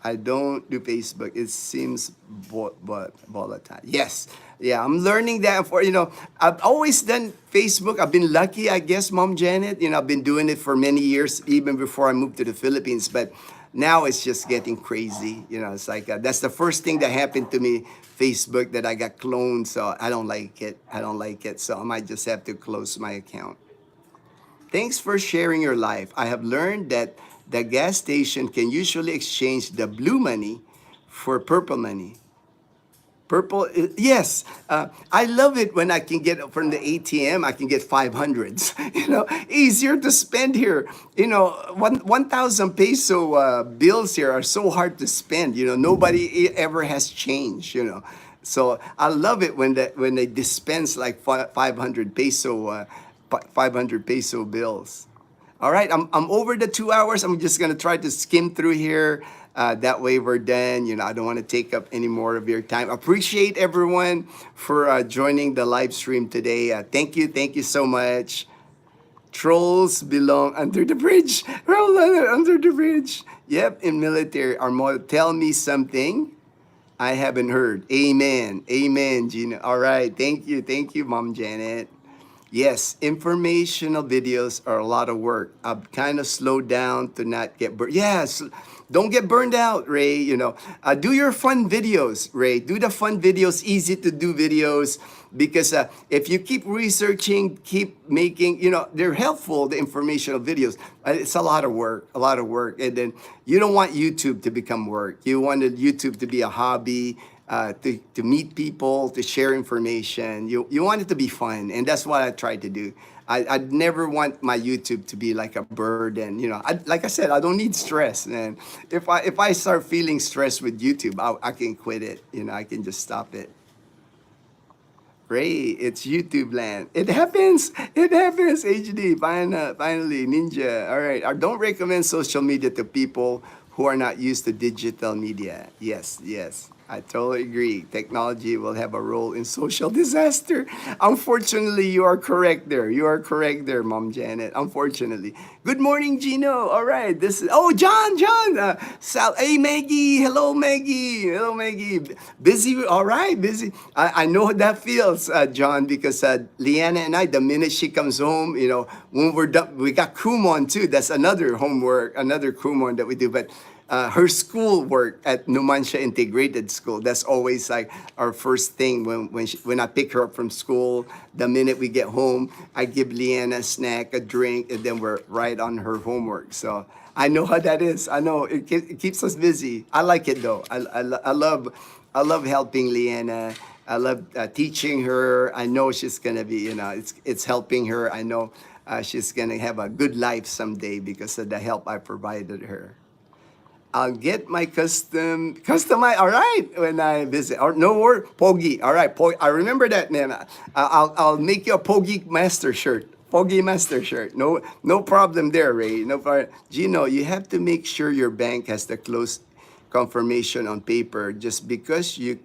I don't do Facebook. It seems volatile. Yes. Yeah, I'm learning that for, you know, I've always done Facebook. I've been lucky, I guess, Mom Janet. You know, I've been doing it for many years, even before I moved to the Philippines. But now it's just getting crazy. You know, it's like, that's the first thing that happened to me, Facebook, that I got cloned. So I don't like it. I don't like it. So I might just have to close my account. Thanks for sharing your life. I have learned that the gas station can usually exchange the blue money for purple money. Purple, yes. I love it when I can get from the ATM, I can get 500s. You know, easier to spend here. You know, 1,000 peso bills here are so hard to spend. You know, nobody ever has change, you know. So I love it when they dispense like 500 peso 500 peso bills. All right, I'm over the 2 hours. I'm just gonna try to skim through here. That way we're done. You know, I don't want to take up any more of your time. Appreciate everyone for joining the live stream today. Thank you so much. Trolls belong under the bridge. Roll under the bridge. Yep, in military. Tell me something I haven't heard. Amen. Amen, Gina. All right, thank you, Mom Janet. Yes, informational videos are a lot of work. I've kind of slowed down to not get burned. Yes, don't get burned out, Ray. You know, do your fun videos, Ray. Do the fun videos, easy to do videos, because if you keep researching, keep making, you know, they're helpful, the informational videos. It's a lot of work, And then you don't want YouTube to become work. You want YouTube to be a hobby, to meet people, to share information. You want it to be fun, and that's what I try to do. I'd never want my YouTube to be like a burden. You know, like I said, I don't need stress. And if I start feeling stressed with YouTube, I can quit it. You know, I can just stop it. Ray, it's YouTube land. It happens. HD, finally, Ninja. All right. I don't recommend social media to people who are not used to digital media. Yes. I totally agree. Technology will have a role in social disaster. Unfortunately, you are correct there. Mom Janet. Unfortunately. Good morning, Gino. All right. This is, John. Hey, Maggie. Hello, Maggie. Busy. All right. Busy. I know how that feels, John, because Leanna and I, the minute she comes home, you know, when we're done, we got Kumon too. That's another homework, another Kumon that we do. But her school work at Numancia Integrated School, that's always like our first thing when I pick her up from school. The minute we get home, I give Leanna a snack, a drink, and then we're right on her homework. So I know how that is. I know it keeps us busy. I like it though. I love helping Leanna. I love teaching her. I know she's gonna be, you know, it's helping her. I know she's gonna have a good life someday because of the help I provided her. I'll get my customize. All right, when I visit. Or no more Pogi. All right, I remember that, man. I'll make you a Pogi Master shirt. No problem there, Ray. No problem. Gino, you have to make sure your bank has the close confirmation on paper. Just because you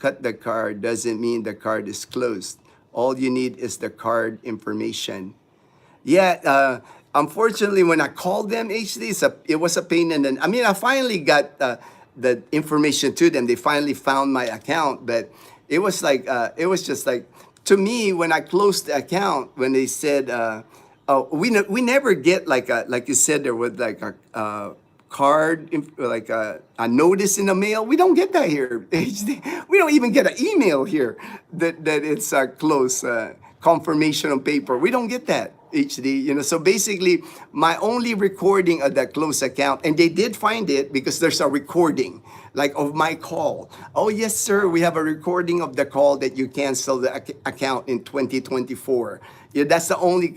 cut the card doesn't mean the card is closed. All you need is the card information. Yeah, unfortunately, when I called them, HD, it was a pain. And then, I mean, I finally got the information to them. They finally found my account, but it was like, it was just like, to me, when I closed the account, when they said, oh, we never get like you said, there was like a card, like a notice in the mail. We don't get that here. HD. We don't even get an email here that it's close. Confirmation on paper. We don't get that, HD. So basically, my only recording of that close account, and they did find it because there's a recording, like of my call. Oh yes, sir, we have a recording of the call that you canceled the account in 2024. Yeah, that's the only.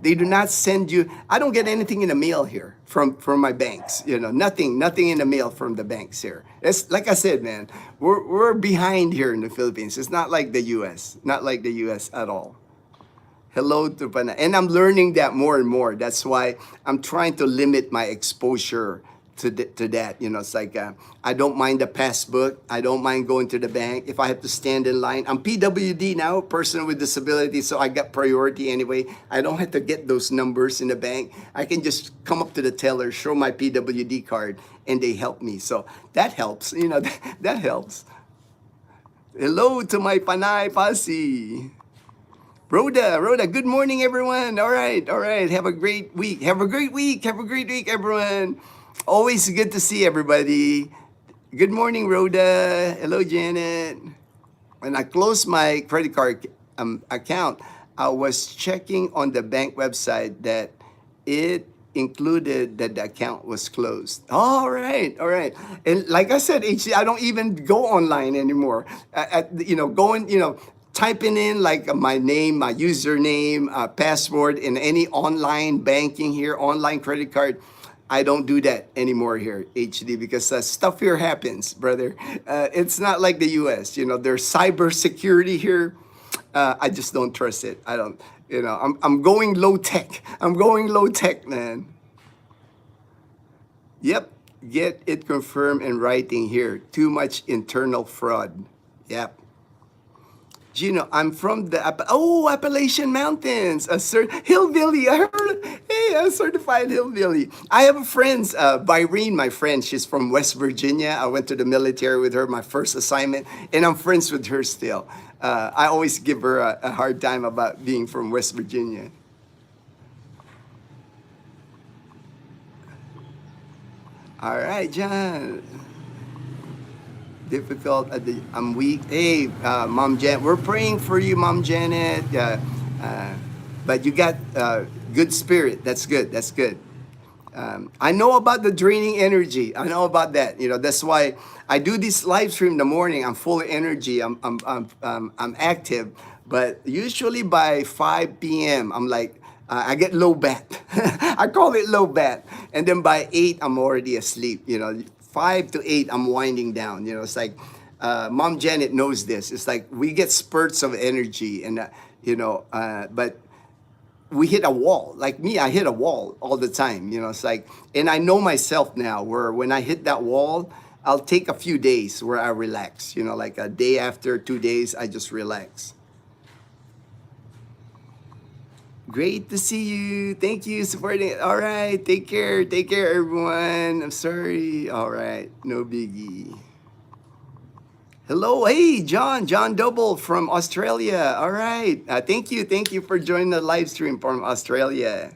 They do not send you. I don't get anything in the mail here from my banks. Nothing in the mail from the banks here. It's like I said, man. We're behind here in the Philippines. It's not like the U.S. Not like the U.S. at all. Hello to Pana. And I'm learning that more and more. That's why I'm trying to limit my exposure to that. It's like I don't mind the passbook. I don't mind going to the bank. If I have to stand in line, I'm PWD now, person with disability, so I got priority anyway. I don't have to get those numbers in the bank. I can just come up to the teller, show my PWD card, and they help me. So that helps. That helps. Hello to my Panay Pasi. Rhoda, good morning, everyone. All right. Have a great week. Have a great week, everyone. Always good to see everybody. Good morning, Rhoda. Hello, Janet. When I closed my credit card account, I was checking on the bank website that it included that the account was closed. All right. And like I said, I don't even go online anymore. Typing in like my name, my username, password in any online banking here, online credit card. I don't do that anymore here, HD, because stuff here happens, brother. It's not like the US. There's cybersecurity here. I just don't trust it. I don't. I'm going low tech. Man. Yep. Get it confirmed in writing here. Too much internal fraud. Yep. Gino, I'm from the Appalachian Mountains, hillbilly. I heard, hey, a certified hillbilly. I have a friend, Byrene, my friend. She's from West Virginia. I went to the military with her, my first assignment, and I'm friends with her still. I always give her a hard time about being from West Virginia. All right, John. Difficult. I'm weak. Hey, Mom Janet, we're praying for you, Mom Janet. But you got good spirit. That's good. I know about the draining energy. I know about that. That's why I do this live stream in the morning. I'm full of energy. I'm active. But usually by 5 p.m., I'm like, I get low bat. I call it low bat. And then by 8, I'm already asleep. 5 to 8, I'm winding down. It's like, Mom Janet knows this. It's like we get spurts of energy, and but we hit a wall. Like me, I hit a wall all the time. It's like, and I know myself now, where when I hit that wall, I'll take a few days where I relax. Like a day after, 2 days, I just relax. Great to see you. Thank you supporting. All right. Take care, everyone. I'm sorry. All right. No biggie. Hello. Hey, John Double from Australia. All right. Thank you for joining the live stream from Australia.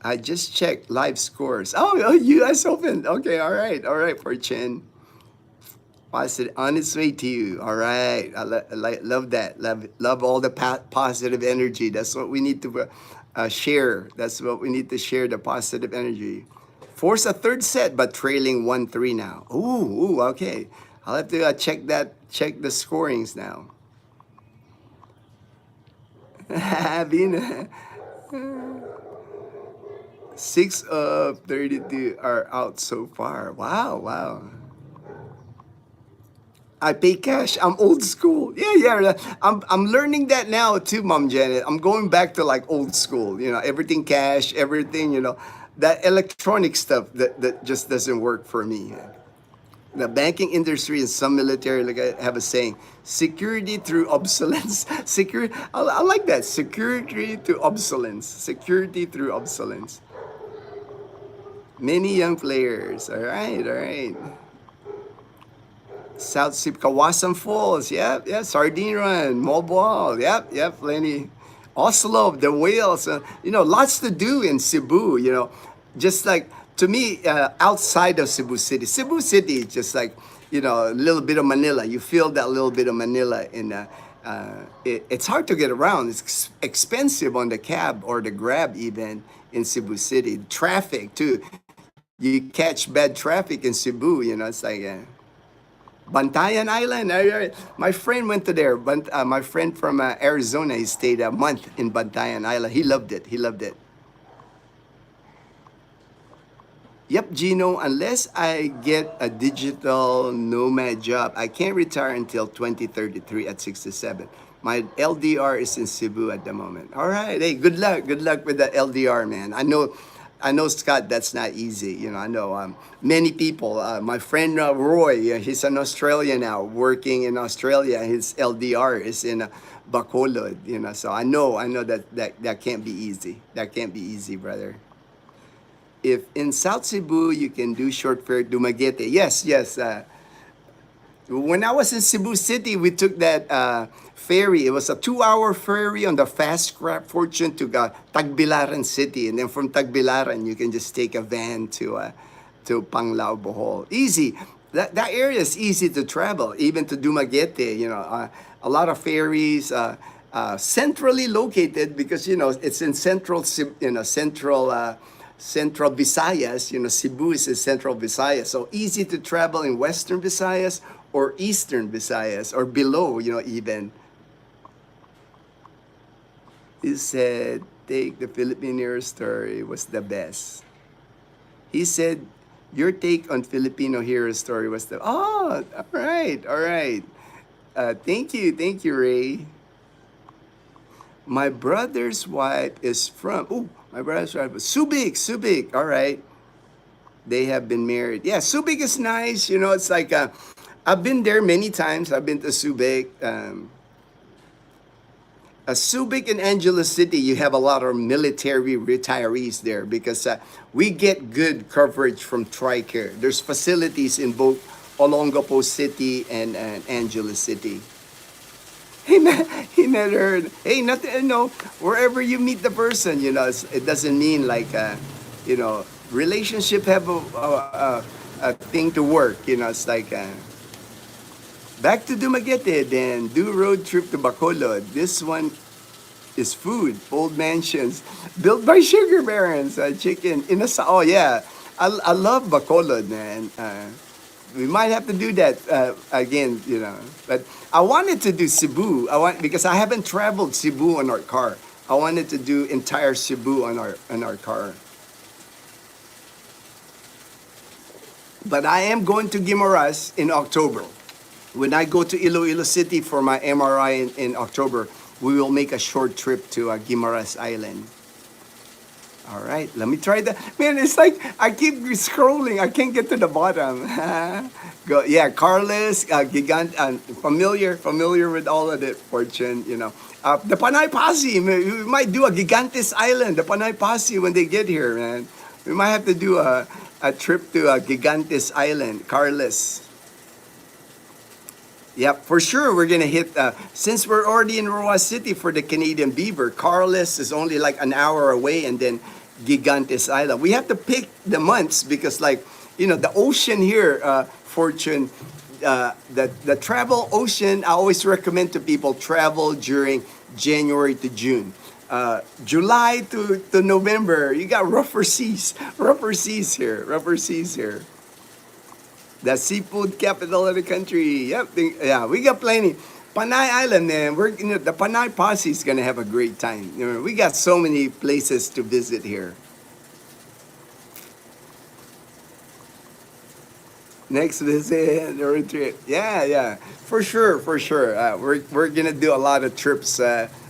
I just checked live scores. Oh, U.S. Open. Okay. All right. For Chen. Positive, on its way to you. All right. I love that. Love all the positive energy. That's what we need to share. That's what we need to share, the positive energy. Force a third set, but trailing 1-3 now. Ooh, okay. I'll have to check the scorings now. 6 of 32 are out so far. Wow. I pay cash. I'm old school. Yeah. I'm learning that now too, Mom Janet. I'm going back to like old school. Everything cash, everything. That electronic stuff that just doesn't work for me. The banking industry and some military like I have a saying, security through obsolescence. Security, I like that. Security through obsolescence. Security through obsolescence. Many young players. All right, all right. South Sip Kawasan Falls. Yep, yep. Sardine Run, Mobile. Yep, yep. Plenty. Oslo, the whales. Lots to do in Cebu. Just like to me, outside of Cebu City. Cebu City is just like a little bit of Manila. You feel that little bit of Manila in. It's hard to get around. It's expensive on the cab or the Grab even in Cebu City. Traffic too. You catch bad traffic in Cebu. It's like. Bantayan Island. My friend went to there. My friend from Arizona, he stayed a month in Bantayan Island. He loved it. He loved it. Yep, Gino, unless I get a digital nomad job, I can't retire until 2033 at 67. My LDR is in Cebu at the moment. All right. Hey, good luck. Good luck with the LDR, man. I know, Scott, that's not easy. I know many people. My friend Roy, he's an Australian now, working in Australia. His LDR is in Bacolod. So I know that can't be easy. That can't be easy, brother. If in South Cebu you can do short fare Dumaguete, yes, yes. When I was in Cebu City, we took that ferry. It was a 2-hour ferry on the fast scrap fortune to Tagbilaran City. And then from Tagbilaran, you can just take a van to Panglao, Bohol. Easy. That area is easy to travel, even to Dumaguete. A lot of ferries, centrally located because, it's in central Visayas. Cebu is in central Visayas. So easy to travel in western Visayas or eastern Visayas or below, even. He said, take the Filipino story was the best. He said, your take on Filipino hero story was the, all right, all right. Thank you, Ray. My brother's wife is from, my brother's wife was Subic, all right. They have been married. Yeah, Subic is nice. It's like, I've been there many times. I've been to Subic. Subic and Angeles City, you have a lot of military retirees there because we get good coverage from TRICARE. There's facilities in both Olongapo City and Angeles City. He met her. Hey, nothing. Wherever you meet the person, it doesn't mean like, relationship have a thing to work. It's like. Back to Dumaguete, then do road trip to Bacolod. This one is food, old mansions built by sugar barons, chicken in a. Oh yeah, I love Bacolod, man. We might have to do that again, But I wanted to do Cebu. Because I haven't traveled Cebu on our car. I wanted to do entire Cebu on our car. But I am going to Guimaras in October. When I go to Iloilo City for my MRI in October, we will make a short trip to Guimaras Island. All right, let me try that. Man, it's like I keep scrolling. I can't get to the bottom. Go, yeah, Carlos, Gigant, familiar with all of it, Fortune, the Panay Posse, we might do a Gigantes Island, the Panay Posse when they get here, man. We might have to do a trip to Gigantes Island, Carlos. Yep, for sure we're gonna hit, since we're already in Roa City for the Canadian Beaver, Carlos is only like an hour away and then Gigantes Island. We have to pick the months because the ocean here, Fortune, the travel ocean, I always recommend to people travel during January to June. July to November, you got rougher seas here. The seafood capital of the country. Yep, yeah, we got plenty. Panay Island, man. The Panay Posse is gonna have a great time. We got so many places to visit here. Next visit, road trip. Yeah, for sure. We're gonna do a lot of trips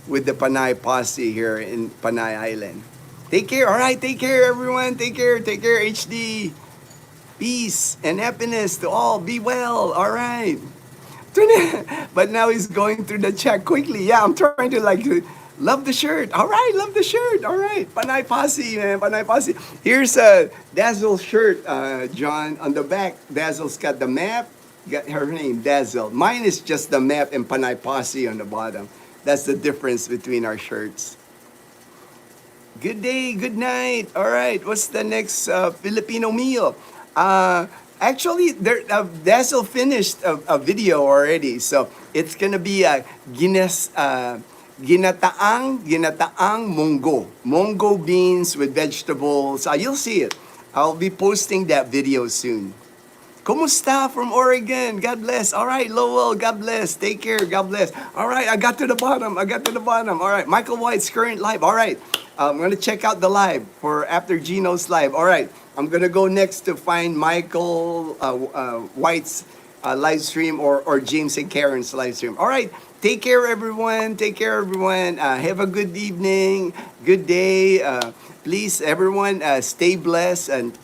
with the Panay Posse here in Panay Island. Take care. All right, take care, everyone. Take care, HD. Peace and happiness to all. Be well. All right. But now he's going through the chat quickly. Yeah, I'm trying to like love the shirt. All right, love the shirt. All right, Panay Posse, man, Panay Posse. Here's a Dazzle shirt, John. On the back, Dazzle's got the map. Got her name, Dazzle. Mine is just the map and Panay Posse on the bottom. That's the difference between our shirts. Good day, good night. All right, what's the next Filipino meal? Actually, Dazzle finished a video already, so it's gonna be a ginataang mongo beans with vegetables. You'll see it. I'll be posting that video soon. Kumusta from Oregon? God bless. All right, Lowell, God bless. Take care. God bless. All right, I got to the bottom. All right, Michael White's current live. All right, I'm going to check out the live for after Gino's live. All right, I'm going to go next to find Michael White's live stream or James and Karen's live stream. All right, take care, everyone. Have a good evening, good day. Please, everyone, stay blessed and